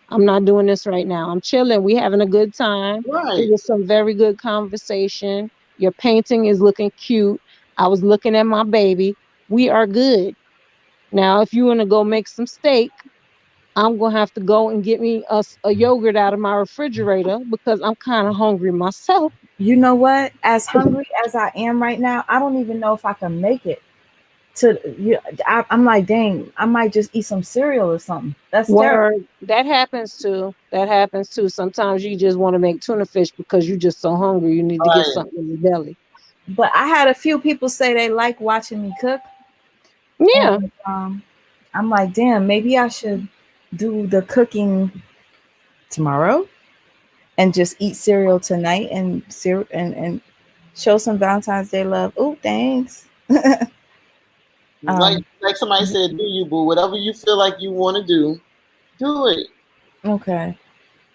I'm not doing this right now. I'm chilling. We having a good time. It Right. was some very good conversation. Your painting is looking cute. I was looking at my baby. We are good. Now, if you want to go make some steak, I'm gonna have to go and get me a yogurt out of my refrigerator because I'm kind of hungry myself. You know what? As hungry as I am right now, I don't even know if I can make it to you. I'm like, dang, I might just eat some cereal or something. That's terrible. Word, that happens too. That happens too. Sometimes you just want to make tuna fish because you're just so hungry. You need to get Right. something in your belly. But I had a few people say they like watching me cook, Yeah. and I'm like, damn, maybe I should do the cooking tomorrow and just eat cereal tonight and and show some Valentine's Day love. Oh, thanks. Like um, like somebody said, do you boo? Whatever you feel like you want to do it. okay.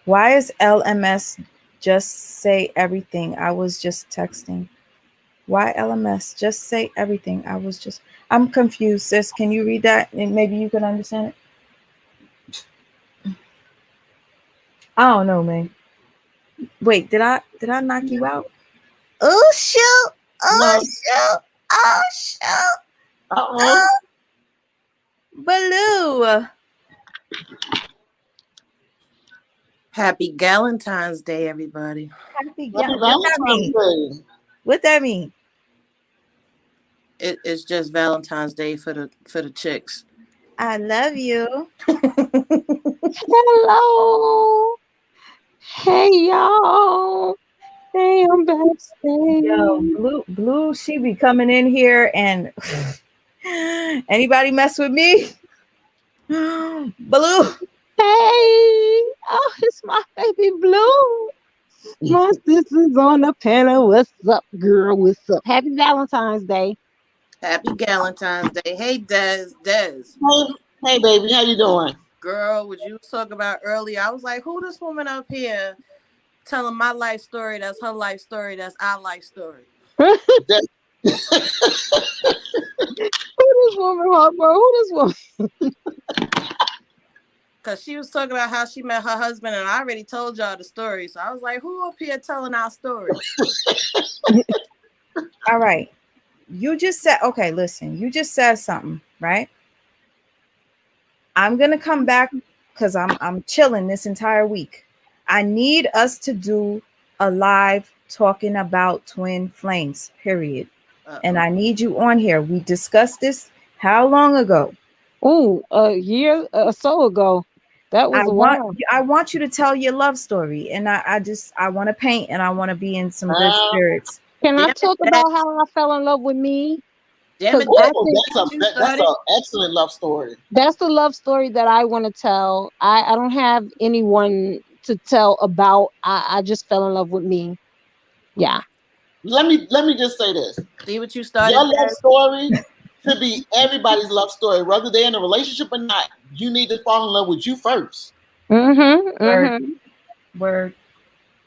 Why is LMS just say everything? I was just texting. Why LMS? Just say everything. I'm confused, sis. Can you read that and maybe you can understand it? I don't know, man. Wait, did I knock you out? Oh shoot! Oh No. shoot! Oh shoot! Uh-oh. Oh Baloo! Happy Galentine's Day, everybody. Happy Happy What that Valentine's mean? Day. What that mean? It's just Valentine's Day for the chicks. I love you. Hello. Hey y'all. Hey, I'm Yo, backstage. Blue, she be coming in here and anybody mess with me? Blue. Hey. Oh, it's my baby Blue. My sister's on the panel. What's up, girl? What's up? Happy Valentine's Day. Happy Valentine's Day. Hey, Des. Hey, hey, baby, how you doing? Girl, what you was talking about earlier, I was like, who this woman up here telling my life story? That's her life story. That's our life story. Who That- this woman, Harper? Who this woman? Because she was talking about how she met her husband, and I already told y'all the story. So I was like, who up here telling our story? All right. You just said, okay, listen, you just said something, right? I'm gonna come back because I'm chilling this entire week. I need us to do a live talking about twin flames, period. And I need you on here. We discussed this how long ago? Oh, a year or so ago. That was a while. I want you to tell your love story. And I want to paint and I want to be in some good uh, spirits. Can I Damn talk it, about how I fell in love with me? Damn Because it, I oh, think you that's started. an excellent love story. that's the love story that I want to tell. I don't have anyone to tell about. I just fell in love with me. Yeah. Let me just say this. See what you Your started, love Des? story should be everybody's love story, whether they're in a relationship or not. You need to fall in love with you first. Mm-hmm. Word, Mm-hmm. word.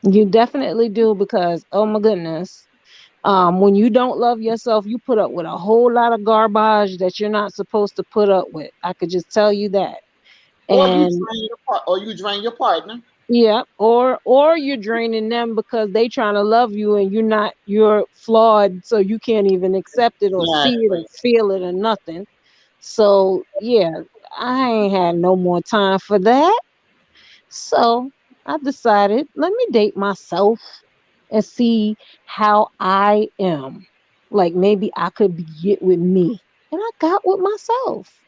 You definitely do because oh my goodness. When you don't love yourself, you put up with a whole lot of garbage that you're not supposed to put up with. I could just tell you that. And Or you drain your partner. yeah, or you're draining them because they trying to love you and you're flawed, so you can't even accept it or see it or Exactly. feel it or nothing. So yeah, I ain't had no more time for that. So I decided, let me date myself and see how I am. Like maybe I could get with me. And I got with myself.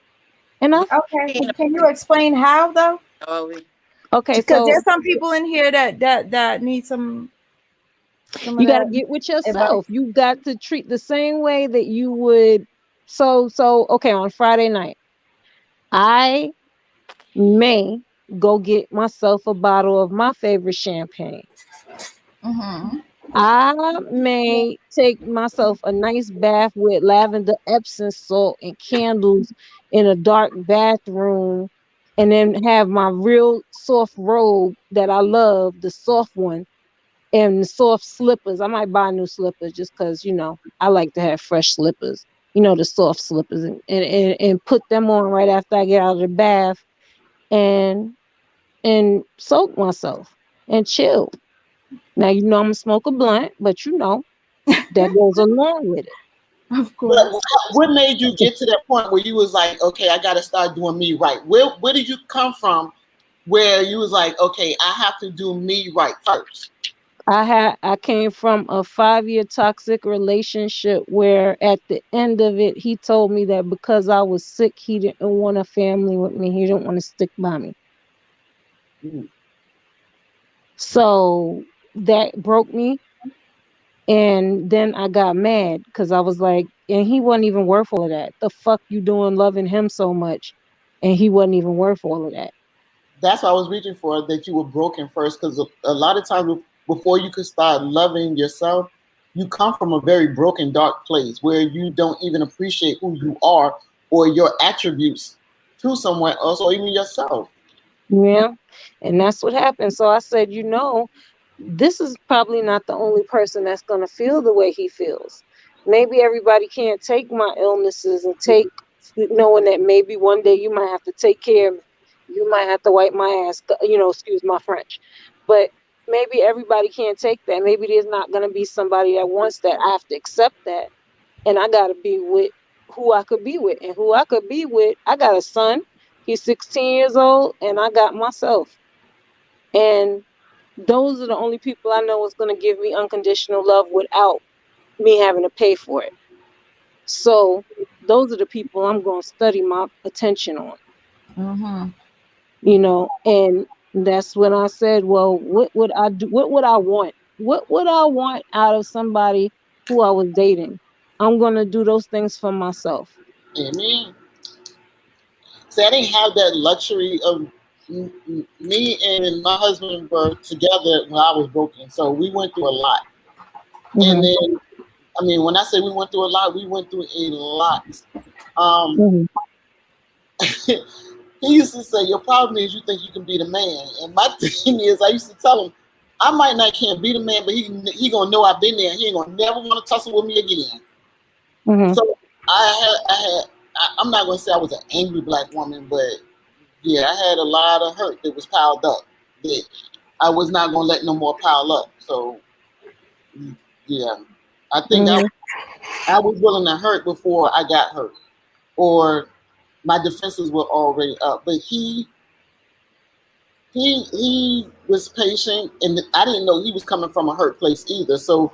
And I Okay. Being Can a you explain how though? are we? okay, Because so there's some people in here that need some of you got to that get with yourself. advice. You got to treat the same way that you would. So okay, on Friday night, I may go get myself a bottle of my favorite champagne. Mm-hmm. I may take myself a nice bath with lavender Epsom salt and candles in a dark bathroom, and then have my real soft robe that I love, the soft one, and the soft slippers. I might buy new slippers just because, I like to have fresh slippers, the soft slippers, and put them on right after I get out of the bath and soak myself and chill. Now, I'm gonna smoke a blunt, but that goes along with it. Of But course. what made you get to that point where you was like, okay, I got to start doing me right? Where did you come from where you was like, okay, I have to do me right first? I came from a 5-year toxic relationship where at the end of it he told me that because I was sick he didn't want a family with me. He didn't want to stick by me. Mm. So that broke me. And then I got mad because I was like, and he wasn't even worth all of that. The fuck you doing loving him so much? And he wasn't even worth all of that. That's what I was reaching for, that you were broken first, because a lot of times before you could start loving yourself, you come from a very broken, dark place where you don't even appreciate who you are or your attributes to someone else or even yourself. Yeah. And that's what happened. So I said, this is probably not the only person that's going to feel the way he feels. Maybe everybody can't take my illnesses and take knowing that maybe one day you might have to take care of me. You might have to wipe my ass, excuse my French. But maybe everybody can't take that. Maybe there's not going to be somebody that wants that. I have to accept that. And I got to be with who I could be with. And who I could be with, I got a son. He's 16 years old, and I got myself. And those are the only people I know is going to give me unconditional love without me having to pay for it. So those are the people I'm going to study my attention on. Mm-hmm. And that's when I said, well, what would I do? What would I want? What would I want out of somebody who I was dating? I'm going to do those things for myself. Amen. See, I didn't have that luxury of me and my husband were together when I was broken, so we went through a lot. And Mm-hmm. then, I mean, when I say we went through a lot, we went through a lot. Um, Mm-hmm. he used to say, "Your problem is you think you can be the man." And my thing is, I used to tell him, "I might not can't be the man, but he gonna know I've been there. He ain't gonna never want to tussle with me again." Mm-hmm. So I'm not gonna say I was an angry black woman, but yeah, I had a lot of hurt that was piled up that I was not gonna let no more pile up. So yeah, I think Mm-hmm. I was willing to hurt before I got hurt, or my defenses were already up. But he was patient, and I didn't know he was coming from a hurt place either. So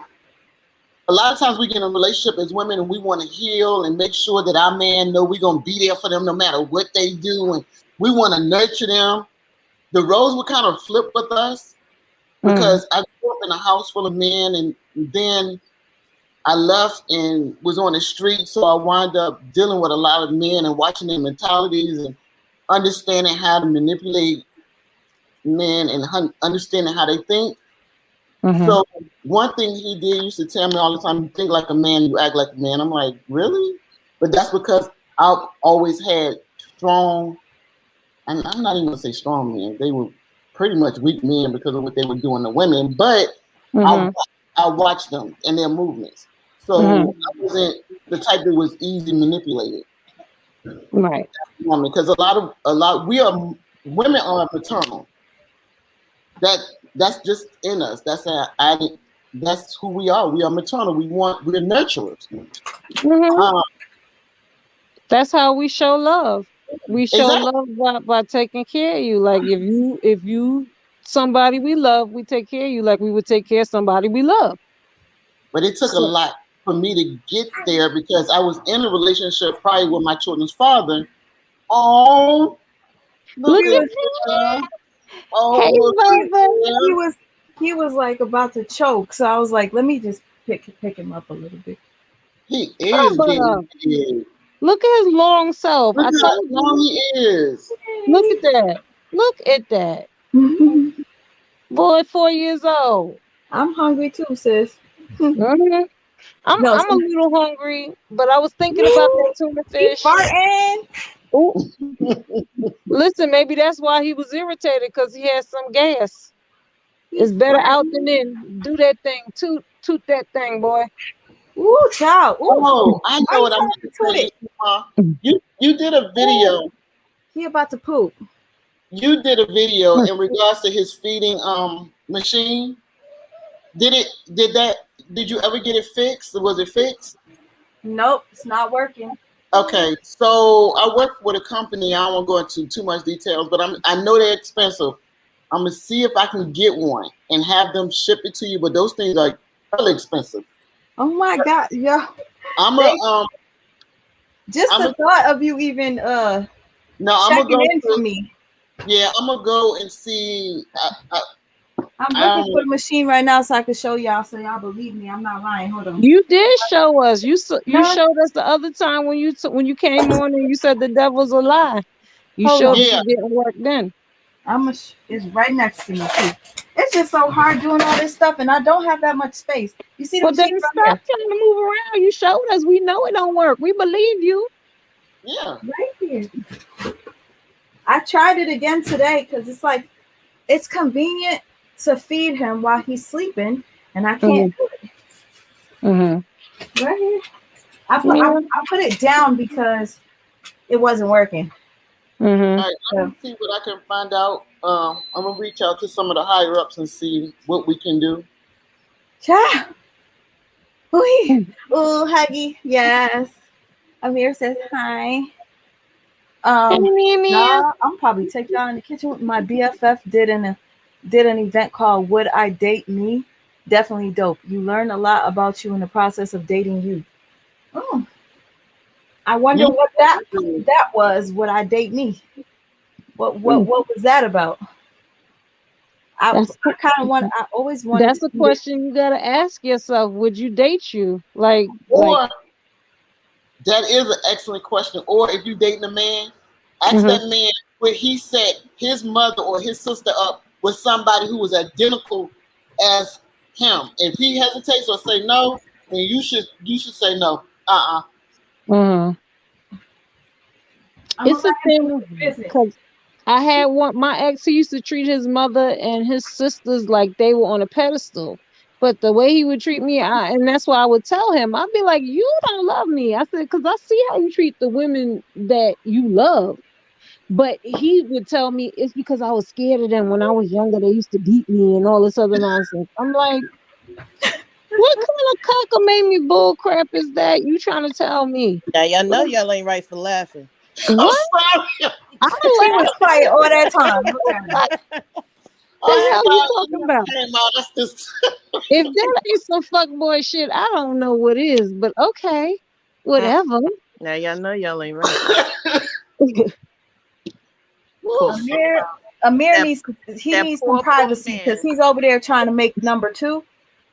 a lot of times we get in a relationship as women and we want to heal and make sure that our man know we're gonna be there for them no matter what they do, and we want to nurture them. The roles would kind of flip with us Mm-hmm. because I grew up in a house full of men, and then I left and was on the street, so I wound up dealing with a lot of men and watching their mentalities and understanding how to manipulate men and understanding how they think. Mm-hmm. So one thing he did used to tell me all the time, "You think like a man, you act like a man." I'm like, really? But that's because I've always had strong, and I'm not even gonna say strong men. They were pretty much weak men because of what they were doing to women. But I Mm-hmm. I watched them and their movements. Mm-hmm. So I wasn't the type that was easy manipulated. Right. Because we are women are maternal. That that's just in us. That's who we are. We are maternal. We're nurturers. Mm-hmm. Um, That's how we show love. We show exactly. love by taking care of you. Like if you somebody we love, we take care of you like we would take care of somebody we love. But it took a So lot for me to get there because I was in a relationship prior with my children's father. Oh, look look at at there. me. Oh, Hey, look he, at Bubba. he there. was he was like about to choke, so I was like, let me just pick him up a little bit. He is getting Bubba. big. Look at his long self. Look I at how told long you. he is. Look at that. Look at that. Boy, 4 years old. I'm hungry too, sis. Mhm. No, I'm a little hungry, but I was thinking about that tuna he fish. farting. Ooh, listen, maybe that's why he was irritated because he had some gas. He It's better out than farting. in. Do that thing. Toot that thing, boy. Ooh, child. Ooh, Oh, I why know you what I telling meant me to to say. it? You did a Ooh, video. he about to poop. You did a video in regards to his feeding machine. Did you ever get it fixed? Was it fixed? Nope, it's not working. Okay, so I work with a company. I don't want to go into too much details, but I know they're expensive. I'm gonna see if I can get one and have them ship it to you. But those things are really expensive. Oh my God, yo. I'm They, a just I'm the a thought of you even no. I'm gonna checking go in for to me. yeah. I'm gonna go and see. I'm I looking don't for know. the machine right now so I can show y'all so y'all believe me. I'm not lying. Hold on. You did show us. You Huh? showed us the other time when you came on and you said the devil's a lie. You Hold showed on. us Yeah, it didn't work then. It's right next to me too. It's just so hard doing all this stuff, and I don't have that much space. You see the Well, then machine right stop here, trying to move around. You showed us. We know it don't work. We believe you. yeah. right here. I tried it again today because it's like it's convenient to feed him while he's sleeping, and I can't Mm-hmm. do Mm-hmm. it right here. I put I, Yeah. I put it down because it wasn't working. Mm-hmm. All right, let So, me see what I can find out. I'm gonna reach out to some of the higher ups and see what we can do. ciao. Ooh, Huggy. Yes. Amir says hi. Um, Meow, meow. nah, I'm probably take y'all in the kitchen. My BFF did an event called "Would I Date Me?" Definitely dope. You learn a lot about you in the process of dating you. Oh, I wonder what that was. Would I date me? What was that about? I That's kind of want. I always wanted that's to a see it. question you gotta ask yourself. Would you date you? Like Or that is an excellent question. Or if you're dating a man, ask that man would he set his mother or his sister up with somebody who was identical as him. If he hesitates or say no, then you should say no. mhm. I'm gonna It's a let him do thing his business. because I had one. My ex, he used to treat his mother and his sisters like they were on a pedestal. But the way he would treat me, and that's why I would tell him, I'd be like, "You don't love me." I said, "Because I see how you treat the women that you love." But he would tell me it's because I was scared of them when I was younger. They used to beat me and all this other nonsense. I'm like, what kind of cockamamie bull crap is that you trying to tell me? Now y'all know y'all ain't right for laughing. I'm What? sorry. I She don't was laugh. quiet all that time. Look at her. What I'm the hell you sorry. talking about? Came out. That's just If that ain't some fuckboy shit, I don't know what is. But okay, whatever. Now y'all know y'all ain't right. Poor, Amir that, needs that needs some poor privacy because man. he's over there trying to make number two.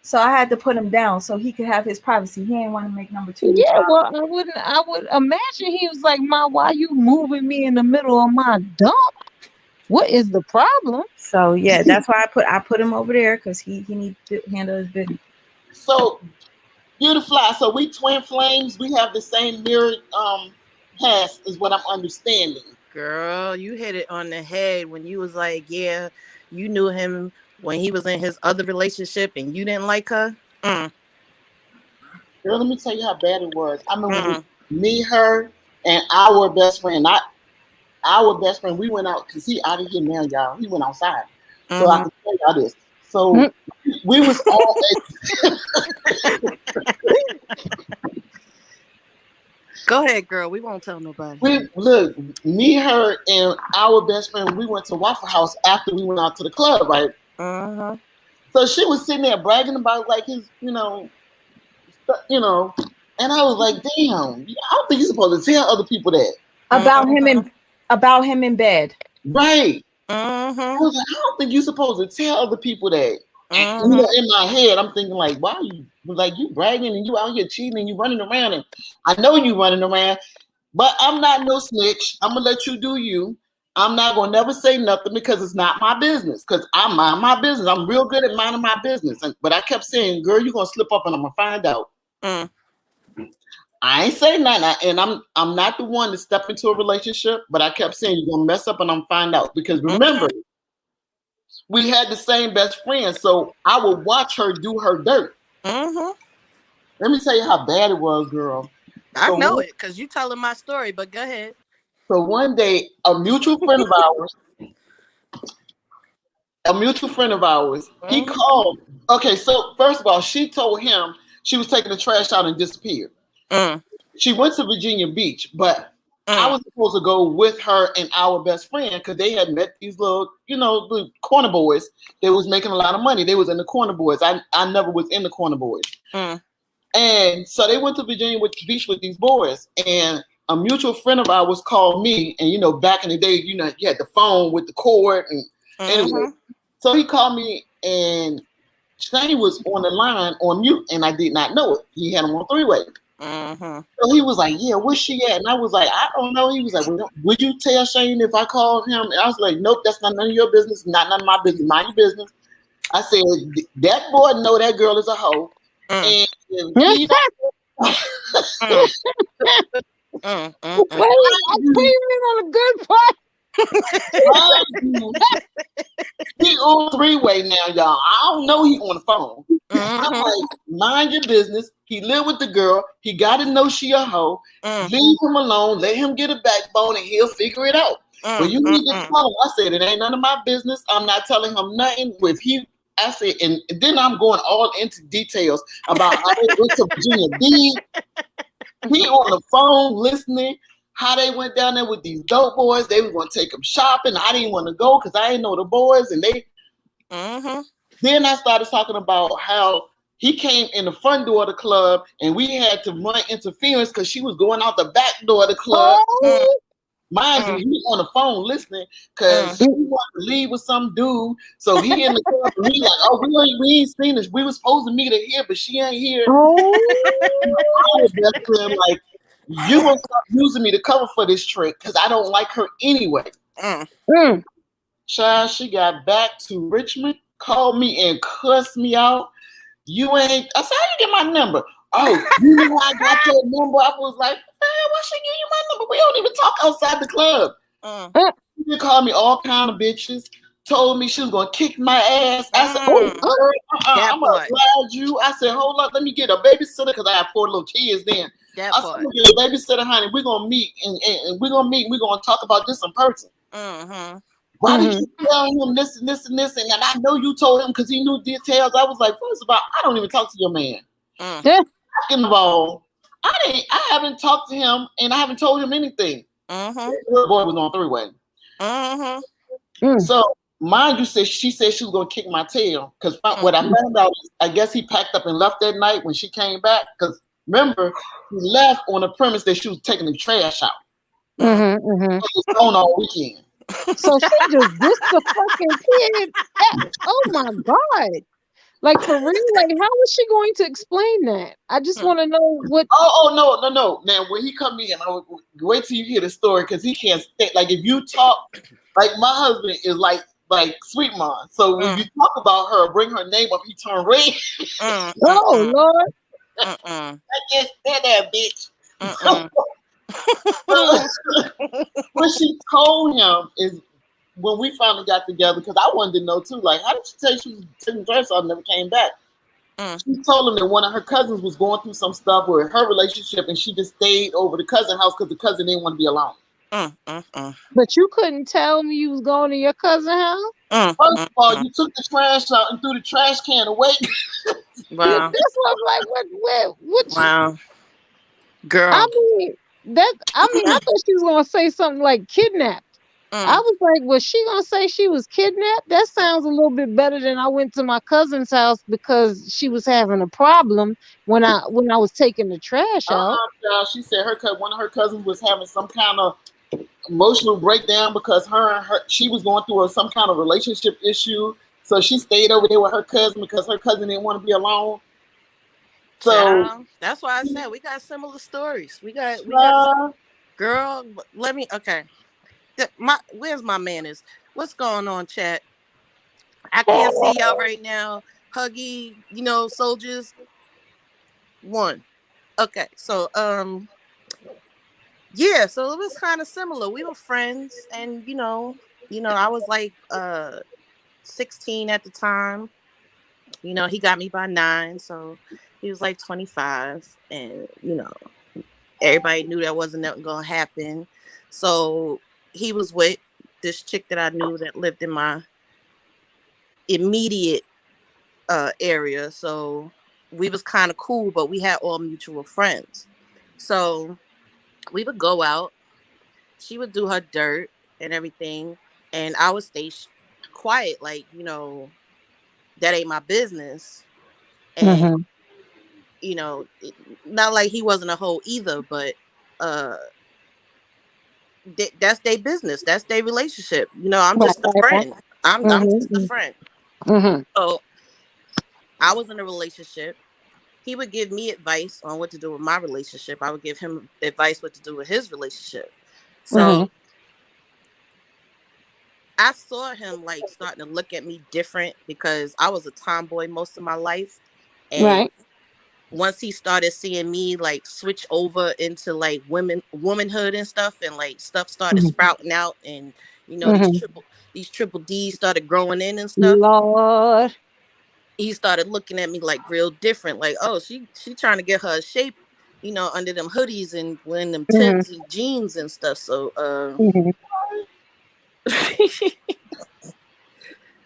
So I had to put him down so he could have his privacy. He didn't want to make number two with Yeah, y'all. well, I would imagine he was like, "Ma, why you moving me in the middle of my dump? What is the problem?" So yeah, that's why I put him over there because he needs to handle his business. so beautiful. So we twin flames. We have the same mirrored past, is what I'm understanding. Girl, you hit it on the head when you was like, yeah, you knew him when he was in his other relationship and you didn't like her. Girl, let me tell you how bad it was. I remember me, her, and our best friend. Not our best friend. We went out because he out of here now, y'all. He went outside. So I can tell y'all this. So we was all Go ahead, girl. We won't tell nobody. look, me, her, and our best friend, we went to Waffle House after we went out to the club, right? So she was sitting there bragging about like his, and I was like, damn, I don't think you're supposed to tell other people that. About him in bed. Right. I was like, I don't think you're supposed to tell other people that. And, in my head, I'm thinking like, why are you like you bragging and you out here cheating and you running around and I know you running around, but I'm not no snitch. I'm gonna let you do you. I'm not gonna never say nothing because it's not my business. Because I mind my business. I'm real good at minding my business. But I kept saying, girl, you're gonna slip up and I'm gonna find out. I ain't saying nothing, and I'm not the one to step into a relationship, but I kept saying you're gonna mess up and I'm find out. Because remember, we had the same best friend, so I would watch her do her dirt. Let me tell you how bad it was, girl. I know it because you telling my story, but go ahead. So one day, a mutual friend of ours, he called. Okay, so first of all, she told him she was taking the trash out and disappeared. She went to Virginia Beach, but I was supposed to go with her and our best friend because they had met these little, the corner boys. They was making a lot of money. They was in the corner boys. I never was in the corner boys. And so they went to Virginia Beach with these boys. And a mutual friend of ours called me. And, back in the day, you had the phone with the cord. And anyway, so he called me and Shane was on the line on mute. And I did not know it. He had him on three-way. So he was like, yeah, where's she at? And I was like, I don't know. He was like, well, would you tell Shane if I called him? And I was like, nope, that's not none of your business. Not none of my business. Mind your business. I said, that boy know that girl is a hoe. And he Wait, I came in on a good part. he on three-way now, y'all. I don't know he on the phone. I'm like, mind your business. He live with the girl. He got to know she a hoe. Leave him alone. Let him get a backbone and he'll figure it out. But you need to tell him. I said, it ain't none of my business. I'm not telling him nothing. I said, and then I'm going all into details about how they went to Virginia Beach. He on the phone listening. How they went down there with these dope boys. They were going to take him shopping. I didn't want to go because I didn't know the boys. And they. Then I started talking about how He came in the front door of the club, and we had to run interference because she was going out the back door of the club. Oh, Mind you, he on the phone listening because she wanted to leave with some dude. So he in the club, and we like, oh, we ain't seen this. We was supposed to meet her here, but she ain't here. I was just feeling like, you gonna stop using me to cover for this trick because I don't like her anyway. Child, she got back to Richmond, called me and cussed me out. You ain't. I said, how you get my number? Oh, you know I got your number. I was like, why should I give you my number? We don't even talk outside the club. She called me all kind of bitches. Told me she was gonna kick my ass. I said, I'm gonna oblige you. I said, hold up, let me get a babysitter because I have 4 little kids then. I said, I'm gonna get a babysitter, honey. We're gonna meet and we're gonna meet. We're gonna talk about this in person. Why did you tell him this and this and this? And I know you told him because he knew details. I was like, first of all, I don't even talk to your man. Second of all, I haven't talked to him and I haven't told him anything. The boy was on 3-way. So mind you, she said she was gonna kick my tail because what I found out is I guess he packed up and left that night when she came back. Because remember, he left on the premise that she was taking the trash out. So it was on all weekend. So she just dissed the fucking kid. Oh my God. Like for real, like how is she going to explain that? I just want to know what. No. Now when he come in, I would wait till you hear the story because he can't stay. Like if you talk, like my husband is like Sweet Mom. So when you talk about her, bring her name up, he turn red. Oh Lord. I guess that bitch. What she told him is when we finally got together, because I wanted to know too, like, how did she say she was taking dress off and never came back? She told him that one of her cousins was going through some stuff with her relationship and she just stayed over the cousin house because the cousin didn't want to be alone. But you couldn't tell me you was going to your cousin's house? First of all, you took the trash out and threw the trash can away. Wow. That's what I'm like, what wow. Girl. I mean, I thought she was gonna say something like kidnapped. I was like, was she gonna say she was kidnapped? That sounds a little bit better than I went to my cousin's house because she was having a problem when I was taking the trash out. She said one of her cousins was having some kind of emotional breakdown because she was going through some kind of relationship issue. So she stayed over there with her cousin because her cousin didn't want to be alone. So that's why I said we got similar stories. We got girl. Let me where's my manners? What's going on, chat? I can't see y'all right now. Huggy, soldiers. 1. Okay, so yeah, so it was kind of similar. We were friends, and I was like 16 at the time. He got me by 9, so he was like 25, and everybody knew that wasn't nothing gonna happen. So he was with this chick that I knew that lived in my immediate area. So we was kind of cool, but we had all mutual friends. So we would go out. She would do her dirt and everything, and I would stay quiet, like that ain't my business. And not like he wasn't a hoe either, but that's their business, that's their relationship. I'm just a friend. I'm just a friend. So I was in a relationship. He would give me advice on what to do with my relationship. I would give him advice what to do with his relationship. So I saw him like starting to look at me different because I was a tomboy most of my life. And once he started seeing me like switch over into like womanhood and stuff, and like stuff started sprouting out, and these triple D's started growing in and stuff. Lord. He started looking at me like real different, like, oh, she trying to get her shape, under them hoodies and wearing them Timbs and jeans and stuff. So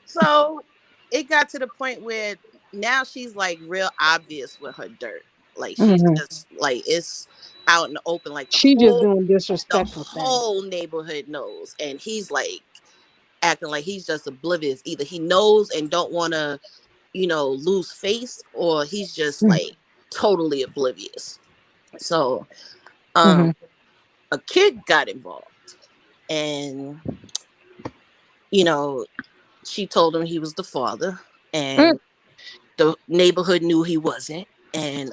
so it got to the point where now she's like real obvious with her dirt. Like she's just like, it's out in the open. Like she just doing disrespectful things. The whole neighborhood knows, and he's like acting like he's just oblivious. Either he knows and don't want to, lose face, or he's just like totally oblivious. So a kid got involved, and she told him he was the father, and the neighborhood knew he wasn't, and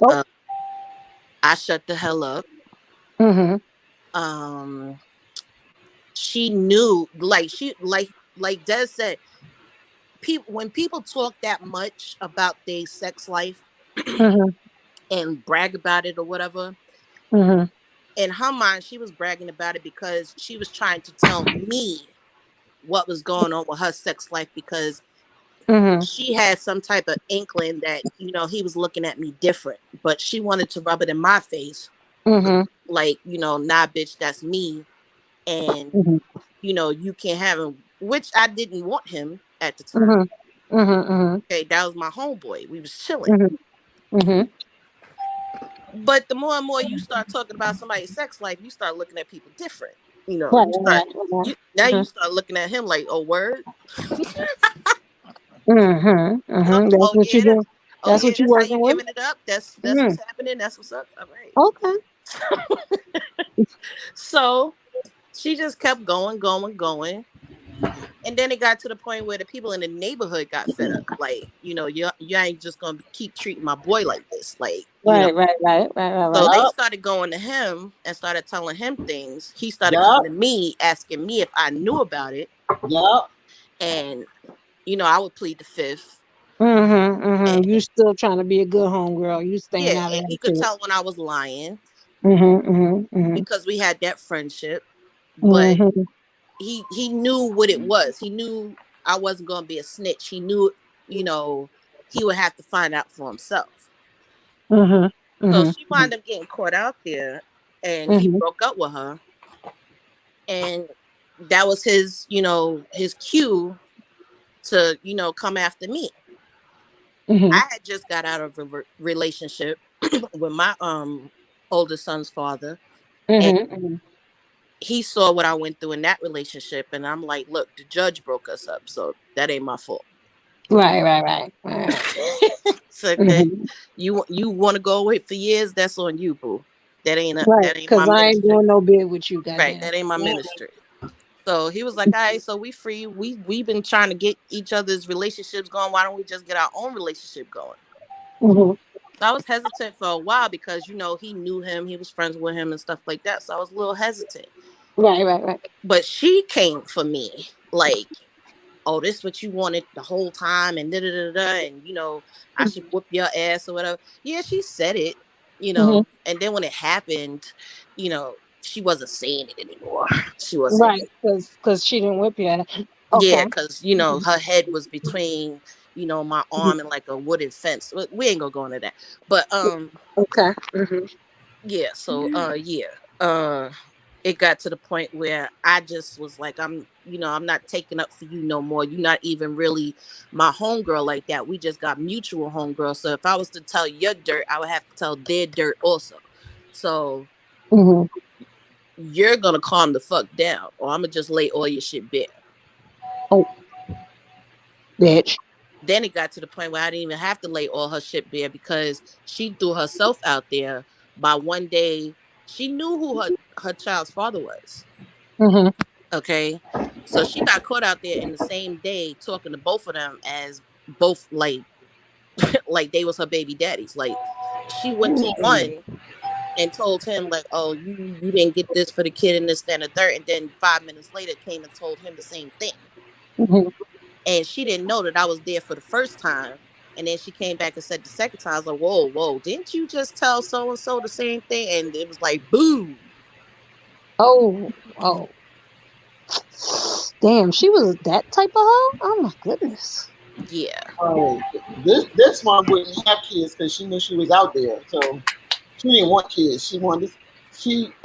I shut the hell up. She knew, like Des said, when people talk that much about their sex life and brag about it or whatever, in her mind, she was bragging about it because she was trying to tell me what was going on with her sex life, because she had some type of inkling that he was looking at me different, but she wanted to rub it in my face, like, nah, bitch, that's me, and you can't have him, which I didn't want him at the time. Okay, that was my homeboy. We was chilling. But the more and more you start talking about somebody's sex life, you start looking at people different. Right, Now you start looking at him like, oh, word. That's what you do. That's what you That's how working you with. giving it up. That's what's happening. That's what's up. All right. Okay. So she just kept going, and then it got to the point where the people in the neighborhood got fed up. Like, you ain't just gonna keep treating my boy like this. Like, Right. So they started going to him and started telling him things. He started coming to me, asking me if I knew about it. And I would plead the fifth. And, you still trying to be a good homegirl. You staying out of and he that could shit. tell when I was lying. Because we had that friendship. But he knew what it was. He knew I wasn't gonna be a snitch. He knew, he would have to find out for himself. So she wound up getting caught out there, and he broke up with her, and that was his cue to come after me. I had just got out of a relationship with my oldest son's father, and he saw what I went through in that relationship, and I'm like, look, the judge broke us up, so that ain't my fault. Right. So you want to go away for years, that's on you, boo. That ain't my Because I ain't ministry. doing no bid with you, goddamn. Right, that ain't my ministry. So he was like, all right, so we free. We've been trying to get each other's relationships going. Why don't we just get our own relationship going? So I was hesitant for a while because, he knew him. He was friends with him and stuff like that. So I was a little hesitant. Right. But she came for me like, oh, this is what you wanted the whole time, and and I should whoop your ass or whatever. Yeah, she said it, and then when it happened, she wasn't saying it anymore. She wasn't. Right, because she didn't whip you. Okay. Yeah, because her head was between my arm and like a wooden fence. We ain't gonna go into that, but okay. yeah. So it got to the point where I just was like, I'm not taking up for you no more. You're not even really my homegirl like that. We just got mutual homegirl. So if I was to tell your dirt, I would have to tell their dirt also. So you're gonna calm the fuck down, or I'm gonna just lay all your shit bare. Oh, bitch. Then it got to the point where I didn't even have to lay all her shit bare because she threw herself out there. By one day, she knew who her child's father was. Okay, so she got caught out there in the same day talking to both of them as both like they was her baby daddies. Like, she went to one and told him like, oh, you didn't get this for the kid and this, then the third, and then 5 minutes later came and told him the same thing. And she didn't know that I was there for the first time. And then she came back and said the second time, I was like, whoa, didn't you just tell so-and-so the same thing? And it was like, boom. Oh. Damn, she was that type of hoe? Oh my goodness. Yeah. This one wouldn't have kids because she knew she was out there. So she didn't want kids. She wanted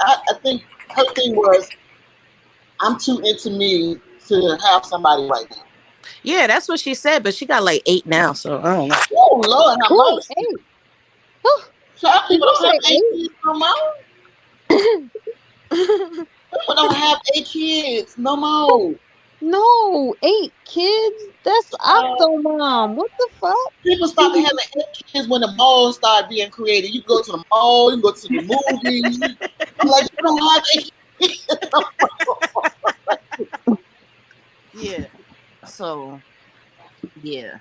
I think her thing was, I'm too into me to have somebody right now. Yeah, that's what she said, but she got like 8 now, so I don't know. Oh Lord, have mercy. 8. Child, people don't have 8 kids no more. People don't have 8 kids no more. No, 8 kids. That's Octomom. What the fuck? People started having 8 kids when the malls started being created. You go to the mall, you go to the movies. I'm like, you don't have 8 kids. Yeah. So yeah.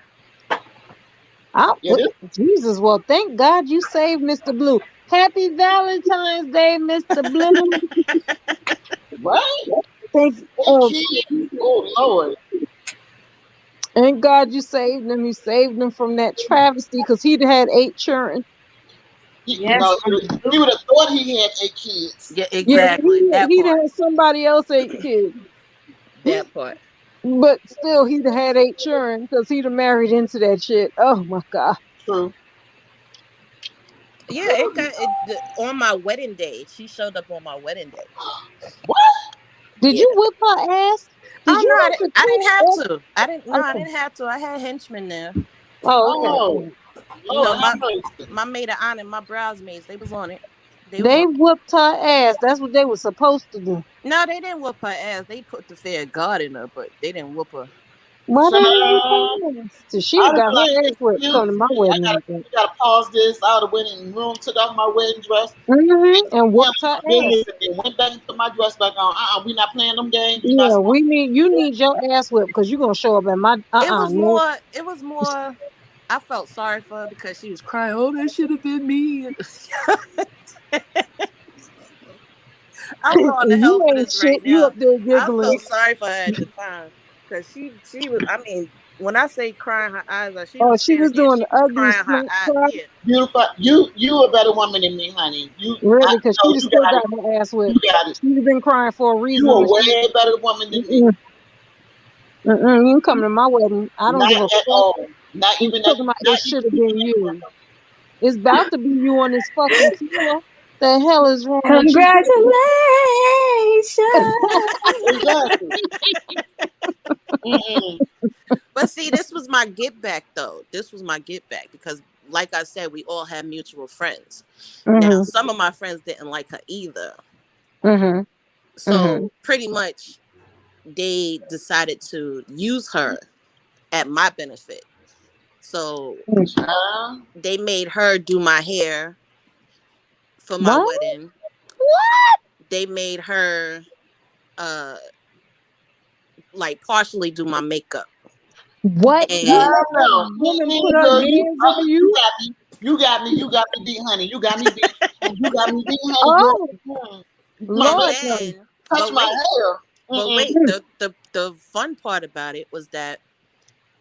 Yeah, Jesus, well, thank God you saved Mr. Blue. Happy Valentine's Day, Mr. Blue. right? Thank, 8 kids. Oh Lord. thank God you saved him. You saved him from that travesty because he'd had 8 children. Yes, He would have thought he had 8 kids. Yeah, Yeah, exactly. That he'd part. had somebody else 8 kids. That part. But still, he'd have had 8 children because he'd have married into that shit. Oh my God. True. Yeah, it got it on my wedding day. She showed up on my wedding day. What? Did Yeah. you whip her ass? Did Oh no, you have to I didn't have kill to. I didn't. No, I okay. didn't have to. I had henchmen there. Oh, Oh, okay. You know, Lord have mercy. my maid of honor, my bridesmaids, they was on it. They was on They it. whooped her ass. That's what they were supposed to do. No, they didn't whoop her ass. They put the fear of God in her, but they didn't whoop her. Why they didn't whoop Child, her ass? So she'd I'd have have got been like, her ass whipped come to excuse my me, wedding, I think. we gotta pause this. I would have went in the room, took off my wedding dress, And handled whooped her my business, ass. and then went back and put my dress back on. We not playing them games. You not Yeah, supposed you need your ass whipped because you're gonna show up at my no. It was more I felt sorry for her because she was crying, oh, that should have been me. I'm going to You hell for ain't this right shit. You now. up there I giggling. felt sorry for her at the time. Cause she was, I mean, when I say crying her eyes out, she Oh, was she was serious. Yeah, doing she the was ugly crying her snap eyes. cry. Yeah. beautiful. You a better woman than me, honey. Really, because No, she'd have you still got got it. her ass You whipped. got it. She'd have been crying for a You reason a when she way better woman than me. mm-mm, you come to my wedding. I don't Not give a at fuck. all. Not You even that. talking about it Not should even have been peeking you. It's about to be you on this fucking floor. The hell is wrong with you? congratulations. exactly. Mm-mm. But see, this was my get back though. This was my get back because, like I said, we all had mutual friends. Now, Mm-hmm, some of my friends didn't like her either. mm-hmm, mm-hmm. So pretty much, they decided to use her at my benefit. So Child. they made her do my hair for my What? wedding. What? They made her uh like partially do my makeup. What? You And Child, let that no. woman Me, put her girl, hands on you you? got me. You got me. You got me beat, honey. You got me beat. You got me beat, honey, girl. Oh, Mama, Lord, no. touch but my wait, hair. but Mm-mm. wait, the fun part about it was that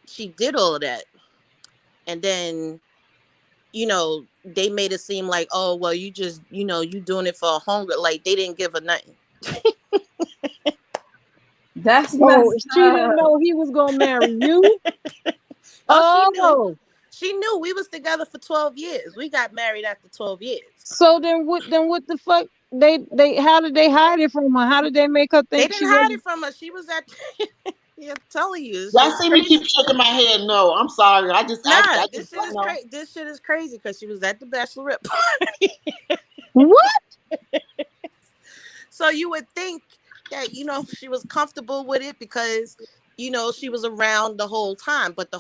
she did all of that. And then, they made it seem like, oh, well, you just, you doing it for a hunger. Like they didn't give her nothing. That's Oh, messed she didn't up. know he was gonna marry you. Oh, she knew. Oh, She knew we was together for 12 years. We got married after 12 years. so then what? Then what the fuck? They how did they hide it from her? How did they make her They think she didn't hide it wasn't? from us. She was at yeah, I'm telling you, this Y'all shit is see me keep crazy. shaking my head? No, I'm sorry. Nah, I this just shit don't is know. crazy. This shit is crazy because she was at the bachelorette party. What? So you would think that, she was comfortable with it because, she was around the whole time. But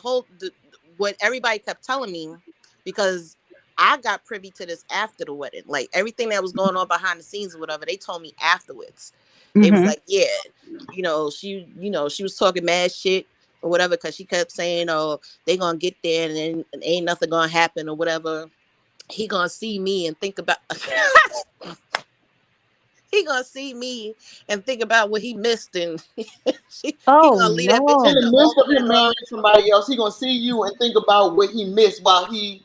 what everybody kept telling me, because I got privy to this after the wedding, like everything that was going on behind the scenes or whatever, they told me afterwards. They was Mm-hmm. like, yeah, she was talking mad shit or whatever because she kept saying, oh, they gonna get there and then ain't nothing gonna happen or whatever. He gonna see me and think about he gonna see me and think about what he missed, and he Oh gonna leave that bitch In at no. the the midst of altar him and all. marrying somebody else, he gonna see you and think about what he missed while he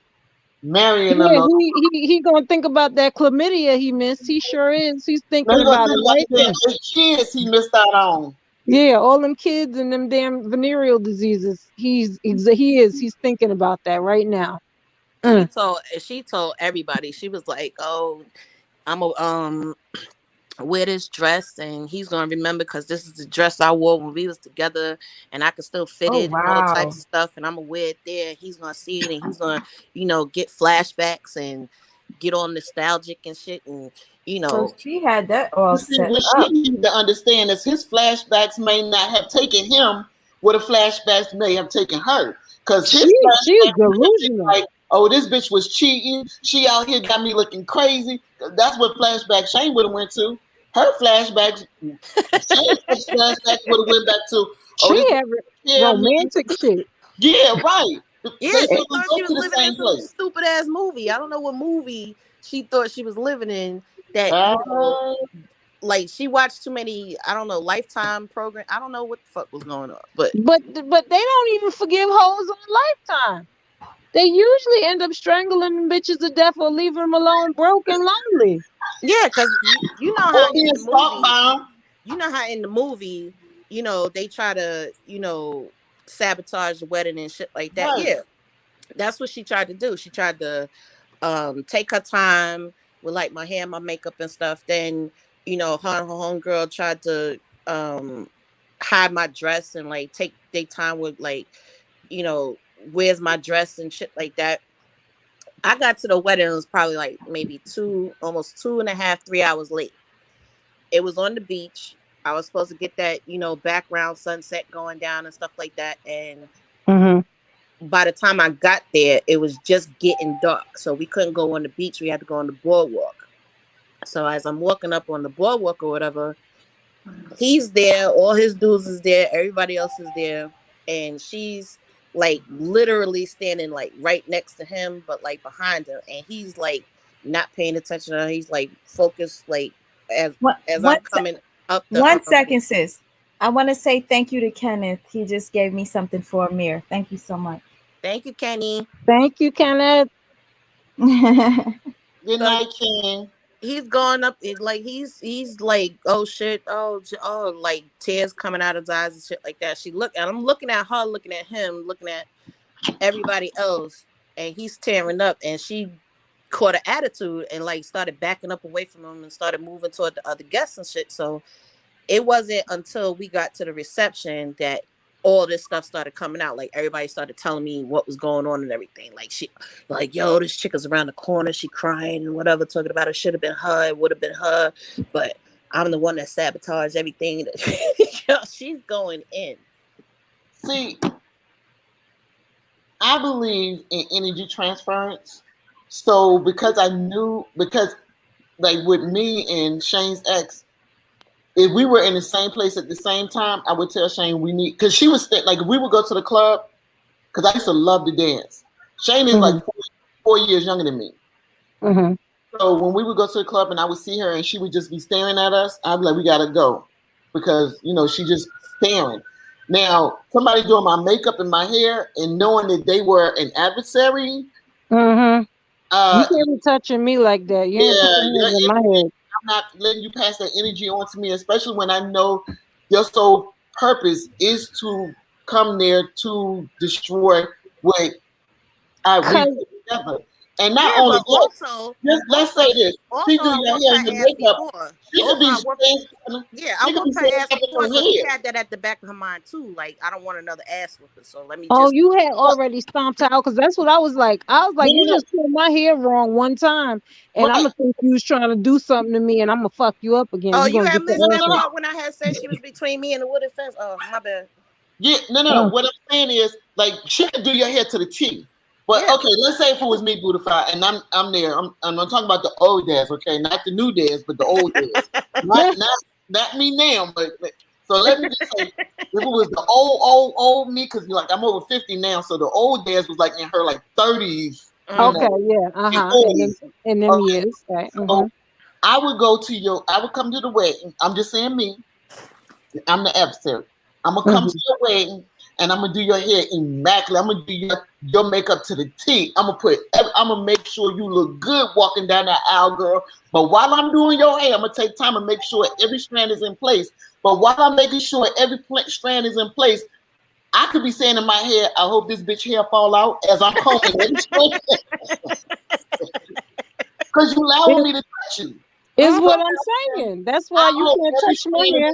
marrying Yeah, another. he gonna think about that chlamydia he missed. He sure is. He's Now thinking he gonna about think it about right the there. damn 8 kids he missed out on. Yeah, all them kids and them damn venereal diseases. He's thinking about that right now. She Mm. told she told everybody. She was like, "Oh, I'm a wear this dress, and he's gonna remember because this is the dress I wore when we was together, and I can still fit Oh, it and all wow. types of stuff. And I'm gonna wear it there. He's gonna see it, and he's gonna, get flashbacks, and get all nostalgic and shit, and you So know, she had that all See, set what up. she needed to understand is his flashbacks may not have taken him where the flashbacks may have taken her. Because his She's flashbacks may have been delusional. like, oh, this bitch was cheating. She out here got me looking crazy. That's what flashback Shane would have went to. Her flashbacks, Shane's flashbacks would have went back to, oh, this She had yeah, me. romantic shit. Yeah, right. yeah, They she would thought go she to was the living in same some place. stupid ass movie. I don't know what movie she thought she was living in. That like she watched too many, I don't know, Lifetime program. I don't know what the fuck was going on, but But they don't even forgive hoes on Lifetime. They usually end up strangling them bitches to death or leaving them alone broke and lonely. yeah, because you know how Or in being the stalked movie, by him. you know how in the movie, they try to, sabotage the wedding and shit like that. Right. Yeah, that's what she tried to do. She tried to take her time with like my hair, my makeup and stuff. Then, her and her homegirl tried to hide my dress and like take their time with like, where's my dress and shit like that. I got to the wedding, it was probably like maybe almost 2.5, 3 hours late. It was on the beach. I was supposed to get that, background sunset going down and stuff like that. And by the time I got there, it was just getting dark. So we couldn't go on the beach. We had to go on the boardwalk. So as I'm walking up on the boardwalk or whatever, he's there, all his dudes is there, everybody else is there. And she's like literally standing like right next to him, but like behind him. And he's like not paying attention to her. He's like focused, like as One, as I'm one, coming up the 1 second, sis. I want to say thank you to Kenneth. He just gave me something for Amir. Thank you so much. Thank you, Kenny. Thank you, Kenneth. Good So night, King. he's going up, like he's like, oh shit, oh, like tears coming out of his eyes and shit like that. I'm looking at her, looking at him, looking at everybody else, and he's tearing up, and she caught an attitude and like started backing up away from him and started moving toward the other guests and shit. So it wasn't until we got to the reception that all this stuff started coming out. Like everybody started telling me what was going on and everything. Like yo, this chick is around the corner, she crying and whatever, talking about it should have been her, it would have been her, but I'm the one that sabotaged everything. Yo, she's going in. See, I believe in energy transference. So because like with me and Shane's ex, if we were in the same place at the same time, I would tell Shane we need, because she was like, if we would go to the club, because I used to love to dance. Shane is like 4 years younger than me. So when we would go to the club and I would see her and she would just be staring at us, I'd be like, we gotta go, because she just staring. Now somebody doing my makeup and my hair and knowing that they were an adversary. You can't be touching me like that. You ain't putting hands in my head. I'm not letting you pass that energy on to me, especially when I know your sole purpose is to come there to destroy what I read together. And not only but that, also, let's say this. She do your hair and your makeup. She could be I whooped her ass before, so she had that at the back of her mind too. Like, I don't want another ass whooping, so let me just... you had already stomped her out, because that's what I was like. I was like, you just pulled my hair wrong one time, and I'm gonna think you was trying to do something to me, and I'm gonna fuck you up again. Oh, you had missed that part when I had said she was between me and the wooden fence. Oh, my bad. Yeah, no. What I'm saying is, like, she could do your hair to the T. But okay, let's say if it was me, Beautify, and I'm there. I'm talking about the old dads, okay, not the new dads, but the old dads. not me now, but so let me just say, if it was the old me, because like I'm over 50 now, so the old dads was like in her like 30s. Okay, yeah, and then years, right? So I would come to the wedding. I'm just saying me. I'm the adversary. I'm gonna come to your wedding and I'm gonna do your hair immaculate. I'm gonna do your makeup to the T. I'm gonna make sure you look good walking down that aisle, girl. But while I'm doing your hair, I'm gonna take time and make sure every strand is in place. But while I'm making sure every strand is in place, I could be saying in my head, I hope this bitch hair fall out as I'm combing every strand. Because you allowing me to touch you. Is what I'm saying. That's why you can't touch my hair.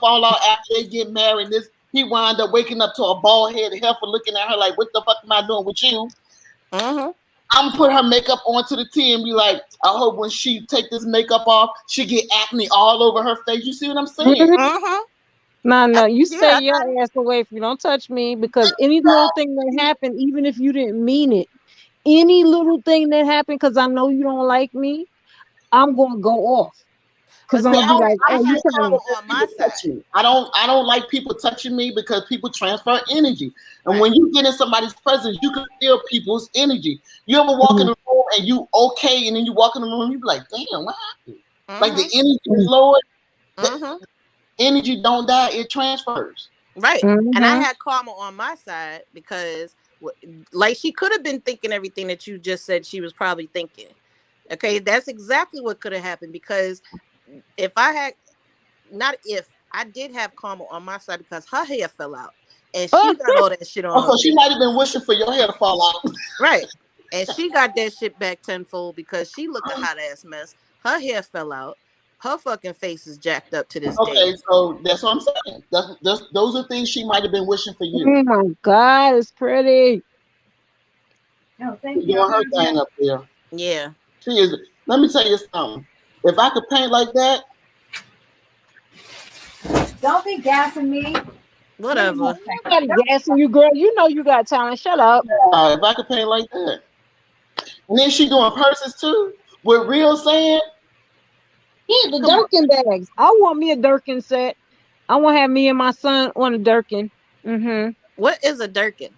Fall out after they get married. He wound up waking up to a bald head heifer looking at her like, what the fuck am I doing with you? I'm put her makeup onto the T and be like, I hope when she take this makeup off, she get acne all over her face. You see what I'm saying? Uh-huh. No, you stay Yeah, your ass away from me. Don't touch me because any little thing that happened, even if you didn't mean it, any little thing that happened, because I know you don't like me, I'm gonna go off. but Because I'm See, gonna be see, like, I oh, you had karma trying on my people side. touch me. I don't like people touching me because people transfer energy. And Right. when you get in somebody's presence, you can feel people's energy. You ever walk in the room and you okay, and then you walk in the room, you be like, damn, what happened? Like the Mm-hmm. energy is lowered. The Mm-hmm. energy don't die, it transfers. Right. And I Mhm. had karma on my side because, like, she could have been thinking everything that you just said she was probably thinking. Okay, that's exactly what could have happened because if I had, not if, I did have karma on my side because her hair fell out and she got all that shit on her Also, she face. might have been wishing for your hair to fall out. Right. And she got that shit back tenfold because she looked a hot ass mess. Her hair fell out. Her fucking face is jacked up to this day. Okay, so that's what I'm saying. Those are things she might have been wishing for you. Oh my God, it's pretty. No, thank She's you. doing her thing up there. Yeah. She is. Let me tell you something. If I could paint like that, Don't be gassing me. Whatever. Nobody gassing you, girl. You know you got talent. Shut up. if I could paint like that, and then she doing purses too with real sand. Yeah, the Come on. Durkin bags. I want me a Durkin set. I want to have me and my son on a Durkin. Mm-hmm. What is a Durkin?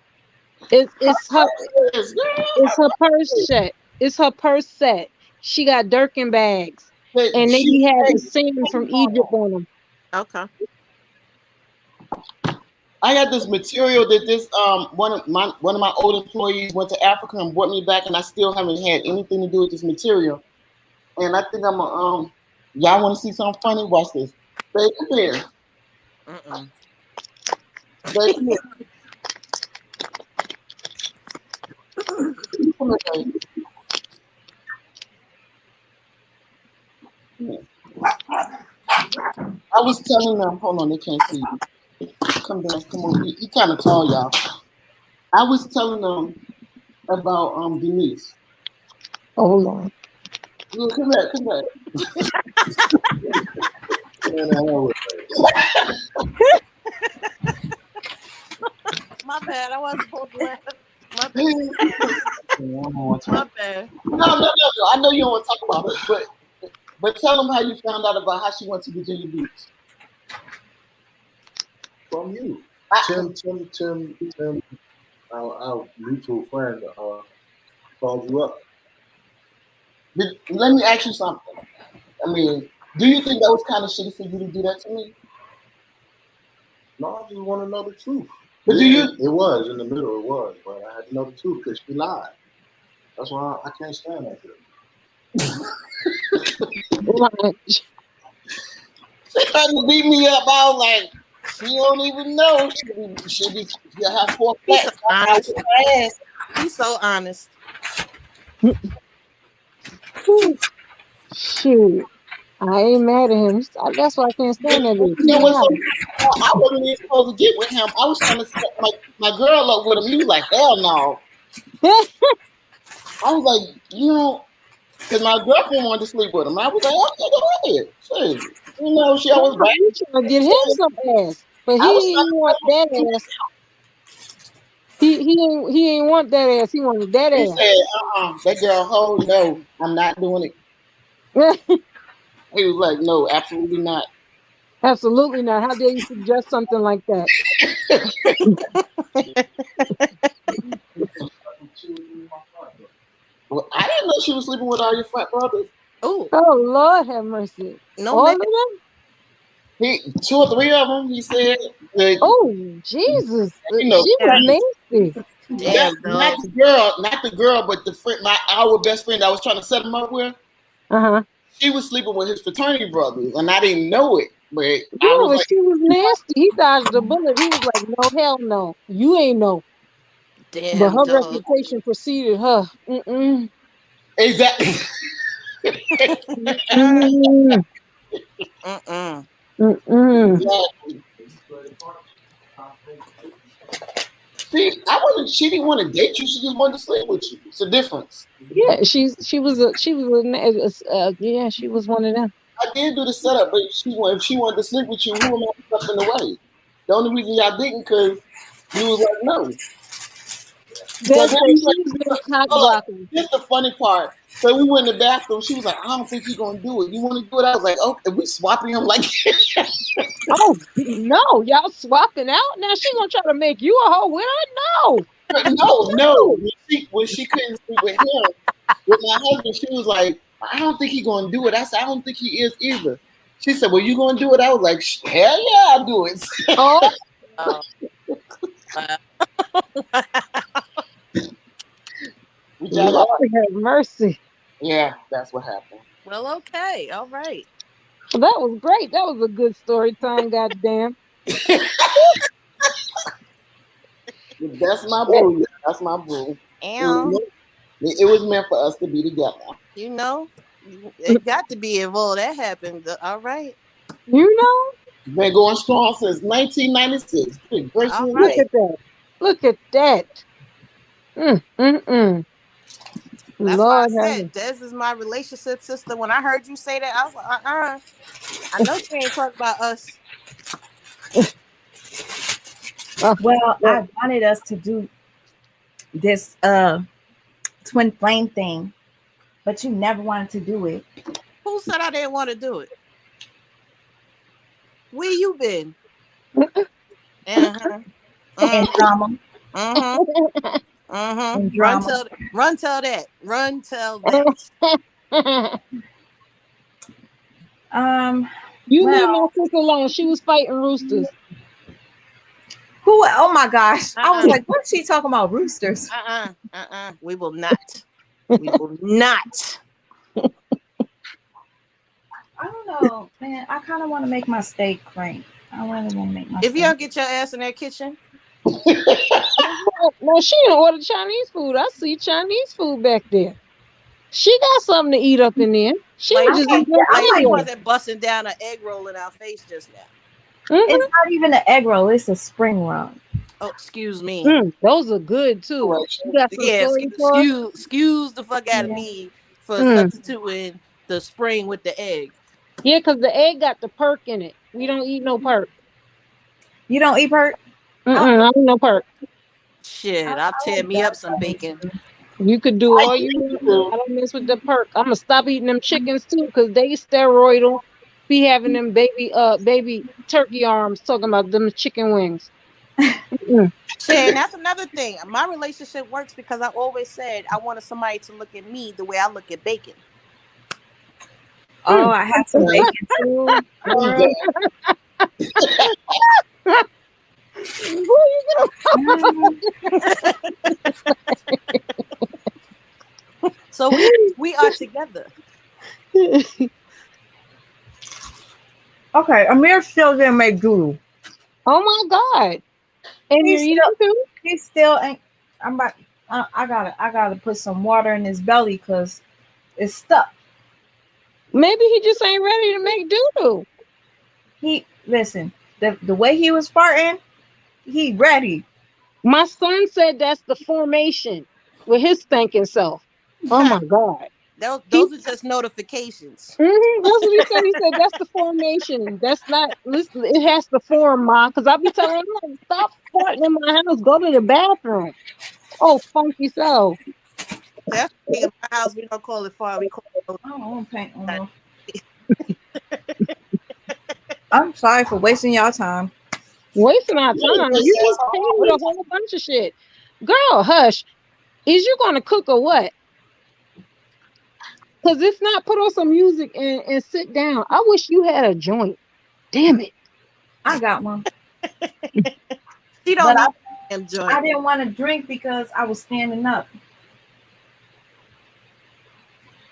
It's her Yes, it's her purse set. It's her purse set. She got Durkin bags, girl. and they She be having said, sand from Egypt on them. Okay. I got this material that this one of my old employees went to Africa and brought me back, and I still haven't had anything to do with this material. And I think I'm y'all want to see something funny? Watch this. Babe, come here. Mm-mm. Babe, come here. Come here, babe. Come here. I was telling them, hold on, they can't see you. Come down, come on. He kind of tall, y'all. I was telling them about Denise. Oh Lord. Look, come back, come back. My bad. I wasn't supposed to laugh. My bad. My bad. No. I know you don't want to talk about it, but tell them how you found out about how she went to Virginia Beach. From you. Tim, our mutual friend called you up. Let me ask you something. I mean, do you think that was kind of shitty for you to do that to me? No, I just want to know the truth. But do you? It was in the middle. It was, but I had to know the truth because she lied. That's why I can't stand that girl. She tried to beat me up. I was like, she don't even know. She have 4 He's so flats. honest. He's so honest. Shoot. I ain't mad at him. That's why I can't stand that bitch. You know what? So, I wasn't even supposed to get with him. I was trying to set my girl up with him. He was like, hell no. I was like, because my girlfriend wanted to sleep with him. I was like, okay, go ahead. Shit. She always back. You trying to get him some ass, but he ain't want that ass. He ain't want that ass. He wanted that He ass. said, that girl, no, I'm not doing it. He was like, no, absolutely not. Absolutely not. How dare you suggest something like that? Well, I didn't know she was sleeping with all your frat brothers. Oh, Lord have mercy. no, All man. of them? 2 or 3 of them, he said. Oh, Jesus. You know, She was nasty. Damn, not dog. the girl, but the friend, our best friend I was trying to set him up with. Uh-huh. She was sleeping with his fraternity brothers, and I didn't know it. But Yeah, I was but like, she was nasty. He dodged the bullet. He was like, no, hell no. You ain't know. But Damn, her dog. reputation preceded her. Mm-mm. exactly. Mm-mm. Mm-mm. Mm-mm. Exactly. She didn't want to date you. She just wanted to sleep with you. It's a difference. Yeah, she was yeah, she was one of them. I did do the setup, but if she wanted to sleep with you, who am I up in the way? The only reason y'all didn't because you was like no. So Des then said we she went, was being cock hold on, blocking. here's the funny part. So we went in the bathroom. She was like, I don't think you're gonna do it. You want to do it? I was like, okay. We swapping him like Oh no, y'all swapping out now. She gonna try to make you a hoe with her? No, no. When she couldn't sleep with him, with my husband, she was like, I don't think he's gonna do it. I said, I don't think he is either. She said, well, you gonna do it? I was like, hell yeah, I'll do it. Oh, Oh, wow. Lord have mercy. Yeah, that's what happened. Well, okay, all right. That was great. That was a good story time. Goddamn. That's my boo. Yeah, that's my boo. And It was meant for us to be together. you know, it got to be involved. That happened. All right. You know, Been going strong since 1996. All look right. at that. Look at that. Mm. That's why I Lord have said mercy. Des is my relationship sister. When I heard you say that, I was like, I know she ain't talking about us. Well, Well, I wanted us to do this twin flame thing, but you never wanted to do it. Who said I didn't want to do it? Where you been? Uh-huh. And drama. Uh-huh. Uh-huh. And drama. Run tell that. Run tell that. you leave my Well, sister alone. She was fighting roosters. who? Oh my gosh! I was Uh-uh. like, what's she talking about? Roosters. We will not. We will not. I don't know, man. I kind of want to make my steak crank. I really want to make my. If you steak. don't get your ass in that kitchen, No, she didn't order Chinese food. I see Chinese food back there. She got something to eat up in there. She like was just eating I like might she anyway. wasn't busting down an egg roll in our face just now. It's not even an egg roll. It's a spring roll. Oh, excuse me. Those are good too. You got some Yeah, soy sauce. excuse the fuck out of Yeah. me for Mm. substituting the spring with the egg. Yeah, because the egg got the perk in it. We don't eat no perk. You don't eat perk? I don't eat no perk. Shit, I I'll tear like me up that some bacon. You could do all you want. I don't mess with the perk. I'm gonna stop eating them chickens too, because they steroidal. Be having them baby turkey arms talking about them chicken wings. Shit, and that's another thing. My relationship works because I always said I wanted somebody to look at me the way I look at bacon. Oh, I had some bacon too. Girl. So we are together. Okay, Amir still didn't make doodle. Oh my God. And you're eating too? He still ain't. I'm about. I gotta put some water in his belly because it's stuck. Maybe he just ain't ready to make doo-doo. He listen. The way he was farting, he ready. My son said that's the formation with his thinking self. Oh my God. Those are just notifications. That's what he said. He said that's the formation. That's not. Listen, it has to form, Ma. Because I be telling him, like, stop farting in my house. Go to the bathroom. Oh, funky self. That's in my house. We don't call it far. We call it. I don't want to paint no more. I'm sorry for wasting y'all time. Wasting our time. You just paid with a whole bunch of shit. Girl, hush. Is you gonna cook or what? Because if not, put on some music and sit down. I wish you had a joint. Damn it. I got one. She don't But need him joint. I didn't want to drink because I was standing up.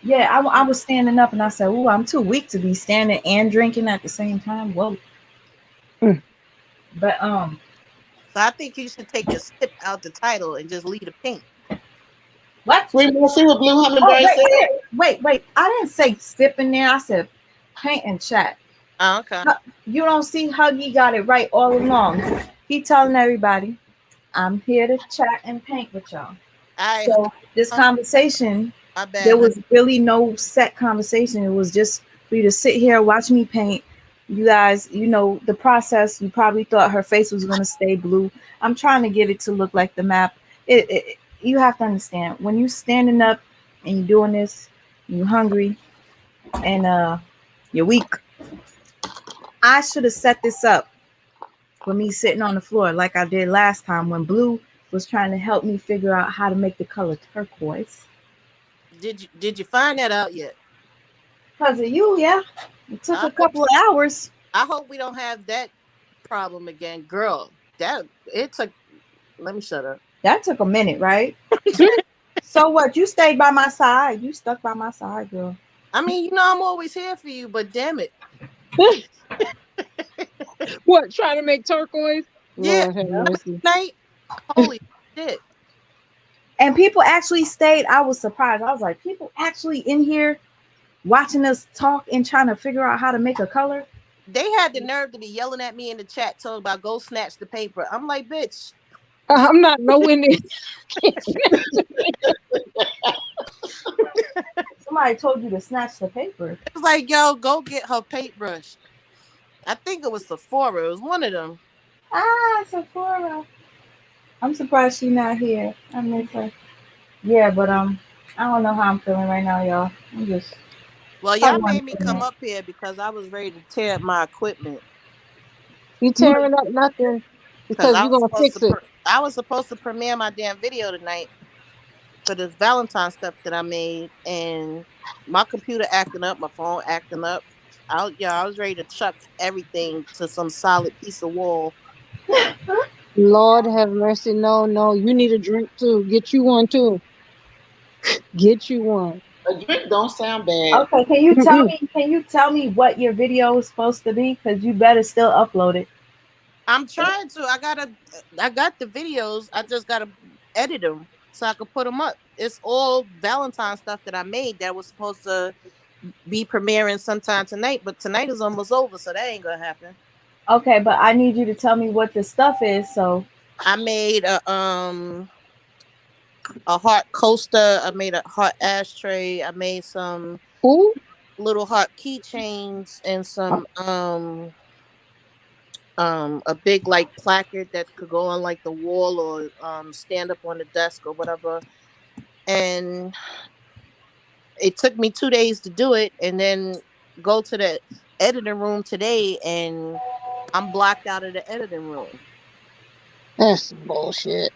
Yeah, I was standing up and I said, "Ooh, I'm too weak to be standing and drinking at the same time." Whoa. But So I think you should take the sip out the title and just leave the pink. what? We want to see what Blue Hummingbird said. Wait. I didn't say sip in there. I said paint and chat. Oh, okay. You don't see Huggy got it right all along. He telling everybody I'm here to chat and paint with y'all. I So this honey, conversation, my there bad, honey. was really no set conversation. It was just for you to sit here, watch me paint. You guys, you know the process. You probably thought her face was gonna stay blue. I'm trying to get it to look like the map. You have to understand when you standing up and you're doing this, you hungry and you're weak. I should have set this up for me sitting on the floor like I did last time when Blue was trying to help me figure out how to make the color turquoise. Did you find that out yet? Because of you, yeah. It took I a hope couple of hours. I hope we don't have that problem again, girl. That it took. Let me shut up. That took a minute, right? So what? You stayed by my side. You stuck by my side, girl. I mean, I'm always here for you, but damn it, What? Trying to make turquoise? yeah, Lord have Yeah. mercy. night. Holy shit! And people actually stayed. I was surprised. I was like, people actually in here watching us talk and trying to figure out how to make a color. They had the nerve to be yelling at me in the chat, talking about go snatch the paper. I'm like, bitch. I'm not nowhere near. It's Somebody told you to snatch the paper. It's like, yo, go get her paintbrush. I think it was Sephora. It was one of them. Ah, Sephora. I'm surprised she's not here. I miss her. Yeah, but I don't know how I'm feeling right now, y'all. I'm just Well, I y'all want made me come to. up here because I was ready to tear up my equipment You tearing up nothing because because you're gonna fix it. I was supposed to premiere my damn video tonight for this Valentine stuff that I made, and my computer acting up, my phone acting up. I was ready to chuck everything to some solid piece of wall. Lord have mercy. No, no. You need a drink too. Get you one too. Get you one. A drink don't sound bad. Okay, can you tell me? Can you tell me what your video is supposed to be? Because you better still upload it. I'm trying to. I got the videos. I just gotta edit them so I could put them up. It's all Valentine stuff that I made that was supposed to be premiering sometime tonight, but tonight is almost over, so that ain't gonna happen. Okay, but I need you to tell me what the stuff is. So I made a heart coaster. I made a heart ashtray. I made some Who? little heart keychains and some a big like placard that could go on like the wall or stand up on the desk or whatever. And it took me 2 days to do it, and then go to the editing room today, and I'm blocked out of the editing room. That's bullshit.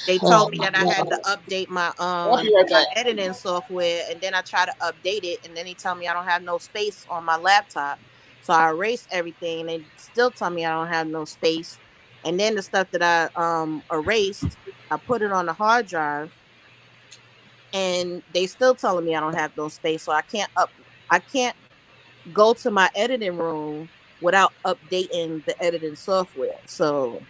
They Oh told me my that I had to God. update I'll be right my back. editing software, and then I try to update it, and then they tell me I don't have no space on my laptop. So I erased everything, and they still tell me I don't have no space. And then the stuff that I erased, I put it on the hard drive, and they still telling me I don't have no space. So I can't go to my editing room without updating the editing software. So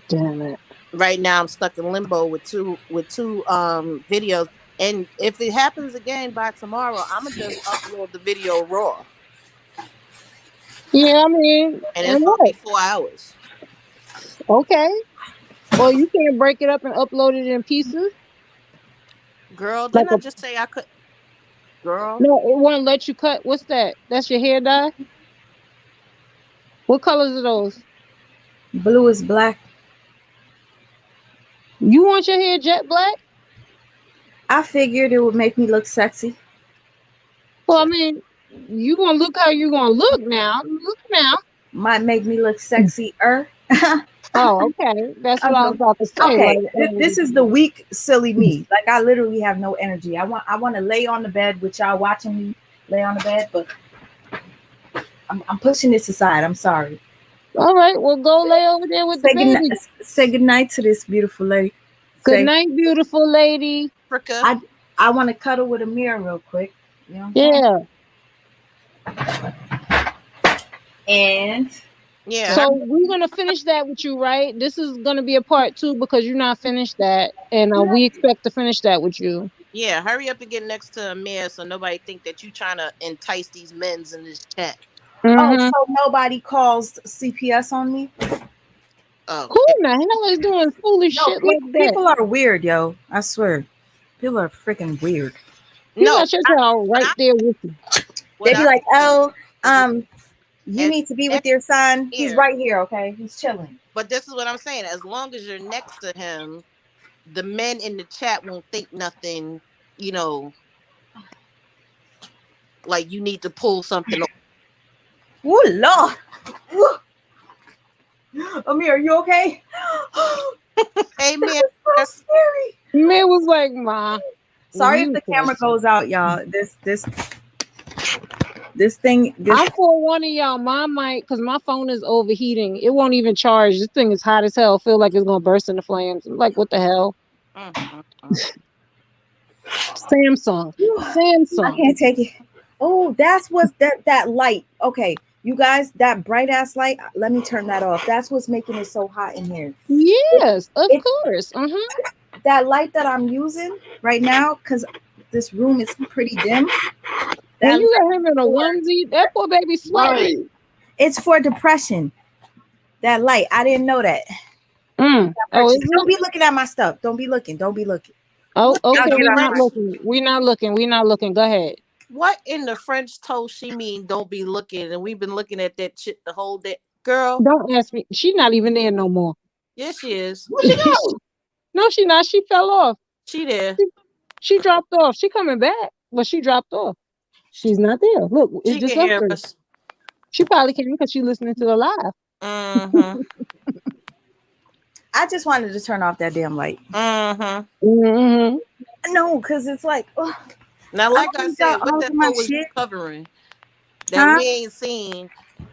Damn it. right now I'm stuck in limbo with two videos. And if it happens again by tomorrow, I'm gonna just upload the video raw, Yeah, I mean, and it's and gonna be what? 4 hours. Okay. Or you can break it up and upload it in pieces. Girl, Like didn't I a just say I could? Girl, no, it won't let you cut. What's that? That's your hair dye? What colors are those? blue is black. You want your hair jet black? I figured it would make me look sexy. Well, I mean, you gonna look how you gonna look now. Look now. Might make me look sexier. Oh, okay. That's what I was Okay. about to say. Okay. Like, This is the weak, silly me. Like I literally have no energy. I want to lay on the bed with y'all watching me lay on the bed, but I'm pushing this aside. I'm sorry. all right, well, go lay over there with the Say good baby. say good night to this beautiful lady. Good Say night, beautiful lady. Africa. I want to cuddle with a mirror real quick. You know what I'm saying? Yeah. And Yeah, So we're gonna finish that with you, right? This is gonna be a part two because you're not finished that, and we expect to finish that with you. yeah. Hurry up and get next to Amir so nobody think that you trying to entice these men's in this chat. oh, Mm-hmm. so nobody calls CPS on me? Oh, Who in the hell is doing foolish No, shit like that? people are weird, yo. I swear. People are freaking weird. You no. got your child What right I there with you. They what be I'm like, saying oh, is you as need to be with next your son. He's here, right here, okay? He's chilling. but this is what I'm saying. As long as you're next to him, the men in the chat won't think nothing. You know, like you need to pull something. Ooh, Lord. Amir, are you okay? Hey That man, was so scary. Man was like, "Ma, Sorry if you the camera crazy." goes out, y'all. This thing, this I'm forewarning y'all. My mic, because my phone is overheating. It won't even charge. This thing is hot as hell. Feel like it's gonna burst into flames. I'm like, what the hell? mm, mm, mm. Samsung, I Samsung. can't take it. Oh, that's what's that light. Okay, you guys, that bright ass light. Let me turn that off. That's what's making it so hot in here. Yes, of It course. that light that I'm using right now, because this room is pretty dim. And That you got light him in a onesie. That poor baby sweating. Right. it's for depression. That light, I didn't know that. Oh, is Don't it? be looking at my stuff. Don't be looking. Don't be looking. Oh, What in I'll okay. get the We're off not my. French? looking. We're not looking. We're not looking. Go ahead. What in the French toast she mean? Don't be looking, and we've been looking at that shit the whole day. Girl, Don't ask me. She's not even there no more. yes she is. Where'd she go? No, she not. She fell off. She there. She dropped off. She coming back, but she dropped off. She's not there. Look, it's She just can us hear three. us. She probably came because she listening to the live. Mm-hmm. I just wanted to turn off that damn light. Mm-hmm. Mm-hmm. No, because it's like, ugh, Now, I like don't I need said, y'all what all the over my hell was you shit. covering that Huh? we ain't seen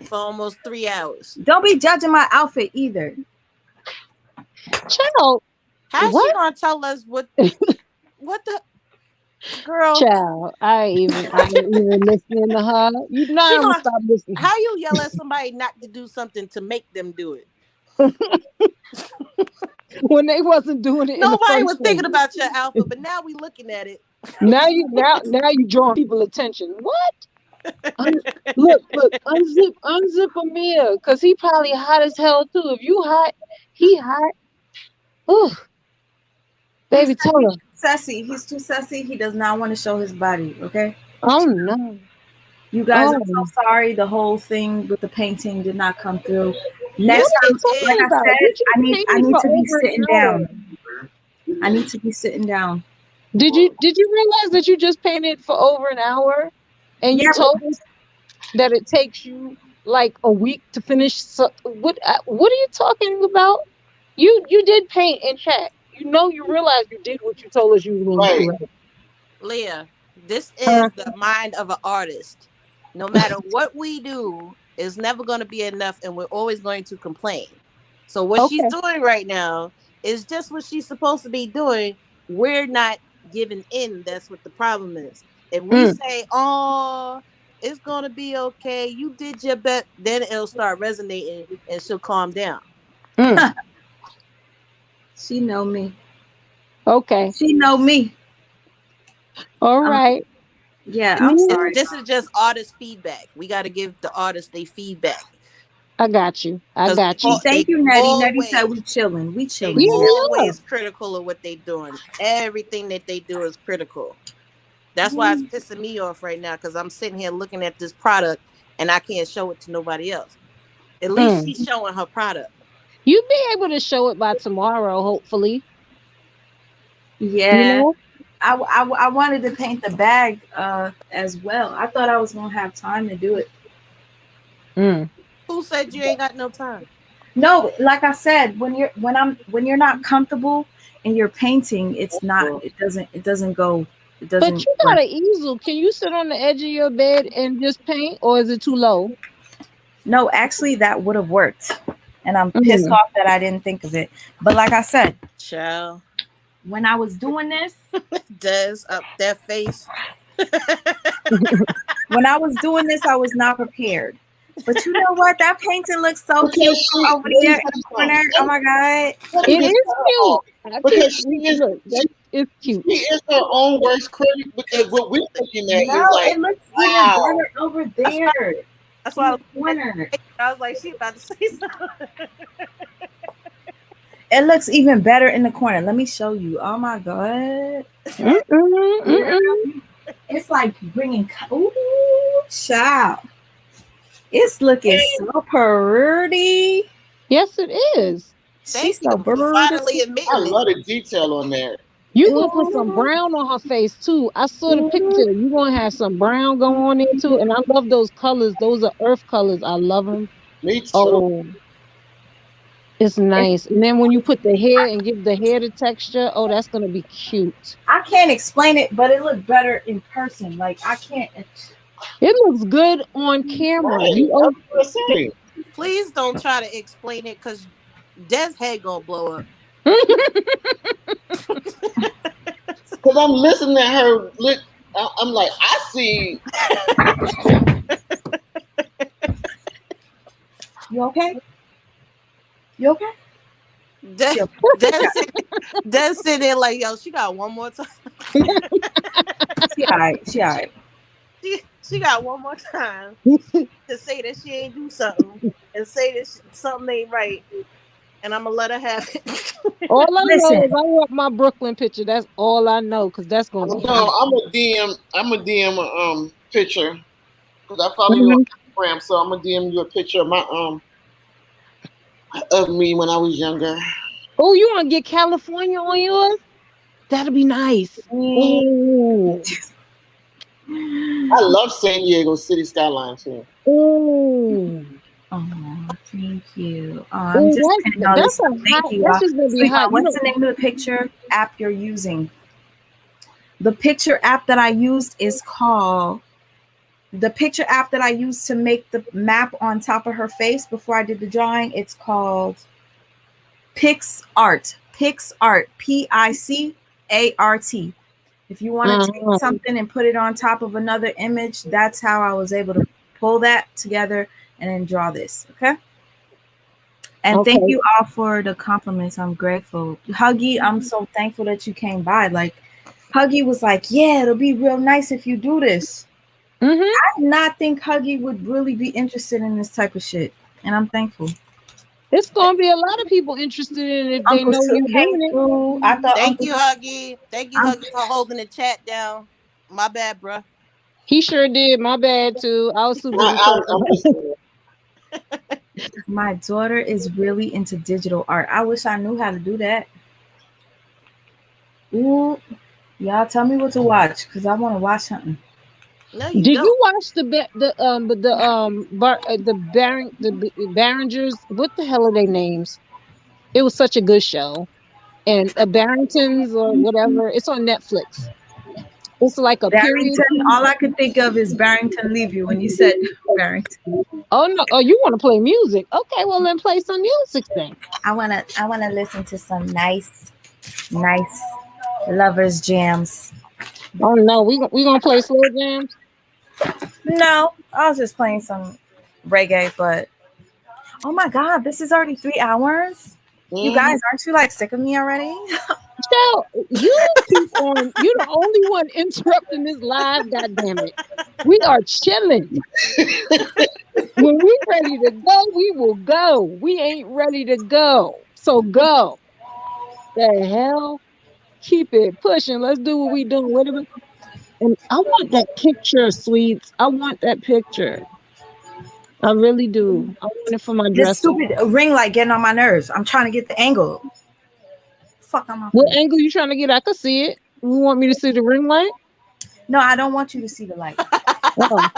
for almost 3 hours? Don't be judging my outfit either. Child, How is she what? gonna tell us what the girl? Child, I ain't even listening to her. You know She I'm gonna gonna stop listening. how you yell at somebody not to do something to make them do it? When they wasn't doing it in the Nobody first was thinking place. about your outfit, but now we looking at it. Now you drawing people attention. What? Look, unzip Amir, cause he probably hot as hell too. If you hot, he hot. Ooh, baby, tell her. Sassy. He's too sassy. He does not want to show his body. Okay. Oh no. You guys, Oh, I'm so sorry. The whole thing with the painting did not come through. what Next are you time, like talking I about? said, You just I painted need for to be over an sitting hour. down. I need to be sitting down. Did you realize that you just painted for over an hour, and you Yeah, told us that it takes you like a week to finish? So, what are you talking about? You did paint in chat. You realize you did what you told us you were going to Right. do, right? Leah, this Huh? is the mind of an artist. No matter what we do, it's never going to be enough, and we're always going to complain. So what she's Okay. doing right now is just what she's supposed to be doing. We're not giving in. That's what the problem is. If we Mm, say, "Oh, it's going to be okay," you did your best, then it'll start resonating, and she'll calm down. mm. she know me. Okay. She know me. All Um, right. yeah, I'm Me, sorry. This is just artist feedback. We got to give the artists their feedback I got you. I because got you. Thank they you, Nettie. Nettie said always we chilling. We they chilling. Yeah, Yeah. we are. always critical of what they doing. Everything that they do is critical. That's why it's pissing me off right now because I'm sitting here looking at this product and I can't show it to nobody else. At least Mm. she's showing her product. You'll be able to show it by tomorrow, hopefully. You Yeah. know? I wanted to paint the bag as well. I thought I was gonna have time to do it. Mm. Who said you ain't got no time? No, like I said, when you're not comfortable in your painting, it doesn't go it But doesn't you got work. an easel. Can you sit on the edge of your bed and just paint, or is it too low? No, actually that would have worked. And I'm pissed Mm. off that I didn't think of it. But like I said, Child, when I was doing this, does up that face. I was not prepared. But you know what? That painting looks so cute Because from she, over let me there tell in the you corner. Oh something. my god. Let It me just is tell her cute. off. Because Look, it's cute. she is her own worst critic. Because what we're Exactly. looking at No, is like, it looks even wow. better over That's why. there That's in why I the looked at corner. the face. I was like, she about to say something. It looks even better in the corner. Let me show you. Oh my god. Mm-mm, mm-mm. It's like bringing. Ooh, child. It's looking so pretty. Yes, it is. Thank She's you so for pretty. finally I admitting it. love the detail on that. You gonna put some Ooh, brown on her face too. I saw the ooh. picture. You gonna have some brown going on there too. And I love those colors. Those are earth colors. I love them. Me too. Oh, it's It's, nice. And then when you put the hair and give the hair the texture, oh, that's gonna be cute. I can't explain it, but it looked better in person. Like I can't. It looks good on camera. Right. You That's oh, what I'm saying. Please don't try to explain it because Des' head gonna blow up. Because I'm listening to her. I'm like, I see. You okay? You okay? Des, She okay. Des sitting there like, yo, she got one more time. She alright. She alright. She got one more time to say that she ain't do something and say that something ain't right, and I'm gonna let her have it. all I know Listen, is I want my Brooklyn picture. That's all I know because that's gonna be No, hot. I'm a DM. I'm a DM a picture because I follow you on Mhm. Instagram. So I'm gonna DM you a picture of my of me when I was younger. Oh, you want to get California on yours? That'll be nice. Oh, I love San Diego city skyline too. oh, oh, thank you. I'm oh. just pinning all this That's stuff. a hot. Thank you, That's just gonna be hot. sweetheart. You What's know, the name of the picture app you're using? The picture app that I used is called the picture app that I used to make the map on top of her face before I did the drawing. It's called PixArt. PixArt. PICART. If you want to take uh, something and put it on top of another image, that's how I was able to pull that together and then draw this. Okay. And thank okay. you all for the compliments. I'm grateful. Huggy, I'm so thankful that you came by. Like, Huggy was like, yeah, it'll be real nice if you do this. Mm-hmm. I did not think Huggy would really be interested in this type of shit. And I'm thankful. It's gonna be a lot of people interested in it if they Uncle know Sue you're came doing it. through. I thought Thank Uncle you, Huggy. Thank you, I'm, Huggy, for holding the chat down. My bad, bruh. He sure did. My bad too. I was too busy I'm talking. just saying. my daughter is really into digital art. I wish I knew how to do that. Ooh, y'all tell me what to watch because I want to watch something. No, you Did you don't. watch the Barringers? What the hell are their names? It was such a good show. And Barringtons or whatever. It's on Netflix. It's like a period Barrington, piece. all I could think of is Barrington Levy when you said Barrington. Oh no! Oh, you want to play music? Okay, well then play some music then. I wanna listen to some nice lovers jams. Oh no, we gonna play slow jams. No, I was just playing some reggae, but oh my god, this is already 3 hours. You Mhm. guys, aren't you like sick of me already? So you keep on. You're the only one interrupting this live. God damn it! We are chilling. When we ready to go, we will go. We ain't ready to go, so go. The hell, keep it pushing. Let's do what we doing. Wait a minute. And I want that picture, sweets. I want that picture. I really do. I want it for my This dresser. stupid ring light getting on my nerves. I'm trying to get the angle. Fuck, I'm off What of it. angle you trying to get? I can see it. You want me to see the ring light? No, I don't want you to see the light. Oh,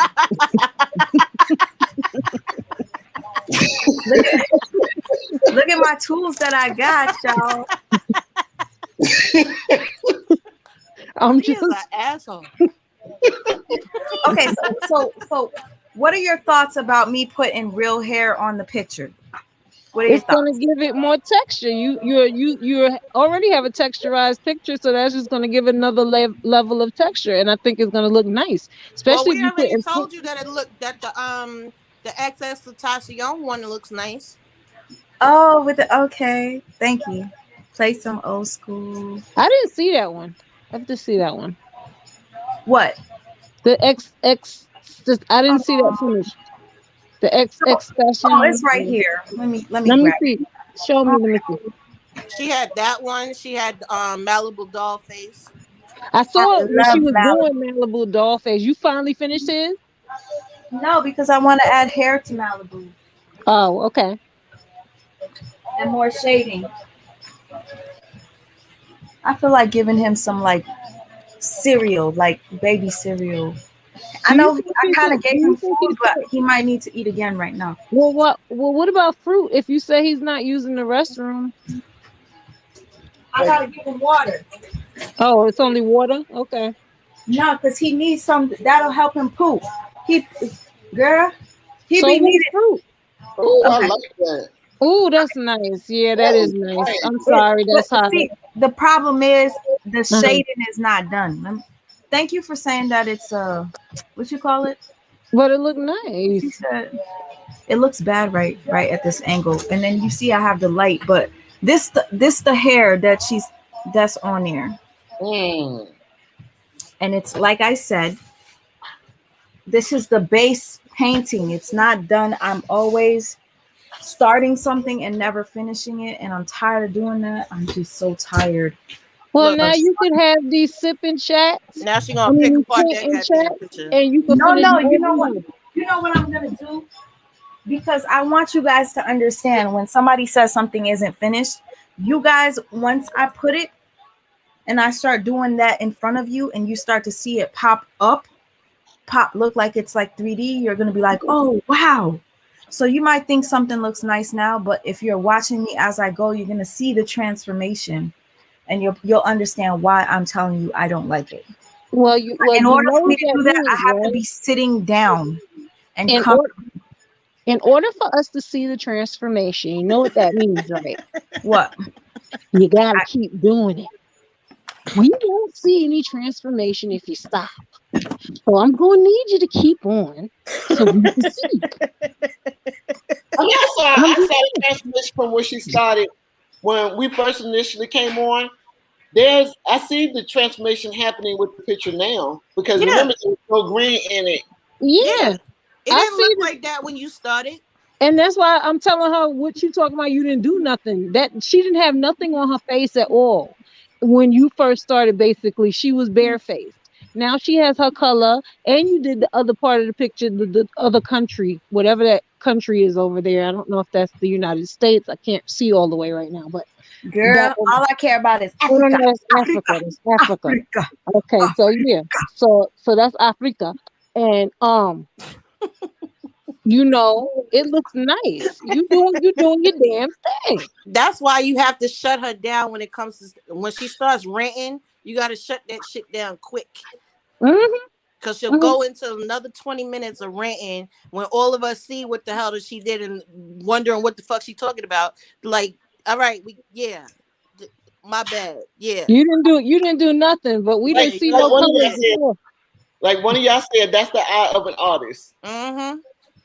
Look at, look at my tools that I got, y'all. I'm She is just. an asshole. Okay, so what are your thoughts about me putting real hair on the picture? What are your It's gonna thoughts? give it more texture. You already have a texturized picture, so that's just gonna give it another level of texture, and I think it's gonna look nice, Well, especially if we you put. already told you that it looked that the excess Young one looks nice. Oh, with the okay. Thank you. Play some old school. I didn't see that one. I have to see that one. What? The X. I didn't see that Oh, finish. The X oh, session. it's right here. Let me Let me grab it. see. Show me. Let me see. She had that one. She had Malibu doll face. I I saw it when she love was Malibu. doing Malibu doll face. You finally finished his? No, because I want to add hair to Malibu Oh, okay. and more shading. I feel like giving him some like cereal, like baby cereal. I Do you know think I he kind should? of Do gave you him think food, he but should? he might need to eat again right now. Well, what? Well, what about fruit? If you say he's not using the restroom, I gotta give him water. oh, it's only water. Okay. No, because he needs some that'll help him poop. He, girl, he So be what needed. fruit? Oh, I Okay, like that. Oh, that's nice. Yeah, that That is is nice. nice. I'm it, sorry, but that's hot. see, the problem is the Uh-huh. shading is not done. Thank you for saying that it's what you call it? But it looked You nice. said it looks bad right at this angle, and then you see I have the light, but this the hair that's on there, Mm. and it's like I said, this is the base painting. It's not done. I'm always starting something and never finishing it, and I'm tired of doing that. I'm just so tired Well, Look, now of. you can have these sipping chats. now she I gonna mean, pick these apart that painting goddamn chats, picture. and you can No, finish no, more you know what? videos. You know what I'm gonna do? Because I want you guys to understand when somebody says something isn't finished, you guys, once I put it and I start doing that in front of you and you start to see it pop up, pop look like it's like 3D, you're gonna be like, oh wow. So you might think something looks nice now, but if you're watching me as I go, you're gonna see the transformation and you'll understand why I'm telling you I don't like it. Well, In you order know for me what to that do that, I means, have to right? be sitting down and In come. order, in order for us to see the transformation, you know what that means, right? What? You got to I, keep doing it. We won't see any transformation if you stop. So I'm going to need you to keep on so we can see. I mean, I'm I just saw the transformation from where she started when we first initially came on. I see the transformation happening with the picture now because Yeah, remember there was no green in it. yeah. yeah. It I didn't see look the, like that when you started. and that's why I'm telling her what you talking about. You didn't do nothing. That she didn't have nothing on her face at all when you first started. Basically, she was barefaced. Now she has her color, and you did the other part of the picture, the other country, whatever that country is over there. I don't know if that's the United States. I can't see all the way right now, but that girl, all I care about is oh, no, Africa, no, that's Africa, Africa. That's Africa. Africa. Okay, so yeah, so that's Africa, and you know, it looks nice. You doing your damn thing. That's why you have to shut her down when it comes to when she starts ranting. You got to shut that shit down quick Hmm. because she'll Hmm. go into another 20 minutes of ranting when all of us see what the hell that she did and wondering what the fuck she talking about. Like, all right, my bad, yeah. You didn't do nothing, but we didn't Like see like no one of colors y'all said, before. like one of y'all said, that's the eye of an artist. Mm-hmm.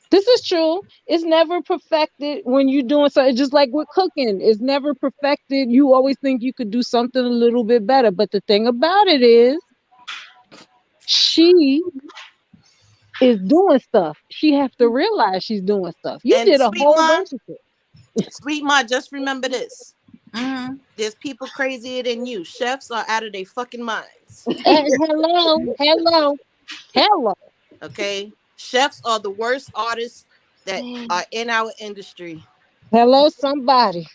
This is true. It's never perfected when you're doing something. Just like with cooking, it's never perfected. You always think you could do something a little bit better, but the thing about it is, she is doing stuff. She have to realize she's doing stuff. You And did a whole bunch of shit. sweet ma, just remember this: Mm-hmm. there's people crazier than you. Chefs are out of their fucking minds. And hello. Okay, chefs are the worst artists that are in our industry. Hello, somebody.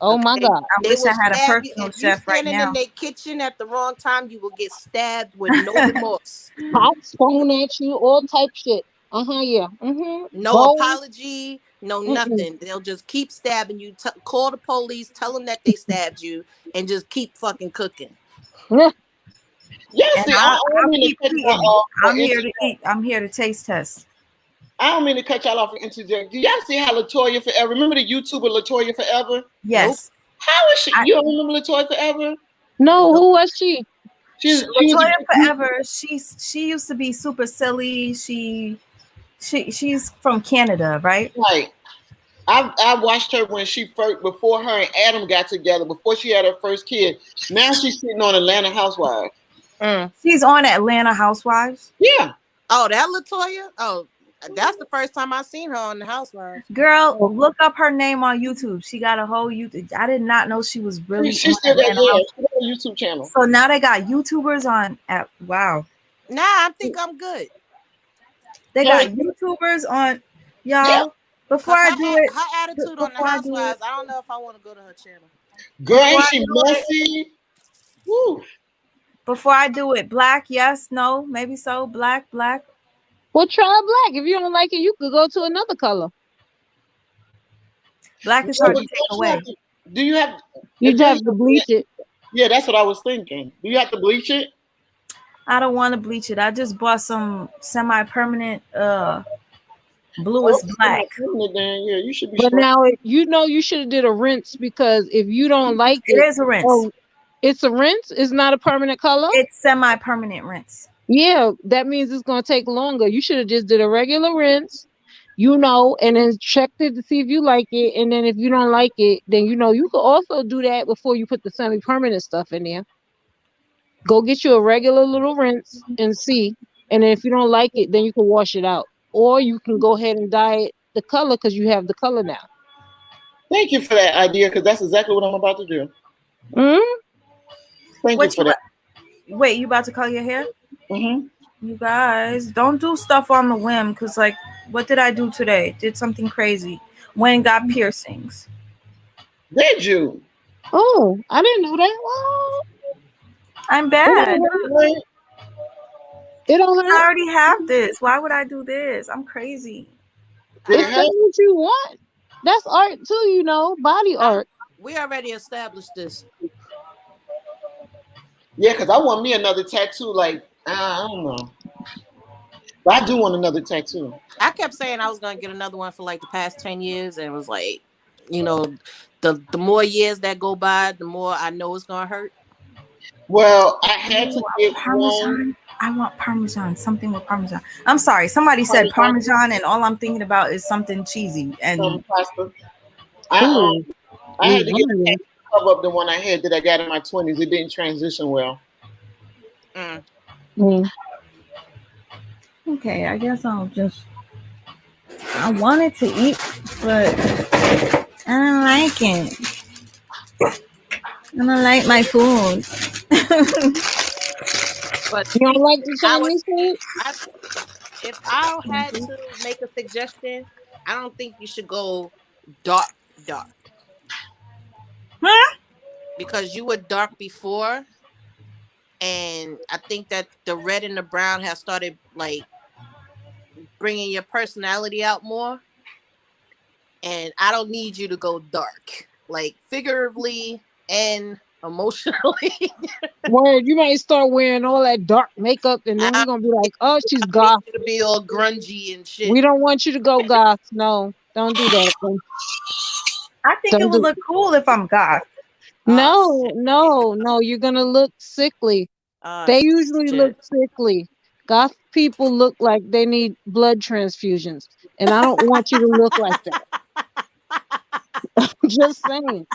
Oh my Okay, God. I they wish will I had a stab you personal if you chef right standing in now. their kitchen at the wrong time. You will get stabbed with no remorse, Pops thrown at you, all type shit. Yeah. no Bowl. apology, no Mm-mm. nothing. They'll just keep stabbing you. Call the police, tell them that they stabbed you, and just keep fucking cooking. Yeah, And see, I don't I'll mean to keep cut y'all eating. off or I'm here to interject. eat. I'm here to taste test. I don't mean to cut y'all off and interject. Do y'all see how Latoya Forever? Remember the YouTuber Latoya Forever? Nope. Yes. How is she? I, You don't remember Latoya Forever? No, Nope. who was she? She was a Latoya big Forever. She used to be super silly. She's from Canada, right? like I watched her when she first before her and Adam got together before she had her first kid. Now she's sitting on Atlanta Housewives. Mm. She's on Atlanta Housewives. Yeah, Oh, that Latoya. Oh, That's the first time I seen her on the Housewives. Girl, Oh, look up her name on YouTube. She got a whole YouTube. I did not know she was really She on still got, Atlanta yeah, House. she got a YouTube channel. So now they got YouTubers on at wow. Nah, I think I'm good. They Yeah, got YouTubers on yeah. y'all. Before Cause I do it, her attitude on the before I do it, Housewives, I don't know if I want to go to her channel. Girl, before ain't I she do it, messy? Woo. before I do it, black, yes, no, maybe so. Black, black. well, try black. If you don't like it, you could go to another color. Black Yeah, is hard but to take don't you have away. to, do you have, You if just you're, have to bleach it. yeah, that's what I was thinking. Do you have to bleach it? I don't want to bleach it. I just bought some semi-permanent Oh, bluest okay, so my black. permanent then, yeah, you should be But straight. now, you know, you should have did a rinse because if you don't like It it, is a rinse. oh, it's a rinse. It's not a permanent color. It's semi-permanent rinse. Yeah, that means it's gonna take longer. You should have just did a regular rinse, you know, and then checked it to see if you like it. And then if you don't like it, then you know you could also do that before you put the semi-permanent stuff in there. Go get you a regular little rinse and see. And then if you don't like it, then you can wash it out. Or you can go ahead and dye it the color because you have the color now. Thank you for that idea, because that's exactly what I'm about to do. Hmm. Thank you What for you that. wait? You about to color your hair? Mm-hmm. You guys don't do stuff on the whim. Cause like, what did I do today? Did something crazy. Went and got piercings. Did you? Oh, I didn't know that. Well, I'm it bad. don't hurt. Wait, It don't I hurt. already have this. Why would I do this? I'm crazy. did I it If that's help? what you want, that's art too, you know, body I, art. we already established this. Yeah, because I want me another tattoo. Like, I don't know. But I do want another tattoo. I kept saying I was gonna get another one for like the past 10 years, and it was like, you know, the more years that go by, the more I know it's gonna hurt. Well, I had Ooh, to get one Parmesan. I want Parmesan. Something with Parmesan. I'm sorry. Somebody said Parmesan Parmesan, and all I'm thinking about is something cheesy. And pasta. I Ooh, I had to I'm get a hungry. tattoo to cover up the one I had that I got in my 20s. It didn't transition well. Mm. Mm. okay, I guess I'll just. I wanted to eat, but I don't like it. I don't like my food. But You don't like speaking, the I would, Chinese food? I if I had to make a suggestion, I don't think you should go dark, dark, Huh? because you were dark before, and I think that the red and the brown has started like bringing your personality out more. And I don't need you to go dark, like figuratively and emotionally. Word, you might start wearing all that dark makeup, and then I we're gonna be like, "Oh, she's don't need goth." you to be all grungy and shit. We don't want you to go goth. No, don't do that. I think it Don't would do. look cool if I'm goth. Oh No, shit! no, no. You're gonna look sickly. Oh They usually look shit! sickly. Goth people look like they need blood transfusions, and I don't want you to look like that. Just saying.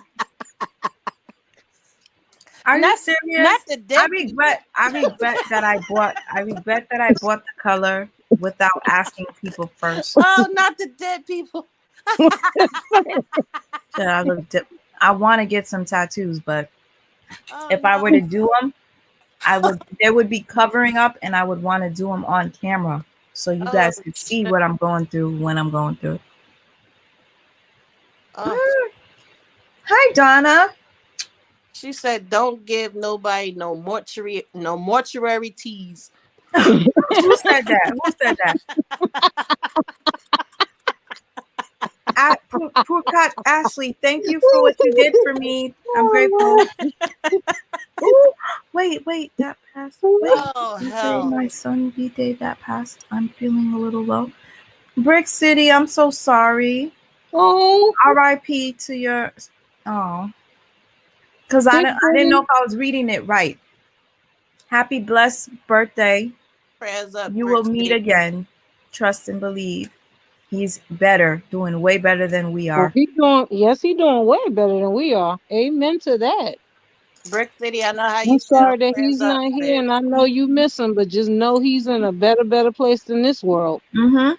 Are you Not serious? the dead people. I regret that I bought the color without asking people first. Oh, not the dead people. Shit, I want to get some tattoos, but Oh if I were to do them, there would be covering up, and I would want to do them on camera so you oh guys could see shit! what I'm going through when I'm going through. Oh, Hi, Donna. she said, "Don't give nobody no mortuary teas." Who said that? Who said that? Poor cat Ashley, thank you for what you did for me. I'm grateful. Ooh, wait, that passed. Wait, Oh yesterday hell! my son's birthday that passed. I'm feeling a little low. Brick City, I'm so sorry. Oh, R.I.P. to your. Oh, because big I didn't know city. if I was reading it right. Happy blessed birthday. Prayers up, You Brick will meet City. again. Trust and believe. He's better, doing way better than we Oh, are. he doing. Yes, he doing way better than we are. Amen to that. Brick City, I know how I'm you feel. sorry that Prayers he's up, not here, sis. and I know you miss him, but just know he's in a better place than this world. Mm-hmm.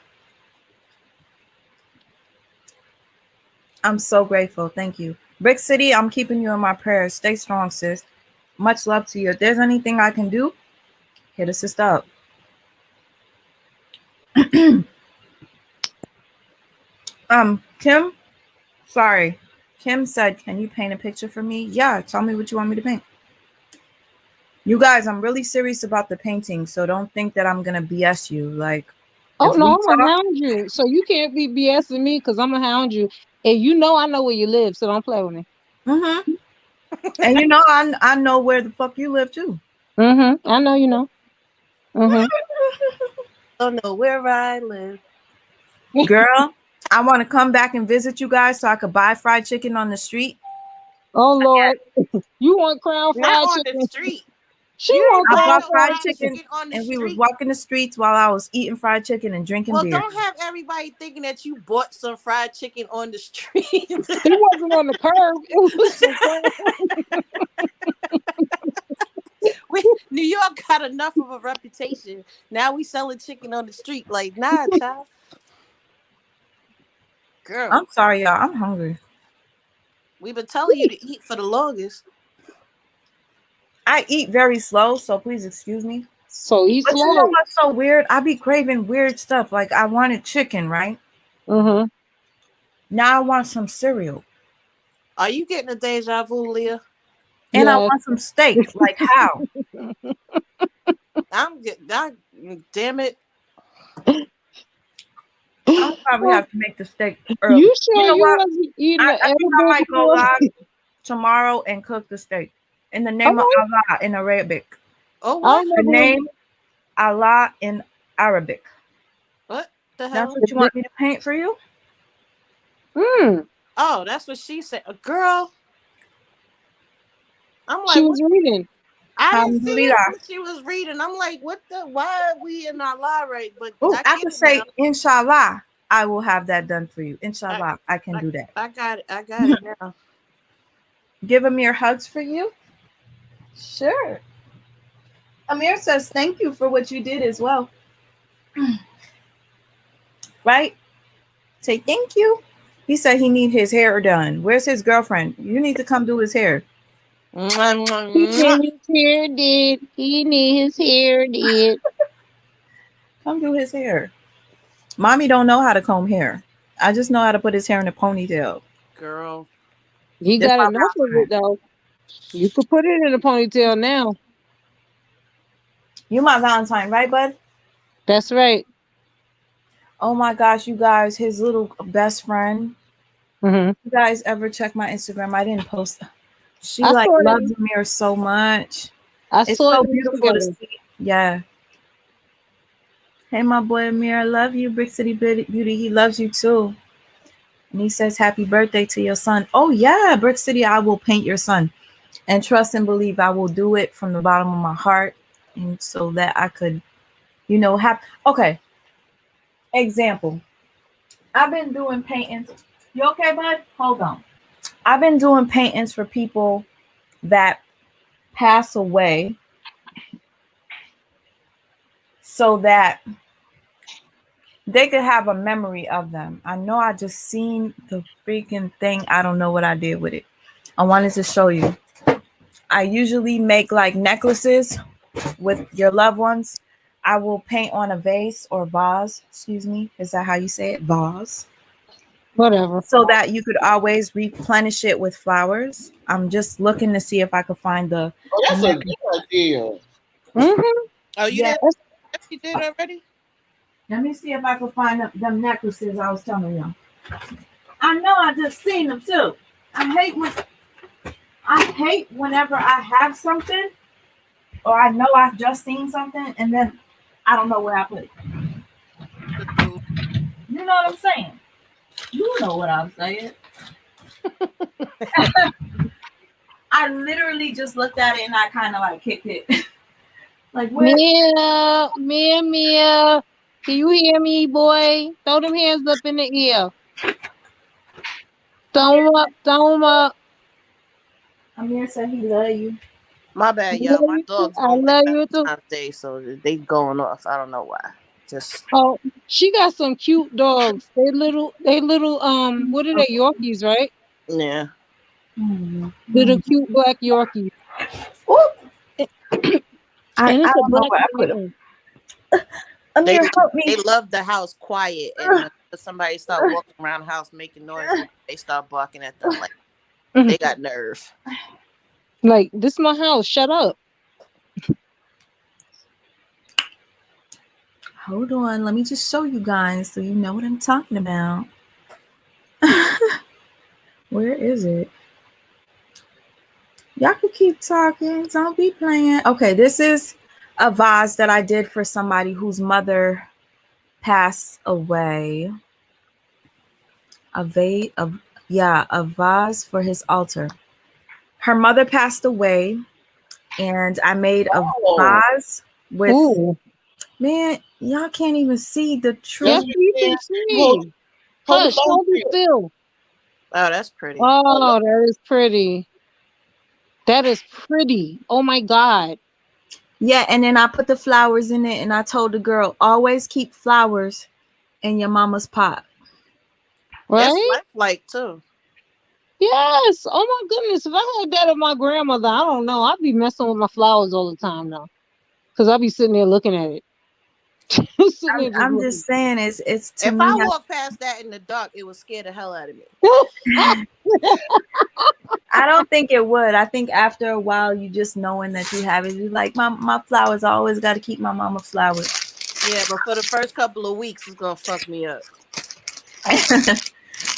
I'm so grateful. Thank you. Brick City, I'm keeping you in my prayers. Stay strong, sis. Much love to you. If there's anything I can do, hit a sister up. Kim, sorry. Kim said, can you paint a picture for me? Yeah, tell me what you want me to paint. You guys, I'm really serious about the painting, so don't think that I'm gonna BS you. Like, Oh if no, we I'm gonna talk, hound you. So you can't be BSing me because I'm gonna hound you. And you know I know where you live, so don't play with me. mm-hmm. And you know, I know where the fuck you live too. I know you know. Mm-hmm. Don't know where I live. Girl, I want to come back and visit you guys so I could buy fried chicken on the street. Oh Lord. You want crown Not fried on the chicken? street. She You want ain't I buying crown bought no fried fried fried chicken. chicken chicken on the and we was street. walking the streets while I was eating fried chicken and drinking Well, beer. don't have everybody thinking that you bought some fried chicken on the street. It wasn't on the curb. It was some crown. New York got enough of a reputation. Now we selling chicken on the street. Like, nah, child. Girl, I'm sorry, y'all. I'm hungry. we've been telling you to eat for the longest. I eat very slow, so please excuse me. So he's But you know slow. what's so weird? I be craving weird stuff. Like I wanted chicken, right? Mm-hmm. Now I want some cereal. Are you getting a deja vu, Leah? And I Yes. want some steak. Like how? I'm getting. Damn it. I'll probably have to make the steak early. You You sure know you what? wasn't eating an I think I edible might go before? live tomorrow and cook the steak. In the All name of right. Allah in Arabic. Oh, I what? The remember name Allah in Arabic. What the That's hell? what you want me to paint for you? mm, Oh, that's what she said. Girl, I'm she like, what? was reading. I didn't see it Alhamdulillah. when she was reading. I'm like, what the? Why are we in our lie right? But Oh, I I get could it now. say inshallah. I will have that done for you. I, Inshallah, I can I, do that. I got it. I got it now. Give Amir hugs for you? Sure. Amir says thank you for what you did as well. Right? Say thank you. He said he need his hair done. Where's his girlfriend? You need to come do his hair. Mwah, mwah, He mwah. need his hair did. He need his hair did. Come do his hair. Mommy don't know how to comb hair. I just know how to put his hair in a ponytail. Girl. He This got my enough of it Valentine. though. You could put it in a ponytail now. You my Valentine, right, bud? That's right. Oh my gosh, you guys, his little best friend. Mm-hmm. You guys ever check my Instagram? I didn't post. She I like saw loves that. Amir so much. I It's saw so them beautiful to together. see. Yeah. Hey, my boy Amir, I love you, Brick City Beauty. He loves you too. And he says, happy birthday to your son. Oh, yeah, Brick City, I will paint your son. And trust and believe I will do it from the bottom of my heart. And so that I could, have. Okay, example. I've been doing paintings. You okay, bud? Hold on. I've been doing paintings for people that pass away so that they could have a memory of them. I know I just seen the freaking thing. I don't know what I did with it. I wanted to show you. I usually make like necklaces with your loved ones. I will paint on a vase or vase, excuse me. Is that how you say it? Vase. Whatever. So that you could always replenish it with flowers. I'm just looking to see if I could find Oh, the that's a necklace. good idea. Mm-hmm. Oh, you Yeah, did? You did already? let me see if I can find them necklaces I was telling you. I know I just seen them too. I hate whenever I have something or I know I've just seen something and then I don't know where I put it. You know what I'm saying? You know what I'm saying. I literally just looked at it and I kind of like kicked it. Like where? Mia, Mia, Mia. Can you hear me, boy? Throw them hands up in the air. Amir, Throw 'em up, throw 'em up. Amir said he love you. My I bad, y'all. love My you too. dogs I don't like love you too. Valentine's Day, so they going off. I don't know why. Just Oh, she got some cute dogs. They little what are they, Yorkies, right? yeah. Mm. Little cute black Yorkies. Ooh, And I it's a don't know black where I and put white them. one. They Amir, help they me. love the house quiet, and when somebody start walking around the house making noise, they start barking at them like they got nerve. Like, this my house. Shut up. Hold on, let me just show you guys so you know what I'm talking about. Where is it? Y'all can keep talking. Don't be playing. Okay, this is a vase that I did for somebody whose mother passed away. A vase for his altar. Her mother passed away, and I made a Oh, vase with, Ooh. man, y'all can't even see the yes, Yes, true. we you can. can Hold, see. hold the Hush, phone hold it here. still. Oh, that's pretty. Oh, that is pretty. That is pretty. Oh my God. Yeah, and then I put the flowers in it, and I told the girl, always keep flowers in your mama's pot. That's Right? lifelike too. Yes. Oh my goodness. If I had that of my grandmother, I don't know. I'd be messing with my flowers all the time now. Because I'd be sitting there looking at it. Sitting there just I'm looking. just saying, it's to If me. I walk past that in the dark, it would scare the hell out of me. I don't think it would. I think after a while, you just knowing that you have it, you like my flowers. I always got to keep my mama flowers. Yeah, but for the first couple of weeks, it's gonna fuck me up.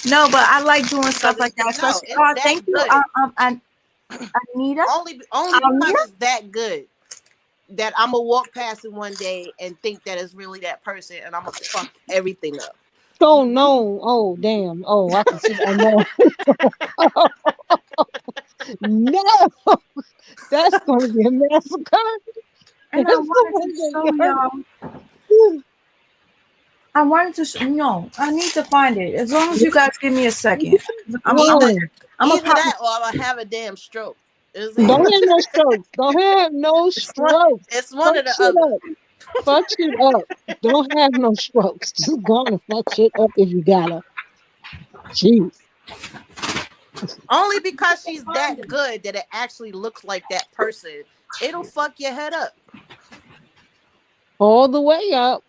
No, but I like doing Because stuff like that. no, Especially, it's thank that you, good. Anita. Only because it's that good that I'm gonna walk past it one day and think that it's really that person, and I'm gonna fuck everything up. Oh no. Oh damn. Oh, I can see. Oh no. No. That's gonna be a massacre. And I That's the wanted to one show that y'all. I wanted to. No, I need to find it. As long as you guys give me a second, Either I'm a either pop. that or I'm gonna have a damn stroke. It's, Don't have no strokes. Don't have no it's one. strokes. It's one Fuck or the shit other. up. Fuck shit up. Don't have no strokes. Just go on and fuck shit up if you gotta. Jeez. Only because she's that good that it actually looks like that person. It'll fuck your head up. All the way up.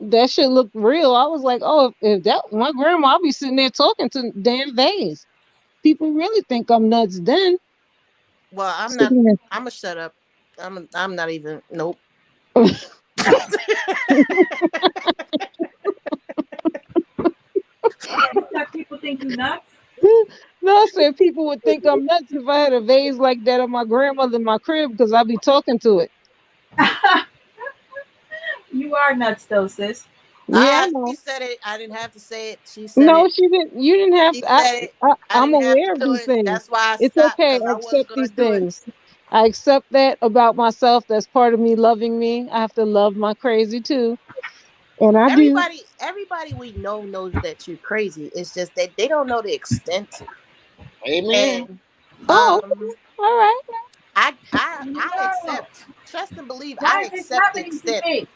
That shit looked real. I was like, oh, if that my grandma, I'll be sitting there talking to damn vase. People really think I'm nuts then. Well, I'm not. Sitting I'm gonna shut up. I'm not even. Nope. there. You said people think you nuts. No, I said people would think I'm nuts if I had a vase like that of my grandmother in my crib because I'd be talking to it. You are nuts, though, sis. Yeah, I She know. said it. I didn't have to say it. She said No, it. she didn't. You didn't have She to. said it. I I'm didn't have to aware of do these it. things. That's why I It's stopped okay. because I I wasn't accept gonna these do it. things. I accept that about myself. That's part of me loving me. I have to love my crazy too. And I do. Everybody we know knows that you're crazy. It's just that they don't know the extent. Amen. And Oh, okay. um, All right. I No. accept. Trust and believe. Why I is this accept the happening to extent. me?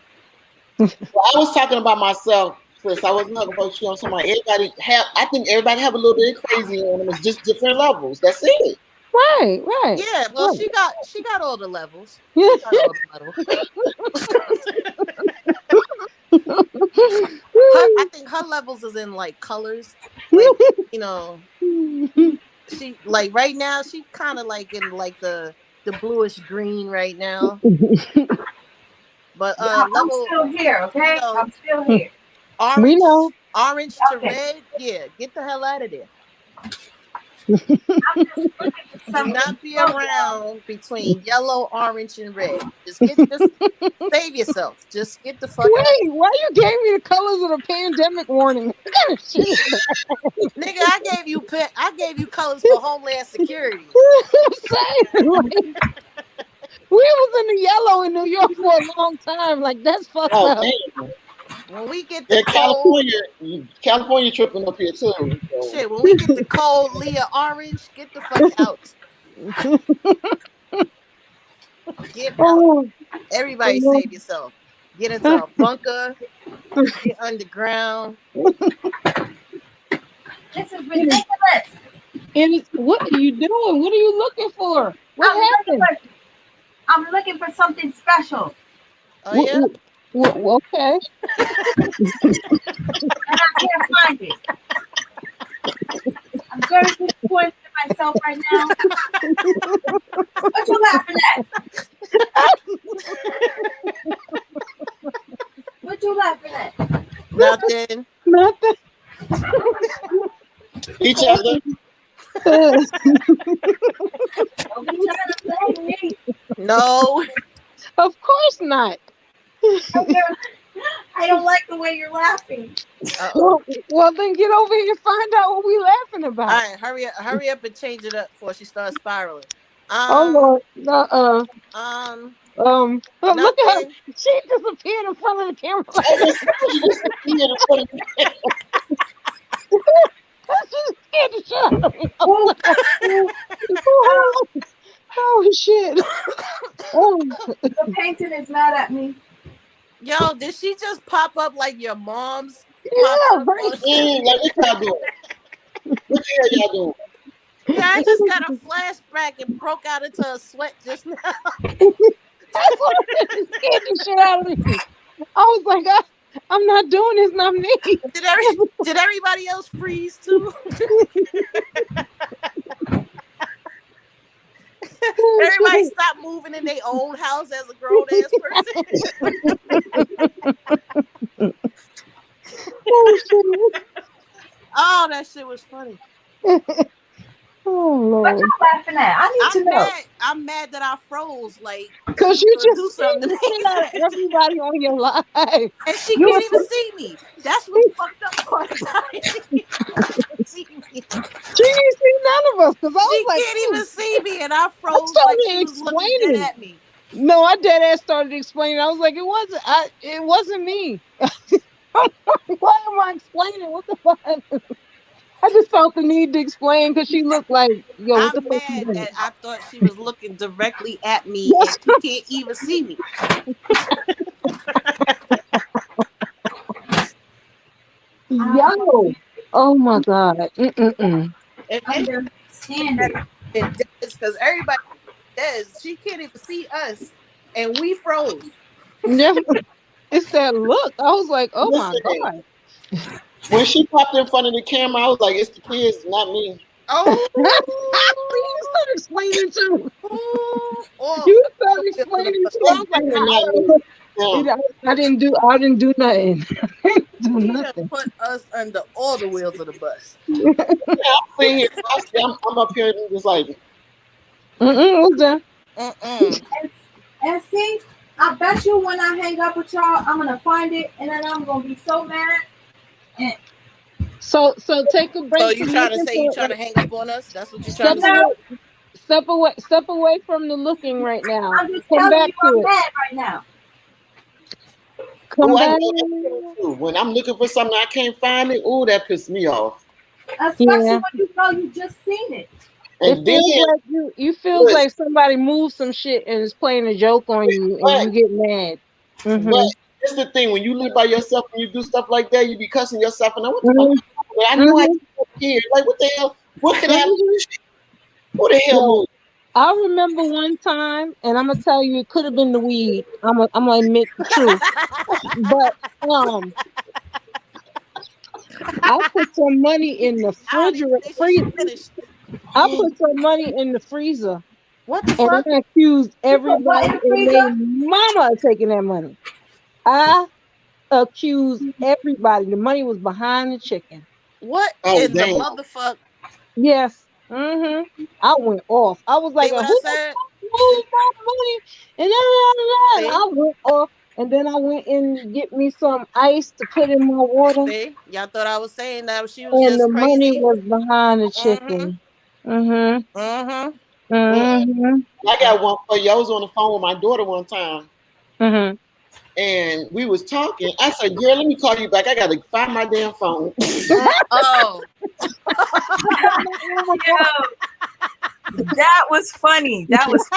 Well, I was talking about myself, Chris. I wasn't talking about you on somebody. I think everybody have a little bit of crazy on them. It's just different levels. That's it. Right, right. Yeah. Well, Right. she got all the levels. She got all the levels. I think her levels is in like colors, like you know, she like right now she kind of like in like the bluish green right now, but I'm level still here, you okay? know I'm still here. We know. orange to Okay. red. Yeah, get the hell out of there. I'm just looking for Do something not to be show y'all. around between yellow, orange, and red. Just save yourself. Just get the fuck out. Wait, why you gave me the colors of the pandemic warning? What kind of shit is that? Nigga, I gave you colors for Homeland Security. I'm saying, like, we was in the yellow in New York for a long time. Like, that's fucked Oh up. damn. When we get the Yeah, cold California tripping up here too. So. shit, when we get the cold Leah orange, get the fuck out. Get out. Oh, Everybody oh, save yourself. get into a bunker, get underground. This is ridiculous. And what are you doing? What are you looking for? What happened? I'm looking for something special. Oh yeah. Okay. And I can't find it. I'm very disappointed in myself right now. What you laughing at? What you laughing at? Nothing. Nothing. Each other. Don't be trying to play me. No. Of course not. I don't like the way you're laughing. Well, then get over here and find out what we laughing about. All right, hurry up and change it up before she starts spiraling. Oh Lord, look at her. Nothing. She disappeared in front of the camera. That's just scared the shit out of me. Oh shit. The painting is mad at me. Yo, did she just pop up like your mom's? Yeah, Like, what y'all doing? What the hell y'all doing? Yeah, I just got a flashback and broke out into a sweat just now. That's what scared the shit out of me. I was like, I'm not doing this, not me. Did everybody else freeze too? Everybody stop moving in their own house as a grown ass person. Oh, that shit was funny. Oh Lord. What you laughing at? I need to know. I'm mad that I froze. Like, because you just do something to me. Everybody on your live, and she can't even see me. That's what fucked up part. She can't see me. She didn't see none of us because I was She like, can't even see me, and I froze like she was looking dead at me. No, I dead ass started explaining. I was like, it wasn't me. Why am I explaining? What the fuck? I just felt the need to explain because she looked like, yo, what the fuck? I'm mad that I thought she was looking directly at me and she can't even see me. Yo, oh my God. And because everybody says she can't even see us and we froze. Yeah, it's that look. I was like, oh my God. When she popped in front of the camera, I was like, it's the kids, not me. Oh, you started explaining too. You started explaining too. I was like, I didn't do nothing. Do nothing. Put us under all the wheels of the bus. I'm up here and just like, what's that? And see, I bet you when I hang up with y'all, I'm gonna find it, and then I'm gonna be so mad. And so take a break. So you trying to say you trying to hang up on us? That's what you trying to say? Step away from the looking right now. I'm just telling you, I'm mad right now. Come back. When I'm looking for something I can't find it, that pissed me off. Especially when you know you just seen it. And then you feel like somebody moved some shit and is playing a joke on you, and you get mad. Mm-hmm. But it's the thing, when you live by yourself and you do stuff like that, you be cussing yourself and what the fuck? I know I can't here. Like, what the hell? What could I do? What the hell? Well, I remember one time, and I'm gonna tell you, it could have been the weed. I'm gonna admit the truth, but I put some money in the freezer. I put some money in the freezer. What the fuck? And I accused everybody and their mama of taking that money. I accused everybody. The money was behind the chicken. What in the motherfucker? Yes. Mm-hmm. I went off. I was like, who moved my money? And then I went off. And then I went in to get me some ice to put in my water. See? Y'all thought I was saying that she was and just the crazy. Money was behind the chicken. I got one for you. I was on the phone with my daughter one time. And we was talking. I said, girl, let me call you back. I got to find my damn phone. That was funny. That was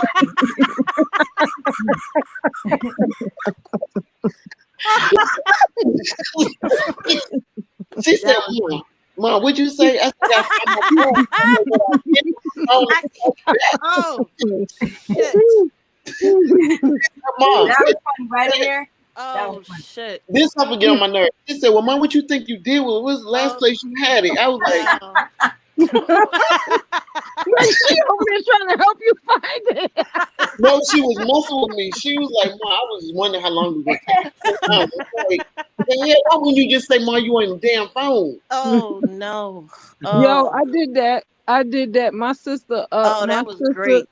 She said, Mom, what'd you say? I said, I Oh, shit. Mom, that was funny, right in there. Oh, shit. this stuff would get on my nerves. She said, well, Mom, what you think you did? Well, what's the last place you had it? I was like, Like she over there trying to help you find it. no, she was messing with me. She was like, Mom, I was just wondering how long you were like, yeah, why wouldn't you just say, Mom, you on the damn phone? Oh, no. Oh. Yo, I did that. My sister. That was great.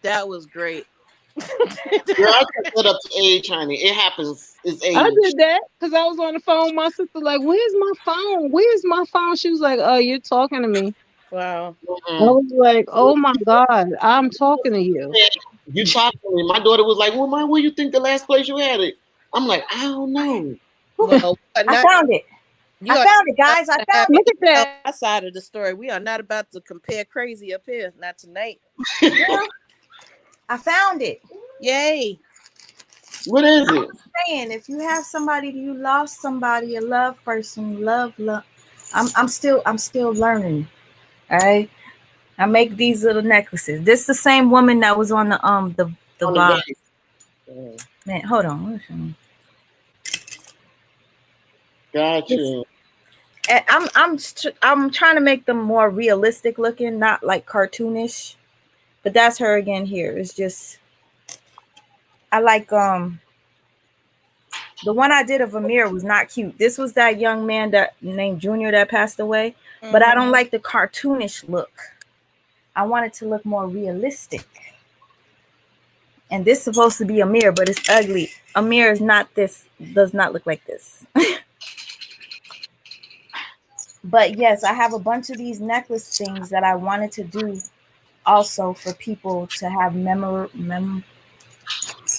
That was great. Girl, I set that up to age, honey. It happens. It's age. I did that because I was on the phone with my sister. Like, where's my phone? Where's my phone? She was like, "Oh, you're talking to me." Wow. I was like, "Oh my God, I'm talking to you." You talking to me? My daughter was like, "Well, Mom, where you think the last place you had it?" I'm like, "I don't know." Well, I found it. I found it, guys. I found it. Look at that. That side of the story. We are not about to compare crazy up here. Not tonight. I found it. Yay. What is it? Saying, if you have somebody, you lost somebody, a loved person, love. I'm still learning. All right. I make these little necklaces. This the same woman that was on the box. Man, hold on. Gotcha. And I'm trying to make them more realistic looking, not like cartoonish. But that's her again here. It's just I like the one I did of Amir was not cute. This was that young man that named Junior that passed away. Mm-hmm. But I don't like the cartoonish look. I want it to look more realistic. And this is supposed to be Amir, but it's ugly. Amir is not this, does not look like this. But yes, I have a bunch of these necklace things that I wanted to do also for people to have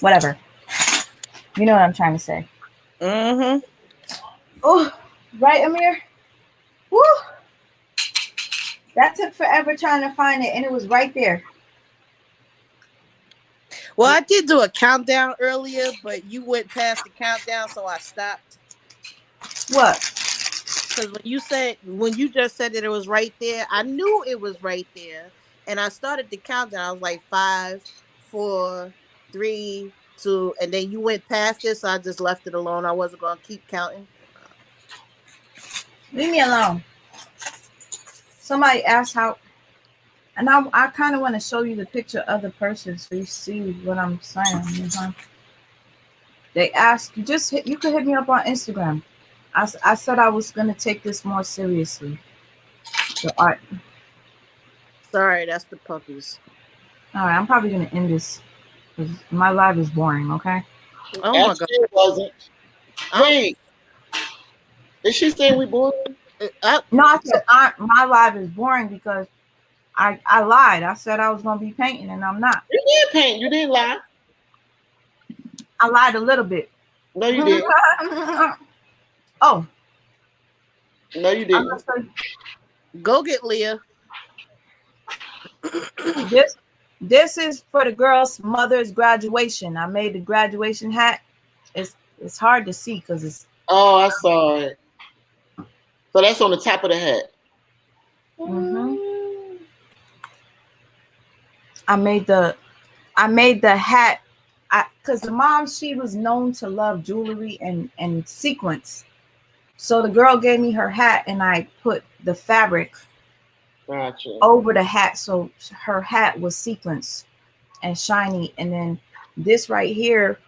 whatever. You know what I'm trying to say. Mm-hmm. Oh, right, Amir? Woo! That took forever trying to find it, and it was right there. Well, I did do a countdown earlier, but you went past the countdown, so I stopped. What? Because when you just said that it was right there, I knew it was right there, and I started the countdown. I was like 5, 4, 3, 2, and then you went past it, so I just left it alone. I wasn't gonna keep counting. Leave me alone. Somebody asked how, and I kind of want to show you the picture of the person so you see what I'm saying. Mm-hmm. They asked you you could hit me up on Instagram. I said I was gonna take this more seriously. So Sorry, that's the puppies. All right, I'm probably gonna end this because my life is boring. Okay. Oh my God. It wasn't. Wait. Is she saying we boring? No, I said my life is boring because I lied. I said I was gonna be painting and I'm not. You did paint. You didn't lie. I lied a little bit. No, you didn't. Oh. No, you didn't. Go get Leah. This is for the girl's mother's graduation. I made the graduation hat. It's hard to see because it's. Oh, I saw it. So that's on the top of the hat. Mm-hmm. I made the hat because the mom, she was known to love jewelry and sequins. So the girl gave me her hat and I put the fabric over the hat. So her hat was sequins and shiny. And then this right here,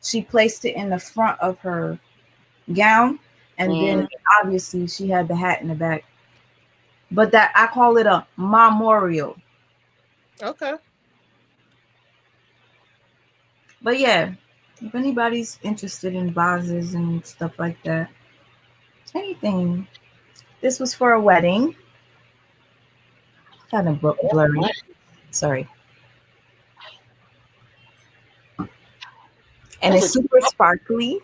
she placed it in the front of her gown. And then obviously she had the hat in the back. But that I call it a memorial. Okay. But yeah, if anybody's interested in vases and stuff like that, anything. This was for a wedding. Kind of blurry. Sorry. And it's super sparkly.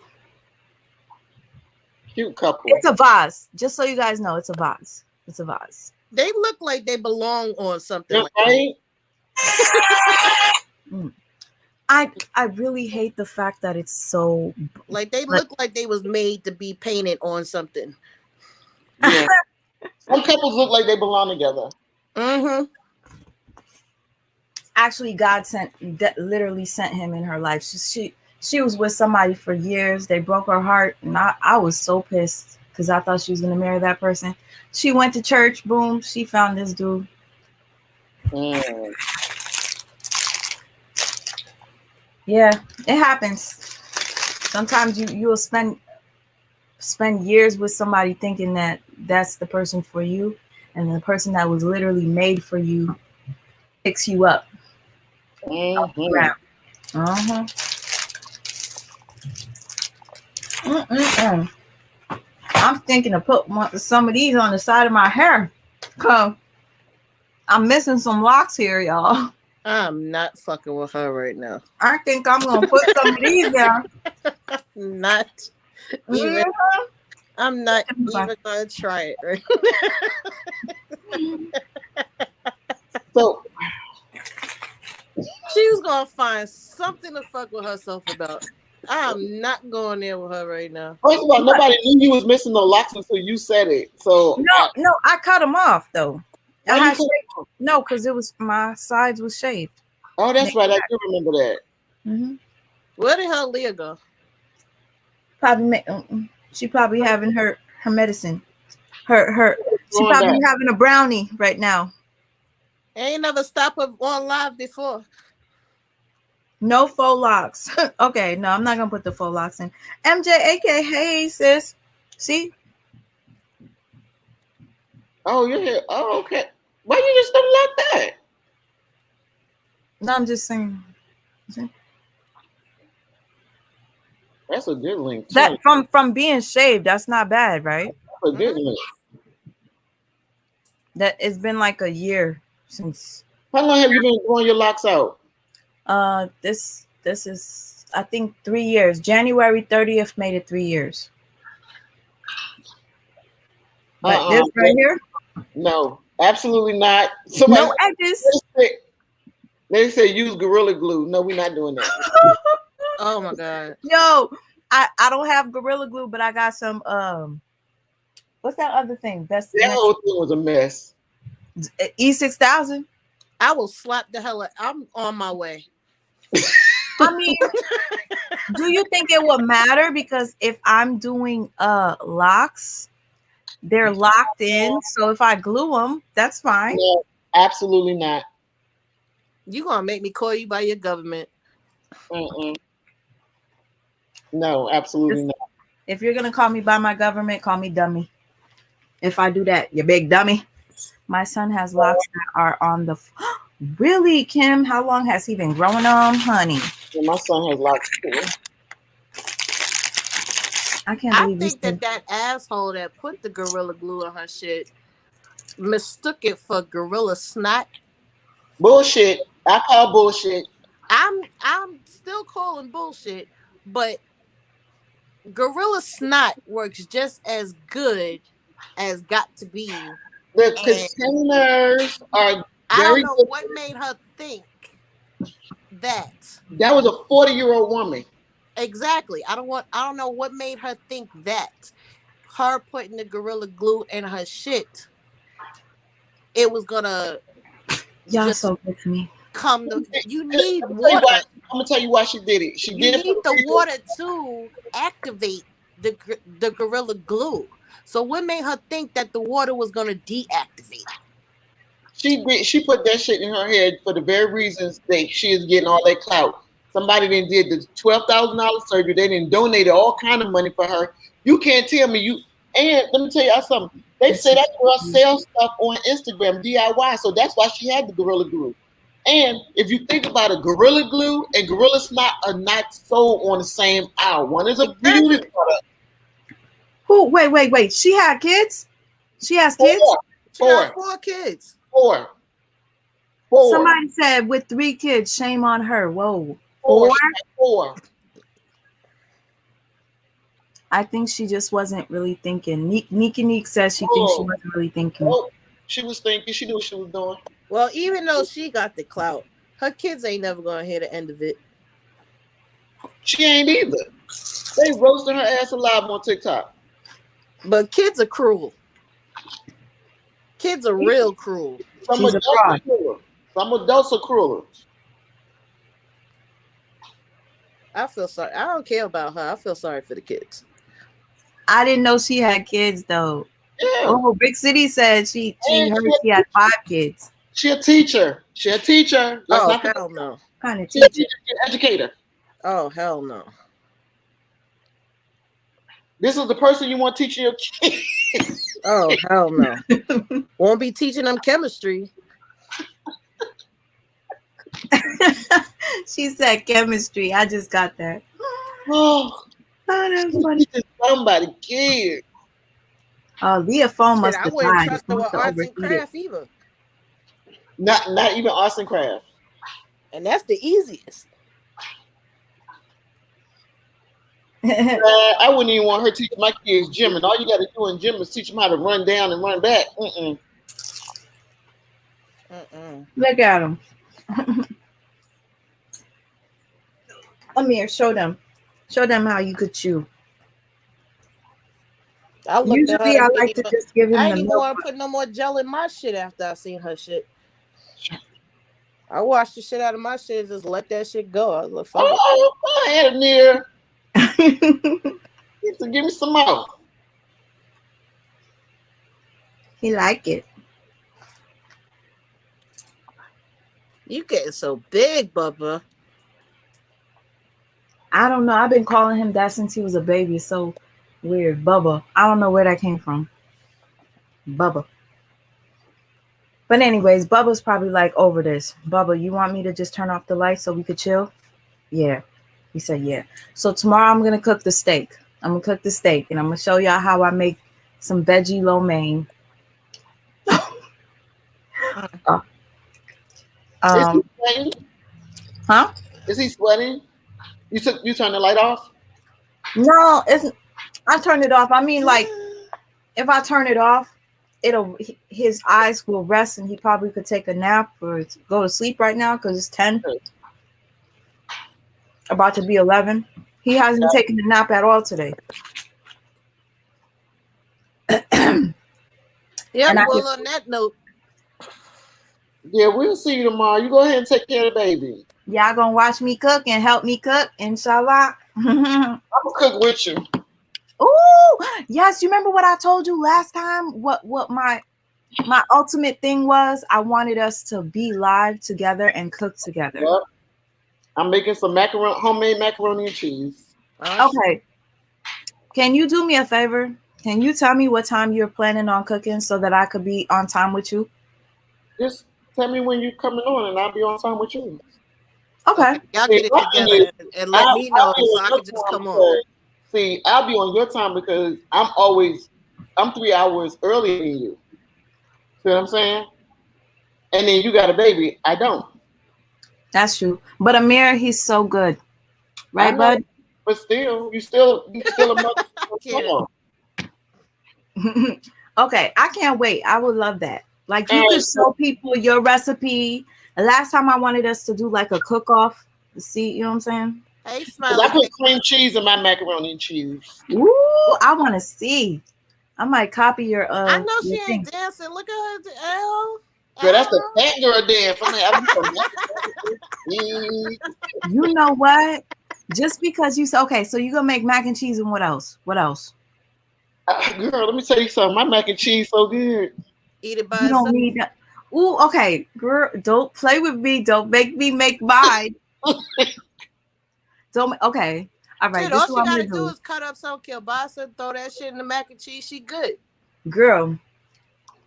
Cute couple. It's a vase. Just so you guys know, it's a vase. It's a vase. They look like they belong on something. That's right. I really hate the fact that it's so Like they look like they was made to be painted on something. Yeah. Some couples look like they belong together. Mm-hmm. actually God literally sent him in her life. She was with somebody for years. They broke her heart, and I was so pissed because I thought she was gonna marry that person. She went to church, boom, she found this dude. Mm. Yeah, it happens. Sometimes you'll spend years with somebody thinking that that's the person for you, and the person that was literally made for you picks you up. Mm-hmm. Uh-huh. Mm-mm-mm. I'm thinking to put some of these on the side of my hair. Cause I'm missing some locks here, y'all. I'm not fucking with her right now. I think I'm gonna put some of these down. Not even. I'm not even gonna try it. Right? So She was gonna find something to fuck with herself about. I'm not going there with her right now. first of all, nobody knew you was missing no locks until you said it. So No, I cut them off though. why you cut them? No, because it was my sides was shaved. Oh, that's right. I do remember that. Mm-hmm. Where the hell Leah go? She probably having her medicine. She probably having a brownie right now. Ain't never stopped her on live before. No faux locks. Okay, no, I'm not gonna put the faux locks in. MJ, AK, hey sis. See? Oh, you're here. Oh, okay. Why you just don't like that? No, I'm just saying. See? That's a good link. Too. That from being shaved, that's not bad, right? That's a good link. That it's been like a year since. How long have you been growing your locks out? This is I think 3 years. January 30th made it 3 years. But this right here? No, absolutely not. No edges. They say use Gorilla Glue. No, we're not doing that. Oh my god. Yo, I don't have Gorilla Glue, but I got some what's that other thing? That whole thing was a mess. E6000. I will slap the hell out. I'm on my way. I mean, do you think it would matter? Because if I'm doing locks, they're locked in. So if I glue them, that's fine. No, absolutely not. You gonna make me call you by your government? Mm-mm. No, absolutely not. If you're gonna call me by my government, call me dummy. If I do that, you big dummy. My son has locks that are on the. Really, Kim? How long has he been growing on, honey? Yeah, my son has locks too. I can't believe I think that asshole that put the Gorilla Glue on her shit mistook it for Gorilla Snot. Bullshit. I call bullshit. I'm still calling bullshit, but Gorilla Snot works just as good as Got to Be. The containers are. I don't know what made her think that. That was a 40-year-old woman. Exactly. I don't know what made her think that. Her putting the Gorilla Glue in her shit, it was gonna. Y'all so good to me. You need water. I'm gonna tell you why she did it. You need the water to activate the Gorilla Glue. So what made her think that the water was gonna deactivate? She put that shit in her head for the very reasons that she is getting all that clout. Somebody then did the $12,000 surgery. They didn't donate all kind of money for her. You can't tell me you. And let me tell you something. They say that girl sells stuff on Instagram DIY, so that's why she had the Gorilla Glue. And if you think about it, Gorilla Glue and Gorilla Snot are not sold on the same aisle. One is a beauty product. Who? Wait. She had kids? She has kids? She has 4 kids. 4. Somebody said with 3 kids, shame on her. Whoa. 4. I think she just wasn't really thinking. Neek says she thinks she wasn't really thinking. She was thinking. She knew what she was doing. Well, even though she got the clout, her kids ain't never gonna hear the end of it. She ain't either. They roasting her ass alive on TikTok. But kids are cruel. Kids are real cruel. Some She's a adults are fraud. crueler. Some adults are crueler. I feel sorry. I don't care about her. I feel sorry for the kids. I didn't know she had kids though. Yeah. Oh, Big City said she And heard she had 5 kids. She a teacher. She a teacher. Let's Oh, not hell no. Kind of She a teacher. teacher. She an educator. Oh, hell no. This is the person you want teaching your kids. Oh, hell no. Won't be teaching them chemistry. She said chemistry. I just got that. Oh, that's funny. teaching somebody kids. Leah phone must Shit, I have wouldn't died. trust It her with must have arts and overheated. crafts either. Not even arts and crafts. And that's the easiest. I wouldn't even want her teaching my kids gym, and all you got to do in gym is teach them how to run down and run back. Look at them. Amir, show them. Show them how you could chew. Usually I like to just give him I the ain't even milk. want to put no more gel in my shit after I seen her shit. I washed the shit out of my shit and just let that shit go. I was like, fuck it. Oh, I had it near. So give me some more. He like it. You getting so big, Bubba. I don't know. I've been calling him that since he was a baby. It's so weird. Bubba. I don't know where that came from. Bubba. But anyways, Bubba's probably like over this. Bubba, you want me to just turn off the lights so we could chill? Yeah. He said, yeah. So tomorrow I'm going to cook the steak. I'm going to cook the steak. And I'm going to show y'all how I make some veggie lo mein. Is he sweating? Huh? Is he sweating? You turned the light off? No, I turned it off. I mean, like, if I turn it off, his eyes will rest and he probably could take a nap or go to sleep right now because it's 10. About to be 11. He hasn't taken a nap at all today. Yeah, well, on that note. Yeah, we'll see you tomorrow. You go ahead and take care of the baby. Y'all gonna watch me cook and help me cook, inshallah. I'm gonna cook with you. Ooh, yes. You remember what I told you last time? What my ultimate thing was? I wanted us to be live together and cook together. Yep. I'm making some homemade macaroni and cheese. Okay. Can you do me a favor? Can you tell me what time you're planning on cooking so that I could be on time with you? Just tell me when you're coming on and I'll be on time with you. Okay. Y'all get it together and let me know so I can just come on. See, I'll be on your time because I'm 3 hours earlier than you. See what I'm saying? And then you got a baby. I don't. That's true. But Amir, he's so good. Right, bud? But still, you still a mother. Okay, I can't wait. I would love that. Like you could show people your recipe. The last time I wanted us to do like a cook-off to see, you know what I'm saying? Hey, Smiley. I put cream cheese in my macaroni and cheese. Ooh, I want to see. I might copy your I know she ain't dancing. Look at her, L. Girl, that's the fat girl dance. You know what? Just because you said, okay, so you're going to make mac and cheese and what else? What else? Girl, let me tell you something. My mac and cheese so good. Eat it by You don't need that. Ooh, okay. Girl, don't play with me. Don't make me make mine. Okay. All right. Shit, all she gotta do is cut up some kielbasa, throw that shit in the mac and cheese. She good. Girl.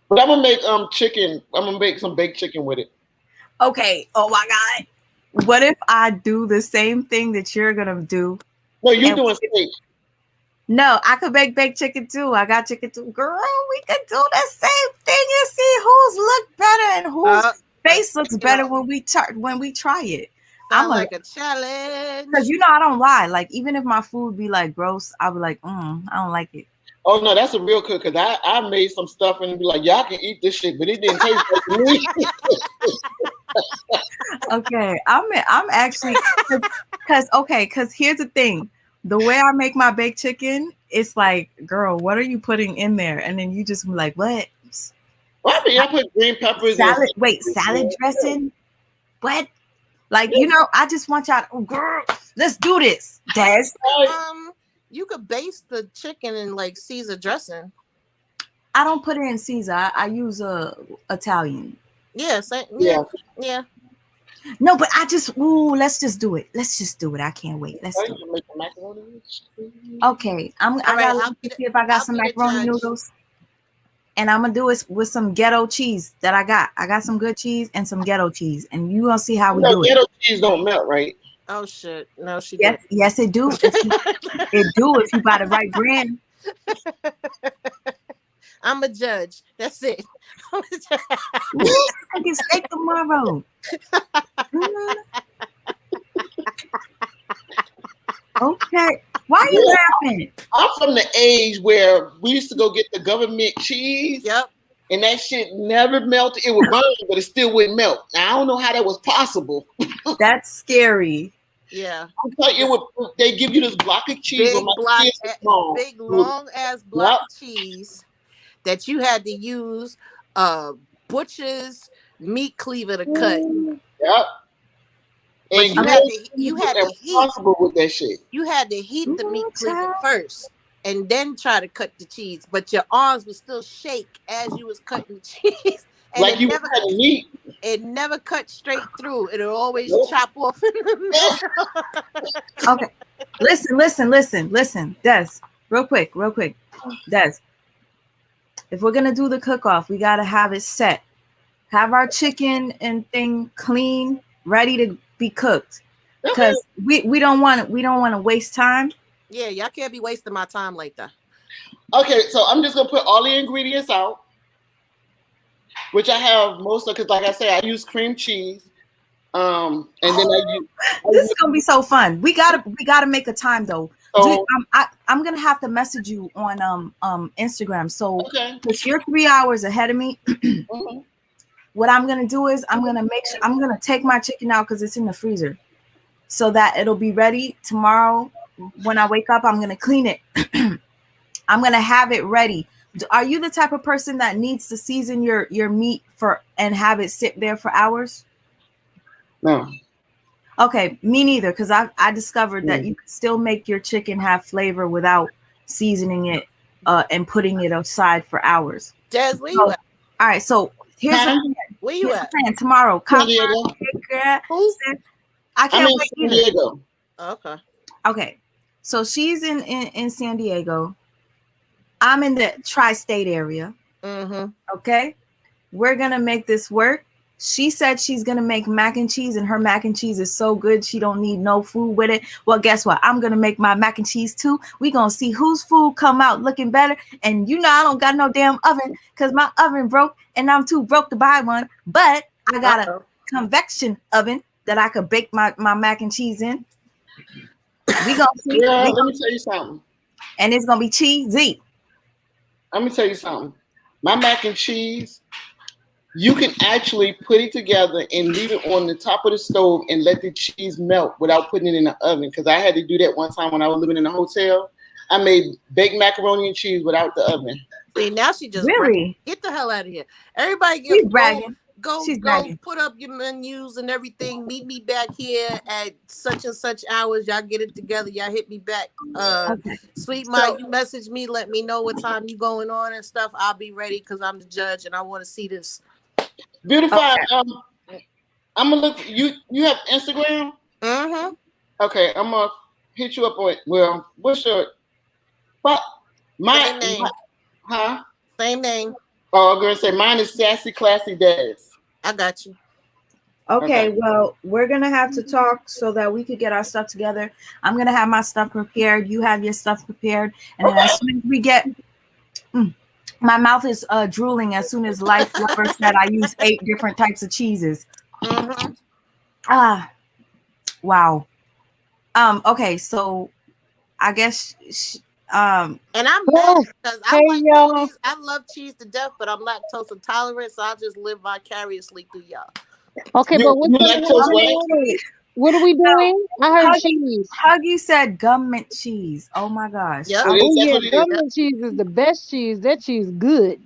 But I'm gonna make chicken. I'm gonna make some baked chicken with it. Okay. Oh my God. What if I do the same thing that you're gonna do? No, you're doing steak. No, I could make baked chicken too. I got chicken too. Girl, we could do the same thing and see who's look better and whose face looks better when we try it. I'm like a challenge. Because you know I don't lie. Like even if my food be like gross, I'll be like, I don't like it. Oh no, that's a real cook because I made some stuff and be like, y'all can eat this shit, but it didn't taste like me. Okay, I'm actually because here's the thing. The way I make my baked chicken, it's like, girl, what are you putting in there? And then you just be like, what? Well, I mean, I put green peppers Salad? and Wait, salad dressing? What? Like, you know, I just want y'all. Oh, girl, let's do this, Des. You could baste the chicken in like Caesar dressing. I don't put it in Caesar. I use Italian. Yeah, yeah. No, but let's just do it. Let's just do it. I can't wait. Let's do it. Make the macaroni. Okay, I gotta see if I got some macaroni noodles. And I'm gonna do it with some ghetto cheese that I got. I got some good cheese and some ghetto cheese, and you gonna see how we do it. Ghetto cheese don't melt, right? Oh shit! No, she yes, didn't. yes, it do. It do if you buy the right brand. I'm a judge. That's it. I can steak tomorrow. Okay. Why are you laughing? I'm from the age where we used to go get the government cheese. Yep. And that shit never melted. It would burn, but it still wouldn't melt. Now, I don't know how that was possible. That's scary. Yeah. They give you this block of cheese. Big long ass block of cheese that you had to use butcher's meat cleaver to cut. Yep. But you had to heat with that shit. You had to heat the meat cleaver first and then try to cut the cheese. But your arms would still shake as you was cutting the cheese. And like you were cutting meat. It never cut straight through. It'll always chop off in the middle. Okay. Listen. Des, real quick. Des, if we're going to do the cook-off, we got to have it set. Have our chicken and thing clean, ready to be cooked. Because we don't want to waste time. Yeah, y'all can't be wasting my time like that. Okay, so I'm just going to put all the ingredients out. Which I have most of, because like I say, I use cream cheese, and then this is gonna be so fun. We gotta make a time though. So, I'm gonna have to message you on Instagram. So because you're 3 hours ahead of me, what I'm gonna do is I'm gonna take my chicken out because it's in the freezer, so that it'll be ready tomorrow. When I wake up, I'm gonna clean it. I'm gonna have it ready. Are you the type of person that needs to season your meat and have it sit there for hours? No. Okay, me neither, because I discovered that you can still make your chicken have flavor without seasoning it and putting it aside for hours. Des, where you at? All right, so here's the plan. Where you at? Plan tomorrow. San Diego. I can't wait either. San Diego. Okay. So she's in San Diego. I'm in the tri-state area. Okay. We're going to make this work. She said she's going to make mac and cheese, and her mac and cheese is so good she don't need no food with it. Well, guess what? I'm going to make my mac and cheese too. We're going to see whose food come out looking better. And you know I don't got no damn oven because my oven broke and I'm too broke to buy one. But I got a convection oven that I could bake my mac and cheese in. We going to see. Yeah, let me tell you something. And it's going to be cheesy. Let me tell you something. My mac and cheese, you can actually put it together and leave it on the top of the stove and let the cheese melt without putting it in the oven. Because I had to do that one time when I was living in a hotel. I made baked macaroni and cheese without the oven. See, now she just really get the hell out of here. Everybody get bragging. Go put up your menus and everything. Meet me back here at such and such hours. Y'all get it together. Y'all hit me back. Sweet Mike, you message me. Let me know what time you going on and stuff. I'll be ready because I'm the judge and I want to see this. Beautiful. I'm gonna look. You have Instagram? Okay, I'm gonna hit you up on. Well, what's your? Same name. Same name. Oh, I'm gonna say mine is Sassy Classy Des. I got you. Okay, well, we're gonna have to talk so that we could get our stuff together. I'm gonna have my stuff prepared. You have your stuff prepared, and then as soon as we get, my mouth is drooling as soon as Life Lover said I use 8 different types of cheeses. Wow. Okay, so I guess And I'm mad Oh, because I hey like y'all. cheese. I love cheese to death, but I'm lactose intolerant, so I'll just live vicariously through y'all. Okay, You but you lactose what? what are we No, doing? I heard Huggy, cheese. Huggy said gum mint cheese. Oh my gosh. Yep. It is. Oh That's yeah, what it is. Yep. government cheese is the best cheese. That cheese good.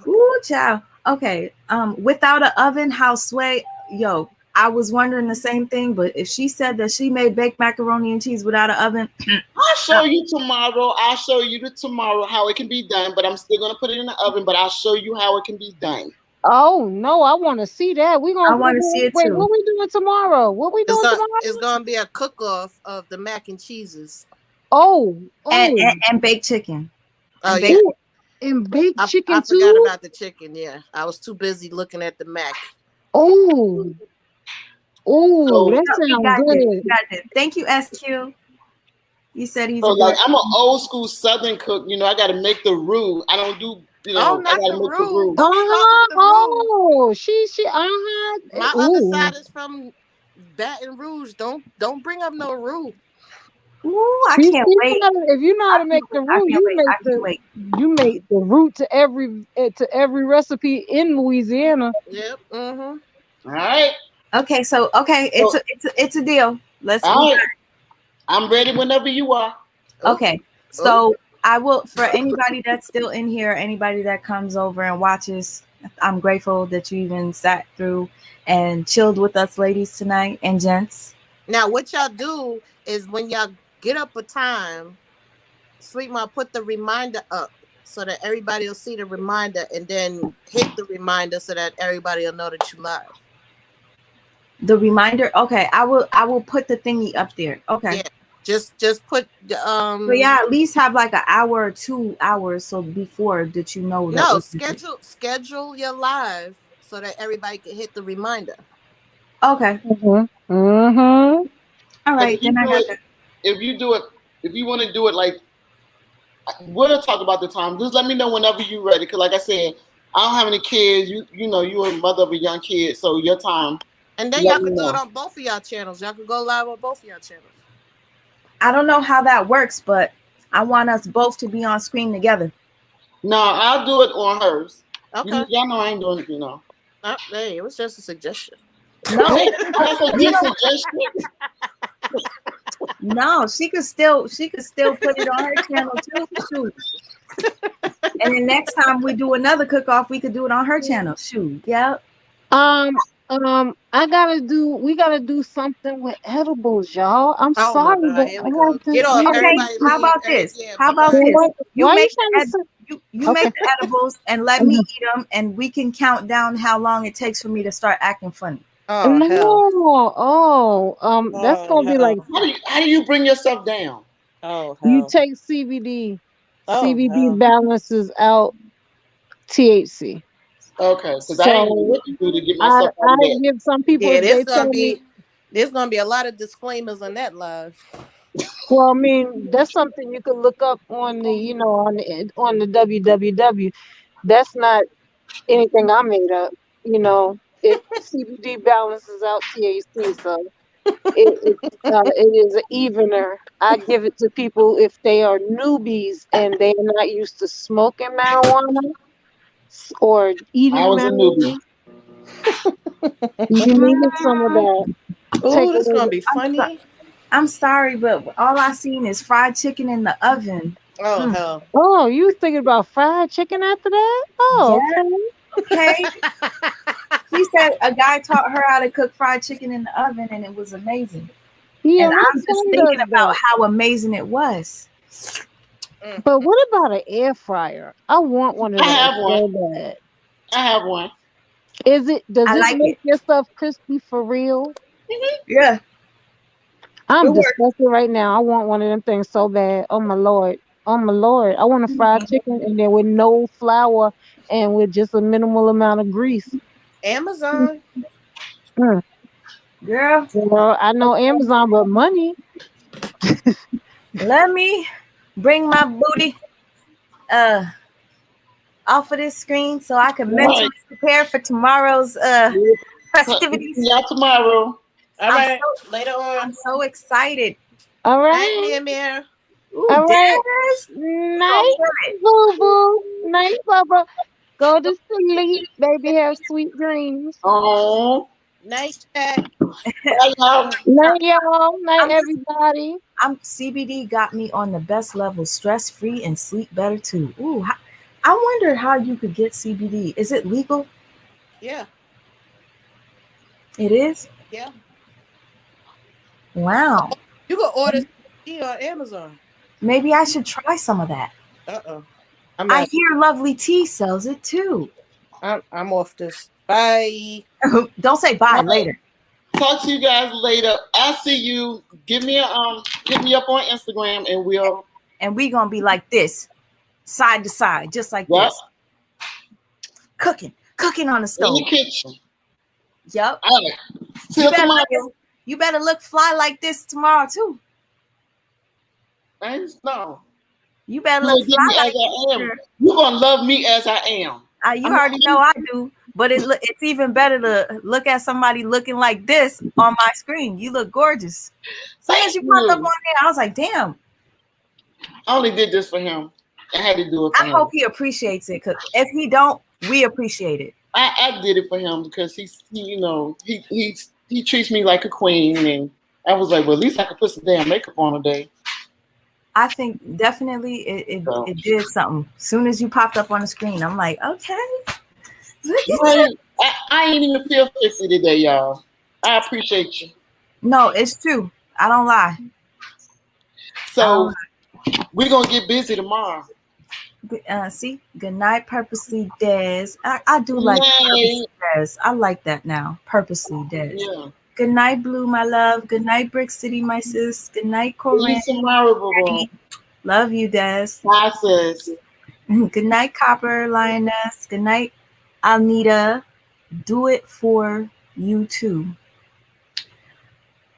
Ooh, child. Okay. Without an oven, how sway? Yo, I was wondering the same thing, but if she said that she made baked macaroni and cheese without an oven, I'll show you tomorrow. I'll show you tomorrow how it can be done, but I'm still gonna put it in the oven. But I'll show you how it can be done. Oh no, I want to see that. We I gonna want to see it wait. too. What we doing tomorrow? What we It's doing gonna tomorrow? it's gonna be a cook off of the mac and cheeses. Oh, And, oh, and, and baked chicken. Oh And yeah. baked ooh, and baked I chicken forgot too. about the chicken. Yeah, I was too busy looking at the mac. Oh, oh, So, that No, we sounds got this. We good. got this. Thank you, SQ. You said he's so a like good. I'm an old school Southern cook. You know, I got to make the roux. I don't do. You Oh, know, I not got the to make the roux. roux. Don't start with the roux. Oh, she, My other ooh. side is from Baton Rouge. Don't bring up no roux. Ooh, I You can't see, wait. if you know how I to can't make the wait. I roux, can't wait. I can't wait. you make the roux to every recipe in Louisiana. Yep. Mm-hmm. All right. Okay, so okay, So, it's a deal. Let's we all got right. I'm ready whenever you are. Oh, okay. oh. So I will for anybody that's still in here, anybody that comes over and watches, I'm grateful that you even sat through and chilled with us ladies tonight and gents. Now, what y'all do is when y'all get up a time, Sweet Mom put the reminder up so that everybody will see the reminder, and then hit the reminder so that everybody will know that you live. The reminder, okay, I will put the thingy up there. Okay. Yeah. Just put the So yeah, at least have like an hour or 2 hours so before that you know that no, we're schedule your live so that everybody can hit the reminder. okay. Mm-hmm. Mm-hmm. All Because right, then I got that. if you do it, if you want to do it, like we'll talk about the time. Just let me know whenever you're ready. Because like I said, I don't have any kids. You know, you're a mother of a young kid, so your time. And then Let y'all me could do it know. on both of y'all channels. Y'all could go live on both of y'all channels. I don't know how that works, but I want us both to be on screen together. No, I'll do it on hers. Okay. Y'all know I ain't doing it. You know. Hey, it was just a suggestion. No, Hey, that's a you good know, suggestion. no, she could still put it on her channel too. Shoot. And then next time we do another cook off, we could do it on her channel. Shoot. Yep. Um, we gotta do something with edibles, y'all. I'm Oh my sorry, but God, here I we go. have to. Get off. Okay. Everybody How leave. about this? Yeah, How bye about bye. this? You Why are you make the trying to ed- say? you Okay. make the edibles and let me eat them, and we can count down how long it takes for me to start acting funny. Oh hell. No. Oh, that's Oh gonna be like hell. How do you bring yourself down? Oh you hell. take CBD. Oh CBD hell. balances out THC. Okay, because I ain't know So what to do to get I myself out I of that. give some people Yeah, if they tell me, there's gonna be a lot of disclaimers on that live. well, I mean, that's something you could look up on the, on the www. That's not anything I made up. It CBD balances out THC, so it is an evener. I give it to people if they are newbies and they are not used to smoking marijuana or I eating was a newbie. marijuana. You need some of that. Take Oh, a this little. gonna be I'm so, funny. I'm sorry, but all I seen is fried chicken in the oven. Oh Mm, hell. Oh, you thinking about fried chicken after that? Oh, yeah. okay. Okay. She said a guy taught her how to cook fried chicken in the oven, and it was amazing. Yeah, And my I'm just son thinking does about that. how amazing it was. Mm, But mm. what about an air fryer? I want one of I those have one. so bad. I have one. Does I it like make it. your stuff crispy for real? Yeah, it I'm worked. disgusted right now. I want one of them things so bad. Oh my lord. Oh my lord. I want a fried chicken and then with no flour and with just a minimal amount of grease. Amazon. Mm. Girl, Well, I know Amazon, but money. let me bring my booty uh off of this screen so I can All right. mentally prepare for tomorrow's See festivities. y'all tomorrow. All I'm right. so Later on. I'm so excited. All Night, right. Mia Mia. Ooh, All right. Dennis. You gonna Night, kill it. boo boo. Night, Bubba. Go to sleep, baby. Have sweet dreams. Oh, Night chat. bye, y'all. Night, y'all. Night, I'm just everybody. CBD got me on the best level, stress free and sleep better too. Ooh, I wonder how you could get CBD. Is it legal? Yeah, It is. yeah. Wow. You can order CBD on Amazon. Maybe I should try some of that. Uh-oh. I'm I out. hear Lovely Tea sells it too. I'm off this. Bye. Don't say bye All right. later. Talk to you guys later. I'll see you. Give me hit me up on Instagram and we'll. And we gonna be like this, side to side, just like Yep. this. Cooking on the In stove. the kitchen. Yep. All right. Till tomorrow. You better look fly like this tomorrow too. Thanks. No. You better You're look gonna get me fly as like I am. this. You're gonna love me as I am. You already know I do, but it's even better to look at somebody looking like this on my screen. You look gorgeous. As soon as you popped up on there, I was like, damn. I only did this for him. I had to do it for I him. hope he appreciates it, because if he don't, we appreciate it. I did it for him because he treats me like a queen, and I was like, well, at least I could put some damn makeup on today. I think definitely it did something. As soon as you popped up on the screen, I'm like, okay, look at you. I ain't even feel 50 today, y'all. I appreciate you. No, it's true. I don't lie. So we're gonna get busy tomorrow. See, good night, Purposely Des. I do like Purposely Des. I like that now. Purposely Des. Yeah. Good night, Blue, my love. Good night, Brick City, my sis. Good night, Corinne. Love you, Des. Bye, sis. Good night, Copper Lioness. Good night, Alnita. Do it for you too.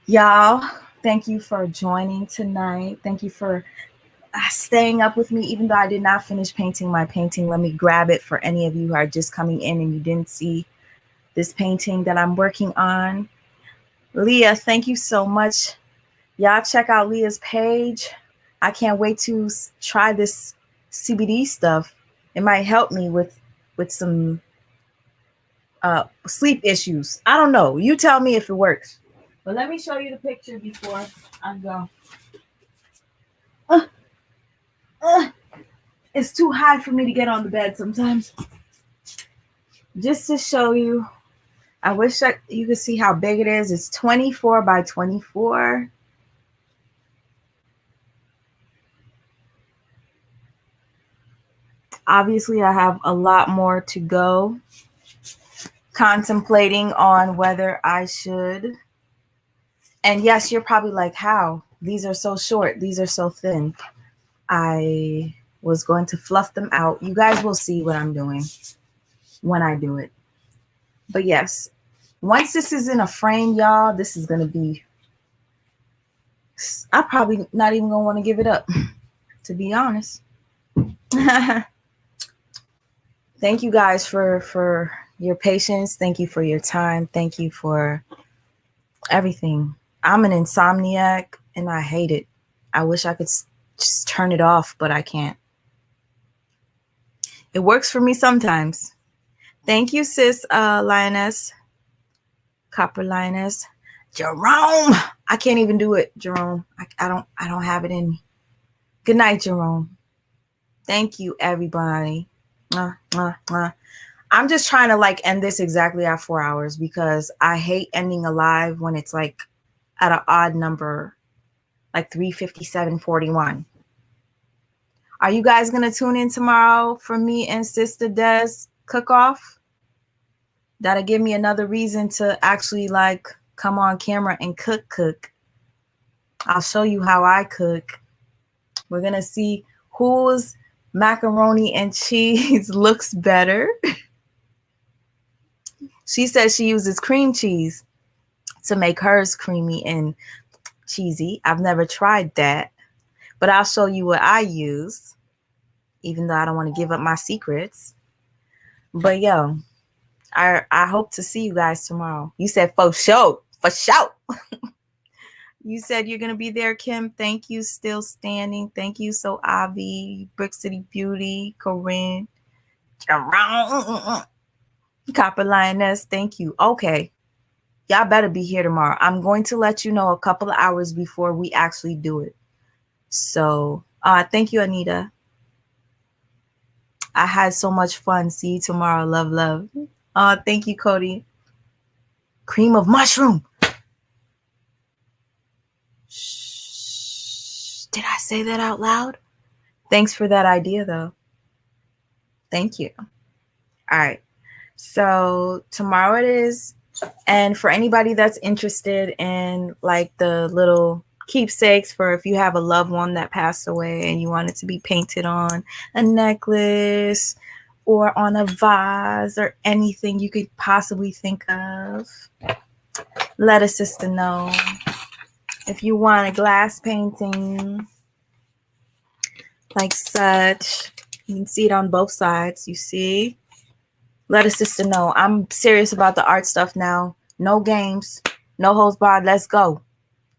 Y'all, thank you for joining tonight. Thank you for staying up with me, even though I did not finish painting my painting. Let me grab it for any of you who are just coming in and you didn't see this painting that I'm working on. Leah, thank you so much. Y'all check out Leah's page. I can't wait to try this CBD stuff. It might help me with some sleep issues. I don't know. You tell me if it works. But let me show you the picture before I go. It's too high for me to get on the bed sometimes. Just to show you, I wish you could see how big it is. It's 24 by 24. Obviously, I have a lot more to go. Contemplating on whether I should. And yes, you're probably like, how? These are so short. These are so thin. I was going to fluff them out. You guys will see what I'm doing when I do it. But yes, once this is in a frame, y'all, this is going to be, I'm probably not even going to want to give it up, to be honest. Thank you guys for your patience. Thank you for your time. Thank you for everything. I'm an insomniac and I hate it. I wish I could just turn it off, but I can't. It works for me sometimes. Thank you, sis, Lioness. Copper Lioness. Jerome. I can't even do it, Jerome. I don't have it in me. Good night, Jerome. Thank you, everybody. I'm just trying to like end this exactly at 4 hours because I hate ending a live when it's like at an odd number, like 3:57:41. Are you guys gonna tune in tomorrow for me and Sister Des cook-off? That'll give me another reason to actually like come on camera and cook. I'll show you how I cook. We're gonna see whose macaroni and cheese looks better. She says she uses cream cheese to make hers creamy and cheesy. I've never tried that, but I'll show you what I use, even though I don't want to give up my secrets. But yo, I hope to see you guys tomorrow. You said for sure. You said you're going to be there, Kim. Thank you. Still standing. Thank you. So, Avi, Brick City Beauty, Corinne, Jerome, Copper Lioness. Thank you. Okay. Y'all better be here tomorrow. I'm going to let you know a couple of hours before we actually do it. So, thank you, Anita. I had so much fun. See you tomorrow. Love, love. Thank you, Cody. Cream of mushroom. Shh. Did I say that out loud? Thanks for that idea, though. Thank you. All right. So tomorrow it is. And for anybody that's interested in like the little keepsakes for if you have a loved one that passed away and you want it to be painted on a necklace or on a vase or anything you could possibly think of, let a sister know. If you want a glass painting like such, you can see it on both sides, you see? Let a sister know. I'm serious about the art stuff now. No games, no holds barred. Let's go.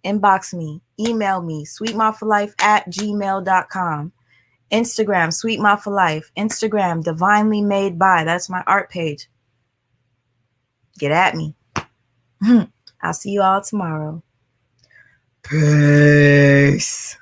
Inbox me, email me, sweetmouthforlife@gmail.com. Instagram, sweetmouthforlife. Instagram, divinely made by. That's my art page. Get at me. I'll see you all tomorrow. Peace.